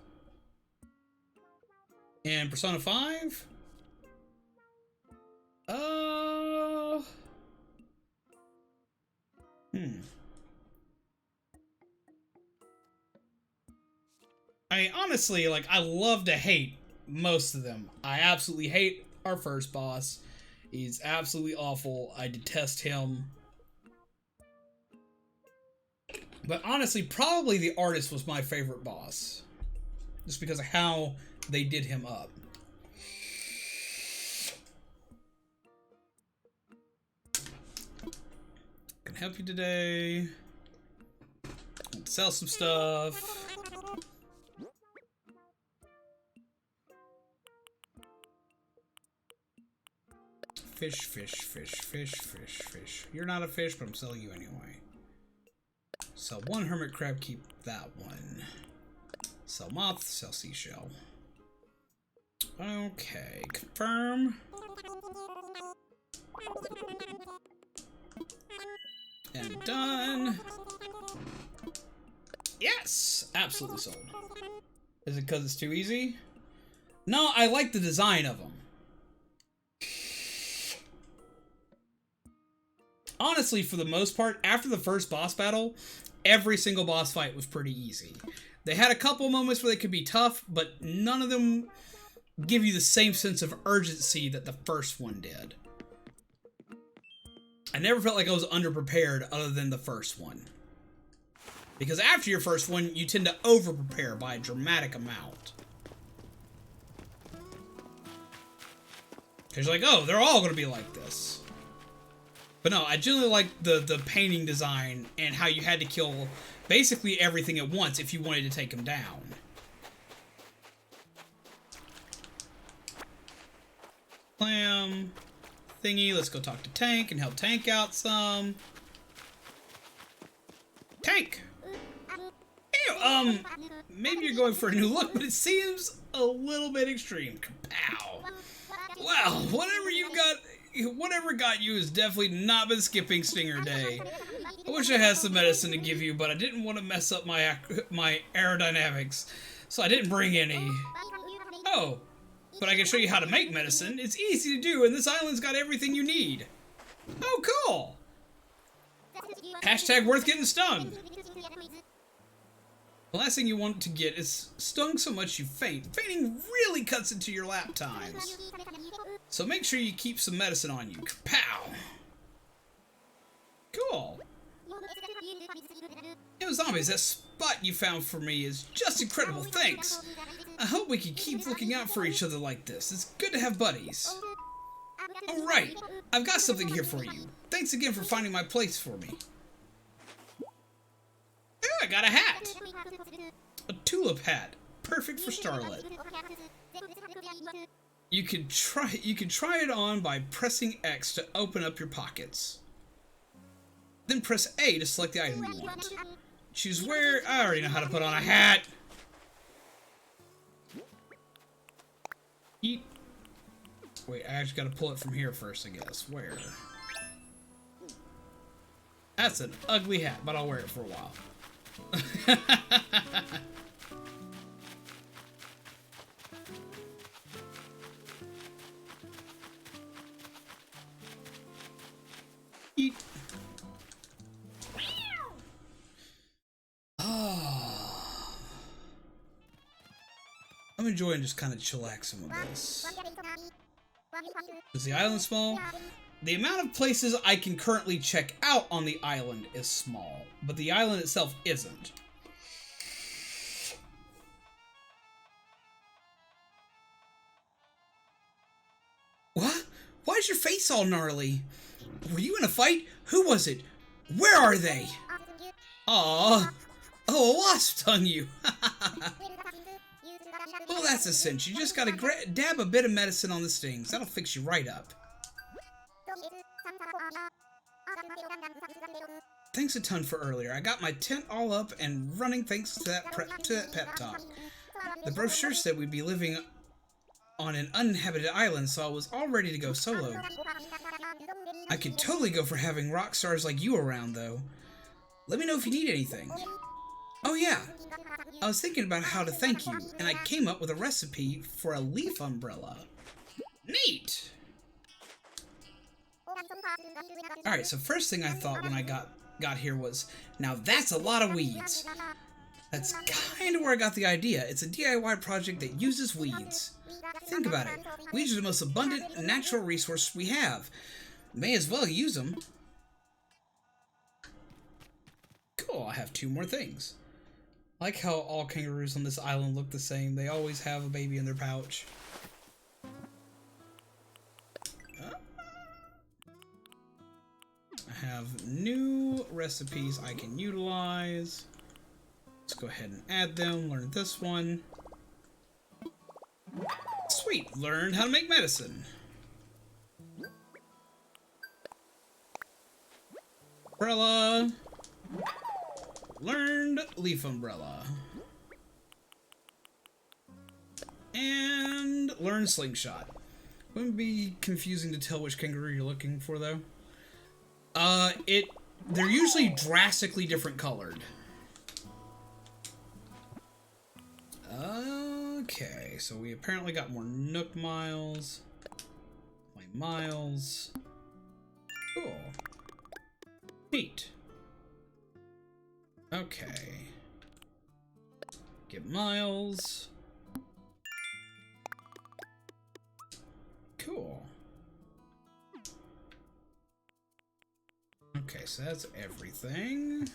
And Persona 5? I honestly, like, I love to hate most of them. I absolutely hate our first boss. He's absolutely awful. I detest him. But honestly, probably the artist was my favorite boss. Just because of how they did him up. Can help you today. Sell some stuff. Fish. You're not a fish, but I'm selling you anyway. Sell one hermit crab, keep that one. Sell moth, sell seashell. Okay, confirm. And done. Yes! Absolutely sold. Is it because it's too easy? No, I like the design of them. Honestly, for the most part, after the first boss battle, every single boss fight was pretty easy. They had a couple moments where they could be tough, but none of them give you the same sense of urgency that the first one did. I never felt like I was underprepared other than the first one. Because after your first one, you tend to over-prepare by a dramatic amount. Because you're like, oh, they're all going to be like this. But no, I generally like the painting design and how you had to kill basically everything at once if you wanted to take them down. Clam thingy. Let's go talk to Tank and help Tank out some. Tank! Ew, maybe you're going for a new look, but it seems a little bit extreme. Kapow. Well, whatever got you has definitely not been skipping Stinger Day. I wish I had some medicine to give you, but I didn't want to mess up my aerodynamics, so I didn't bring any. Oh, but I can show you how to make medicine. It's easy to do, and this island's got everything you need. Oh, cool! Hashtag worth getting stung. The last thing you want to get is stung so much you faint. Fainting really cuts into your lap times. So make sure you keep some medicine on you. Kapow! Cool. Yo, zombies, that spot you found for me is just incredible. Thanks. I hope we can keep looking out for each other like this. It's good to have buddies. Oh, right. I've got something here for you. Thanks again for finding my place for me. Ooh, I got a hat. A tulip hat. Perfect for Starlet. You can try it on by pressing X to open up your pockets. Then press A to select the item you want. Choose where. I already know how to put on a hat. Eat. Wait, I actually gotta pull it from here first, I guess. Where? That's an ugly hat, but I'll wear it for a while. Eat. Oh. I'm enjoying just kind of chillaxing with this. Is the island small? The amount of places I can currently check out on the island is small, but the island itself isn't. What? Why is your face all gnarly? Were you in a fight? Who was it? Where are they? Aww. Oh, a wasp stung you. Well, that's a cinch. You just gotta dab a bit of medicine on the stings. That'll fix you right up. Thanks a ton for earlier. I got my tent all up and running thanks to that pep talk. The brochure said we'd be living on an uninhabited island, so I was all ready to go solo. I could totally go for having rock stars like you around, though. Let me know if you need anything. Oh yeah, I was thinking about how to thank you, and I came up with a recipe for a leaf umbrella. Neat! Alright, so first thing I thought when I got here was, now that's a lot of weeds. That's kind of where I got the idea. It's a DIY project that uses weeds. Think about it. Weeds are the most abundant natural resource we have. May as well use them. Cool, I have 2 more things. I like how all kangaroos on this island look the same. They always have a baby in their pouch. I have new recipes I can utilize. Let's go ahead and add them. Learn this one. Sweet, learned how to make medicine. Umbrella. Learned leaf umbrella. And learned slingshot. Wouldn't be confusing to tell which kangaroo you're looking for, though. They're usually drastically different colored. Okay, so we apparently got more Nook miles. My miles. Cool. Neat. Okay. Get miles. Cool. Okay, so that's everything.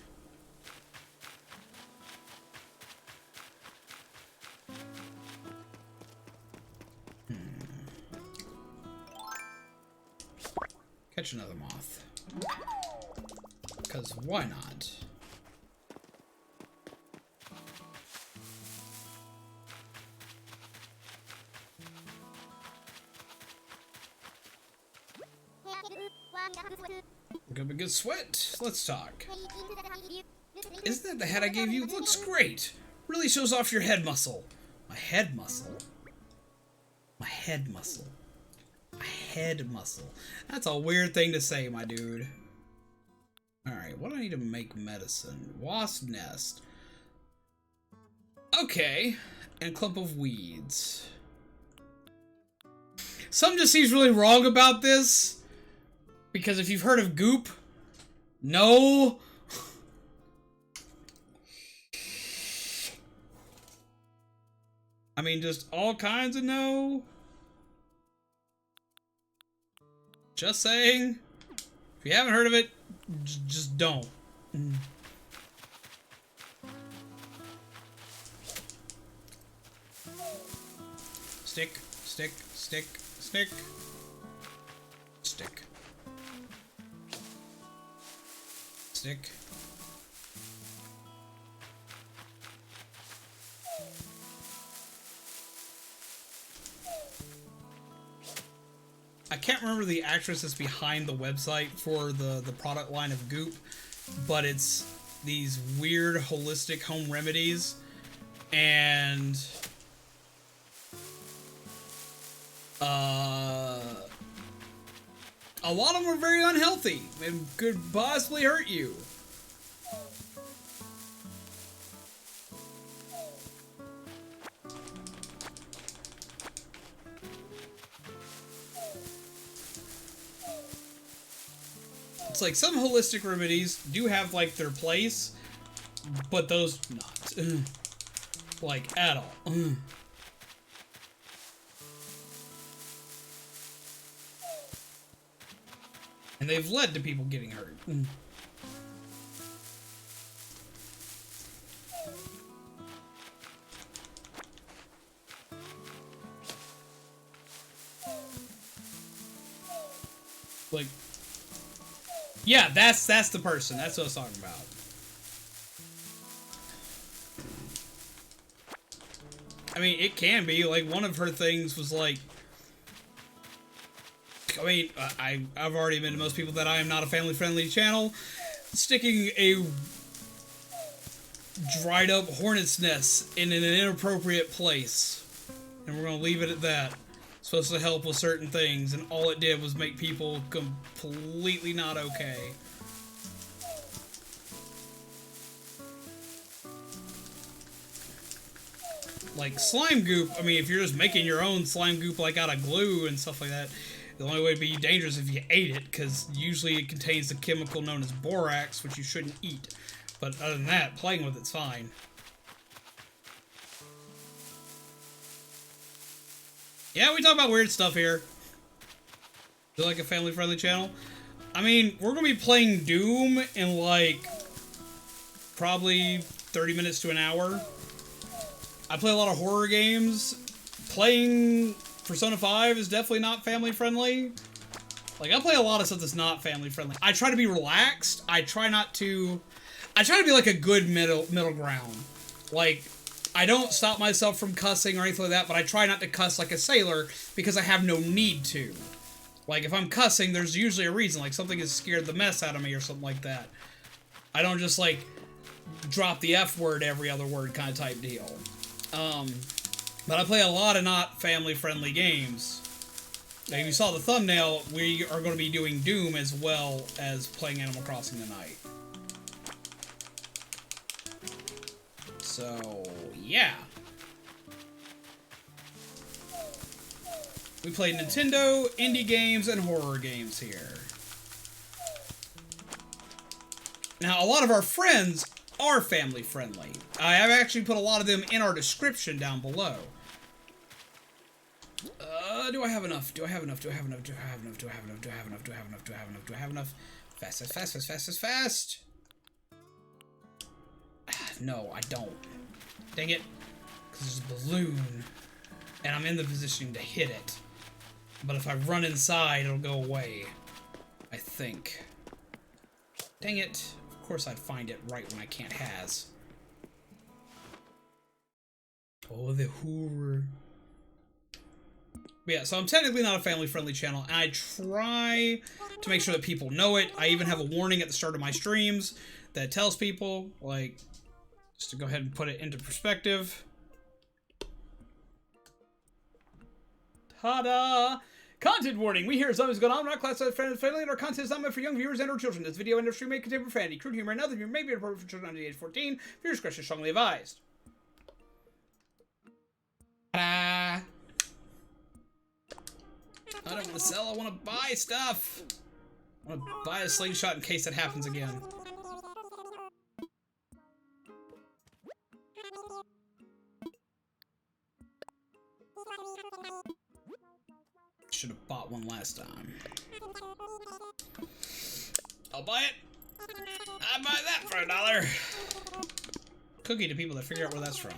Catch another moth. Because why not? Gonna be good sweat. Let's talk. Isn't that the hat I gave you? It looks great. Really shows off your head muscle. My head muscle. My head muscle. My head muscle. That's a weird thing to say, my dude. Alright, what do I need to make medicine? Wasp nest. Okay. And clump of weeds. Something just seems really wrong about this. Because if you've heard of goop, no. I mean, just all kinds of no. Just saying. If you haven't heard of it, just don't. Stick, stick, stick, stick. Stick. Stick. I can't remember the actress that's behind the website for the product line of Goop, but it's these weird holistic home remedies, and a lot of them are very unhealthy and could possibly hurt you. It's like some holistic remedies do have like their place, but those not like at all. And they've led to people getting hurt. Like, yeah, that's the person. That's what I was talking about. I mean, it can be. Like, one of her things was like, I mean, I've already admitted to most people that I am not a family-friendly channel. Sticking a dried up hornet's nest in an inappropriate place. And we're going to leave it at that. It's supposed to help with certain things, and all it did was make people completely not okay. Like slime goop, I mean, if you're just making your own slime goop like out of glue and stuff like that, the only way it'd be dangerous if you ate it, because usually it contains the chemical known as borax, which you shouldn't eat. But other than that, playing with it's fine. Yeah, we talk about weird stuff here. Feel like a family-friendly channel? I mean, we're gonna be playing Doom in like probably 30 minutes to an hour. I play a lot of horror games. Playing Persona 5 is definitely not family-friendly. Like, I play a lot of stuff that's not family-friendly. I try to be relaxed. I try to be like a good middle ground. Like, I don't stop myself from cussing or anything like that, but I try not to cuss like a sailor because I have no need to. Like, if I'm cussing, there's usually a reason. Like, something has scared the mess out of me or something like that. I don't just, like, drop the F word every other word kind of type deal. But I play a lot of not family-friendly games. Now, if you saw the thumbnail, we are going to be doing Doom as well as playing Animal Crossing tonight. So, yeah. We play Nintendo, indie games, and horror games here. Now, a lot of our friends are family friendly. I have actually put a lot of them in our description down below. Do I have enough? Do I have enough? Do I have enough? Do I have enough? Do I have enough? Do I have enough? Do I have enough? Do I have enough? Do I have enough? Fast, fast, fast, fast, fast, fast, fast. No, I don't. Dang it. Because there's a balloon. And I'm in the position to hit it. But if I run inside, it'll go away. I think. Dang it. Of course I'd find it right when I can't has. Oh, the horror. But yeah, so I'm technically not a family-friendly channel, and I try to make sure that people know it. I even have a warning at the start of my streams that tells people, like, just to go ahead and put it into perspective. Ta-da! Content warning! We hear something's going on. We're not classified friendly, and our content is not meant for young viewers and or children. This video and industry may contain profanity, crude humor, and other humor may be appropriate for children under the age of 14. Viewer discretion is strongly advised. Ta-da! I don't want to sell, I want to buy stuff. I want to buy a slingshot in case that happens again. Should have bought one last time. I'll buy it. I'll buy that for $1. Cookie to people that figure out where that's from.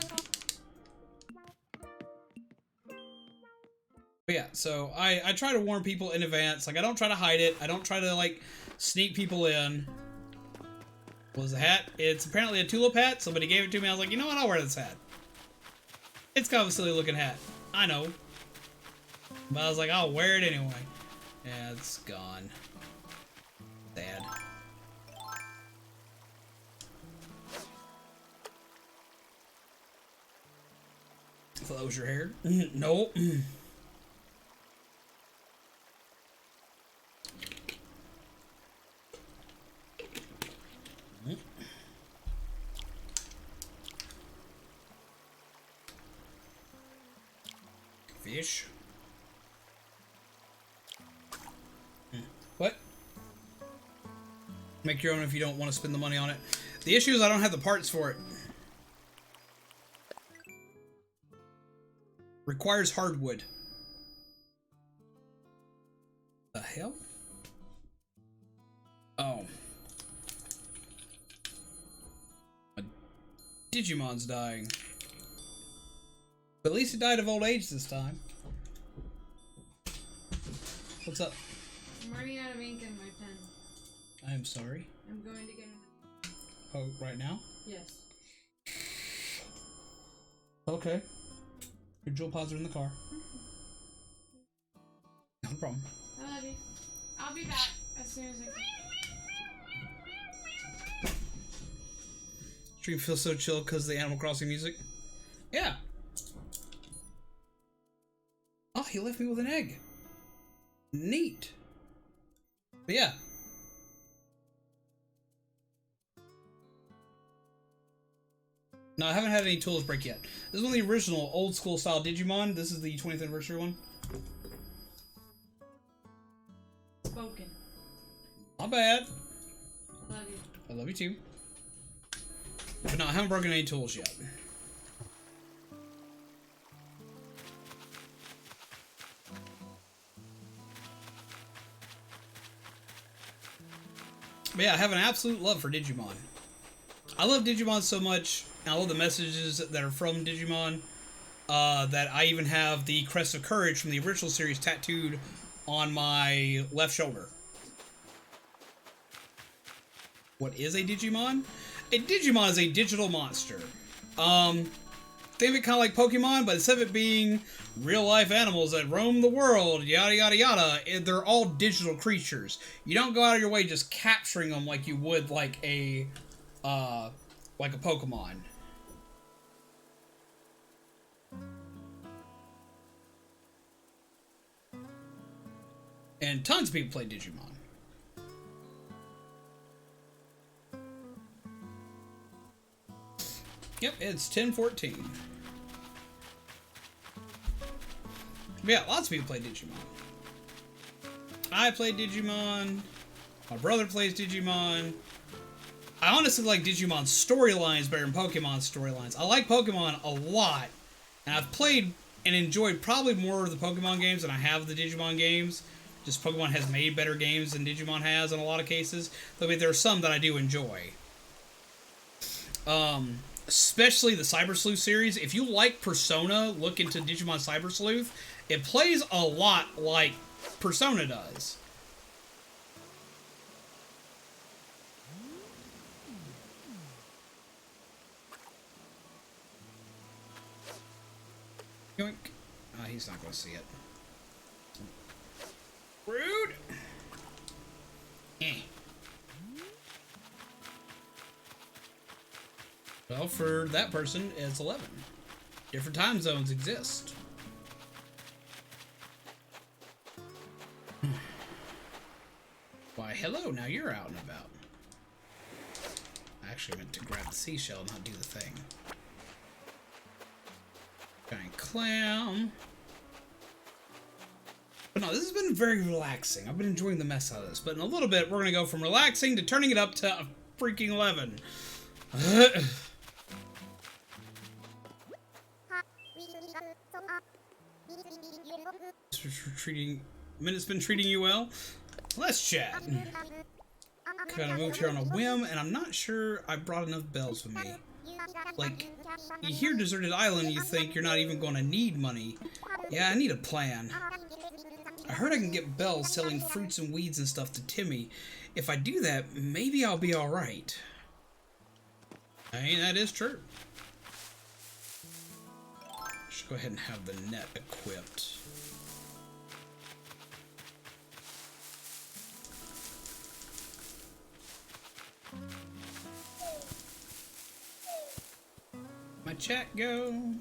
But yeah, so I try to warn people in advance. Like, I don't try to hide it. I don't try to, like, sneak people in. What was the hat? It's apparently a tulip hat. Somebody gave it to me. I was like, you know what? I'll wear this hat. It's kind of a silly looking hat. I know. But I was like, I'll wear it anyway. Yeah, it's gone. Sad. I thought that was your hair. Nope. fish. What? Make your own if you don't want to spend the money on it. The issue is I don't have the parts for it. Requires hardwood. The hell? Oh. My Digimon's dying. But at least it died of old age this time. What's up? I'm running out of ink in my pen. I am sorry. I'm going to get an... Oh, right now? Yes. Okay. Your jewel pods are in the car. No problem. I love you. I'll be back as soon as I can. Stream feels so chill because of the Animal Crossing music. Yeah. Oh, he left me with an egg. Neat. But yeah. No, I haven't had any tools break yet. This is one of the original old school style Digimon. This is the 20th anniversary one. Spoken. Not bad. Love you. I love you too. But no, I haven't broken any tools yet. But yeah, I have an absolute love for Digimon. I love Digimon so much, and I love the messages that are from Digimon, that I even have the Crest of Courage from the original series tattooed on my left shoulder. What is a Digimon? A Digimon is a digital monster. Think of it kind of like Pokemon, but instead of it being real-life animals that roam the world, yada yada yada, they're all digital creatures. You don't go out of your way just capturing them like you would like a Pokemon. And tons of people play Digimon. Yep, it's 10:14. Yeah, lots of people play Digimon. I play Digimon. My brother plays Digimon. I honestly like Digimon storylines better than Pokemon storylines. I like Pokemon a lot, and I've played and enjoyed probably more of the Pokemon games than I have the Digimon games. Just Pokemon has made better games than Digimon has in a lot of cases. Though there are some that I do enjoy. Especially the Cyber Sleuth series. If you like Persona, look into Digimon Cyber Sleuth. It plays a lot like Persona does. Yoink. Oh, he's not going to see it. Rude! Eh. Well, for that person, it's 11. Different time zones exist. Why, hello, now you're out and about. I actually meant to grab the seashell, not do the thing. Giant clam. But no, this has been very relaxing. I've been enjoying the mess out of this. But in a little bit, we're going to go from relaxing to turning it up to a freaking 11. Minute's been treating you well? Let's chat. Kind of moved here on a whim, and I'm not sure I brought enough bells with me. Like, you hear Deserted Island, you think you're not even going to need money. Yeah, I need a plan. I heard I can get bells selling fruits and weeds and stuff to Timmy. If I do that, maybe I'll be alright. I mean, that is true. Should go ahead and have the net equipped. My chat go.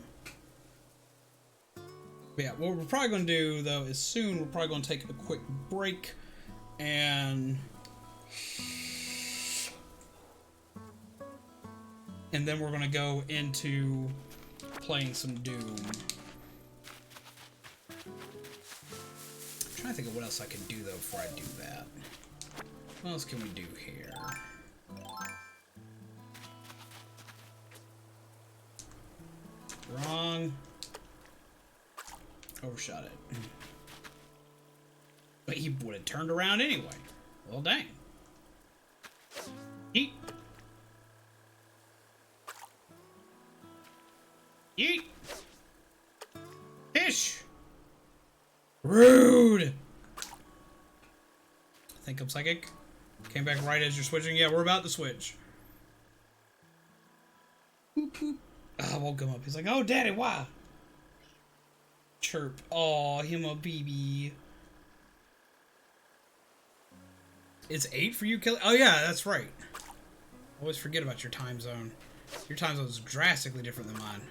But yeah, what we're probably going to do, though, is soon we're probably going to take a quick break and then we're going to go into playing some Doom. trying to think of what else I can do though before I do that. What else can we do here? Wrong. Overshot it. But he would have turned around anyway. Well, dang. Eat. Eat. Fish. Rude. Think I'm psychic. Came back right as you're switching. Yeah, we're about to switch. Boop, boop. I woke him up. He's like, "Oh, Daddy, why?" Chirp. Aw, him a baby. It's 8 for you, Kelly? Oh, yeah, that's right. Always forget about your time zone. Your time zone is drastically different than mine.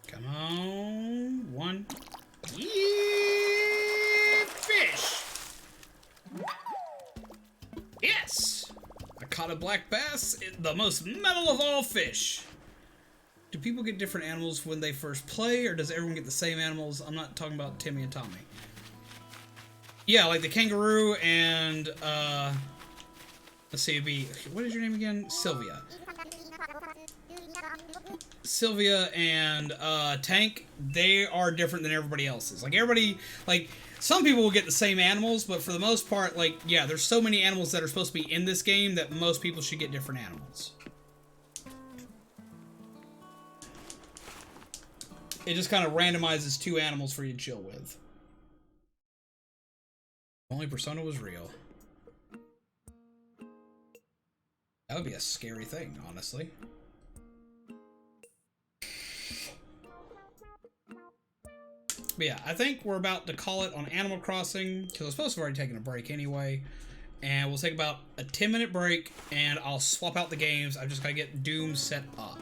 Come on. 1. Yeah, fish. Yes. I caught a black bass, the most metal of all fish. Do people get different animals when they first play, or does everyone get the same animals? I'm not talking about Timmy and Tommy. Yeah, like the kangaroo and, let's see, it'd be, what is your name again? Sylvia. Sylvia and, Tank, they are different than everybody else's. Like, everybody, like, some people will get the same animals, but for the most part, like, yeah, there's so many animals that are supposed to be in this game that most people should get different animals. It just kind of randomizes 2 animals for you to chill with. Only Persona was real. That would be a scary thing, honestly. But yeah, I think we're about to call it on Animal Crossing, because I was supposed to have already taken a break anyway. And we'll take about a 10-minute break, and I'll swap out the games. I've just got to get Doom set up.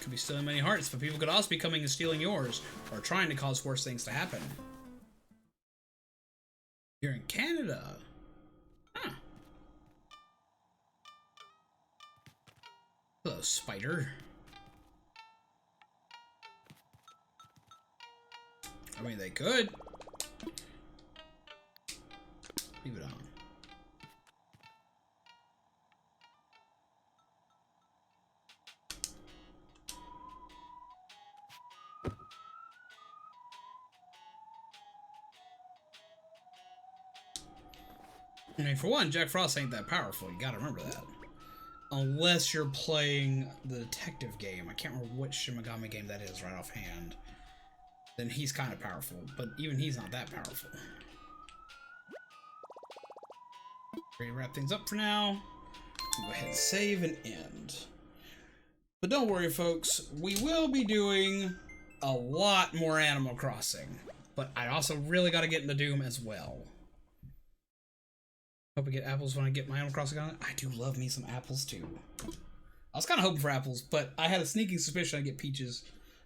Could be stealing many hearts, but people could also be coming and stealing yours, or trying to cause worse things to happen. You're in Canada. Huh. Hello, spider. I mean, they could. Leave it on. I mean, for one, Jack Frost ain't that powerful. You gotta remember that. Unless you're playing the detective game. I can't remember which Shin Megami game that is right offhand. Then he's kind of powerful, but even he's not that powerful. Ready to wrap things up for now. Go ahead and save and end. But don't worry, folks. We will be doing a lot more Animal Crossing. But I also really got to get into Doom as well. Hope I get apples when I get my Animal Crossing on it. I do love me some apples too. I was kind of hoping for apples, but I had a sneaking suspicion I'd get peaches.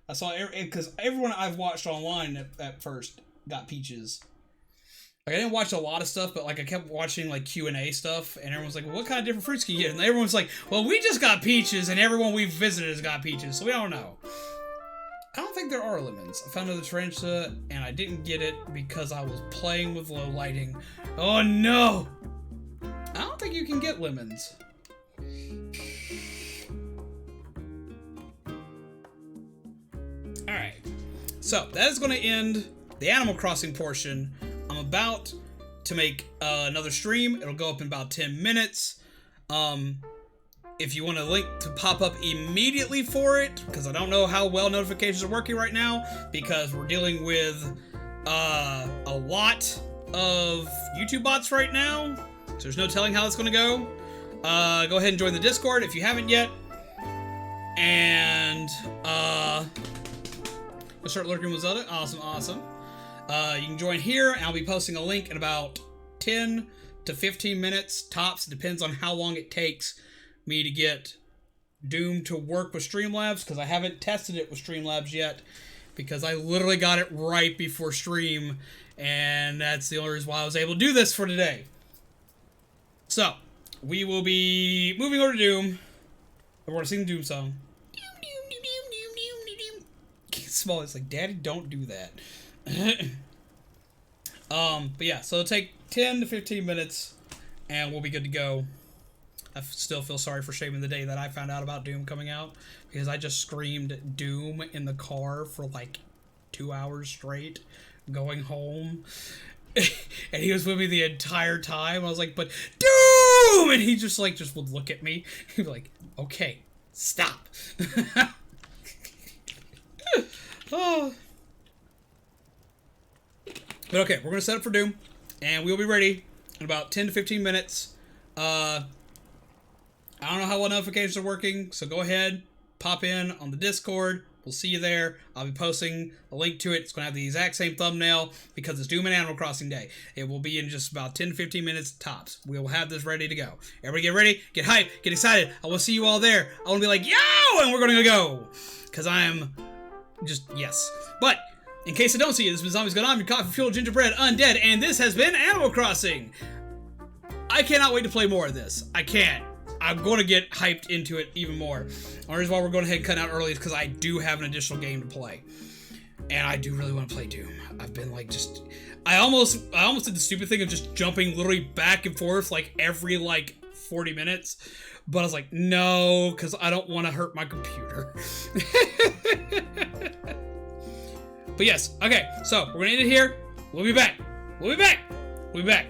I saw because everyone I've watched online at first got peaches. Like, I didn't watch a lot of stuff, but like I kept watching like Q&A stuff, and everyone's like, well, "What kind of different fruits can you get?" And everyone's like, "Well, we just got peaches, and everyone we've visited has got peaches, so we don't know." I don't think there are lemons. I found another tarantula, and I didn't get it because I was playing with low lighting. Oh no! I don't think you can get lemons. Alright, so that is going to end the Animal Crossing portion. I'm about to make another stream. It'll go up in about 10 minutes. If you want a link to pop up immediately for it, because I don't know how well notifications are working right now, because we're dealing with a lot of YouTube bots right now, so there's no telling how it's going to go. Go ahead and join the Discord if you haven't yet. And we'll start lurking with Zelda. Awesome, awesome. You can join here, and I'll be posting a link in about 10 to 15 minutes tops. It depends on how long it takes me to get Doom to work with Streamlabs, because I haven't tested it with Streamlabs yet, because I literally got it right before stream, and that's the only reason why I was able to do this for today. So, we will be moving over to Doom. We're going to sing the Doom song. small. It's like, Daddy, don't do that. But yeah, so it'll take 10 to 15 minutes, and we'll be good to go. I still feel sorry for shaming the day that I found out about Doom coming out, because I just screamed Doom in the car for like 2 hours straight going home. And he was with me the entire time. I was like, but Doom! And he just would look at me. He'd be like, okay, stop. Oh. But okay, we're going to set up for Doom, and we'll be ready in about 10 to 15 minutes. I don't know how well notifications are working, so go ahead, pop in on the Discord. We'll see you there. I'll be posting a link to it. It's going to have the exact same thumbnail because it's Doom and Animal Crossing Day. It will be in just about 10 to 15 minutes tops. We will have this ready to go. Everybody get ready, get hyped, get excited. I will see you all there. I want to be like, yo, and we're going to go. Because I am just, yes. But in case I don't see you, this has been Zombies Gone On, your coffee-fueled gingerbread undead, and this has been Animal Crossing. I cannot wait to play more of this. I can't. I'm going to get hyped into it even more. The reason why we're going ahead and cut out early is because I do have an additional game to play. And I do really want to play Doom. I've been like just... I almost did the stupid thing of just jumping literally back and forth like every like 40 minutes. But I was like, no, because I don't want to hurt my computer. But yes, okay, so we're going to end it here. We'll be back. We'll be back. We'll be back.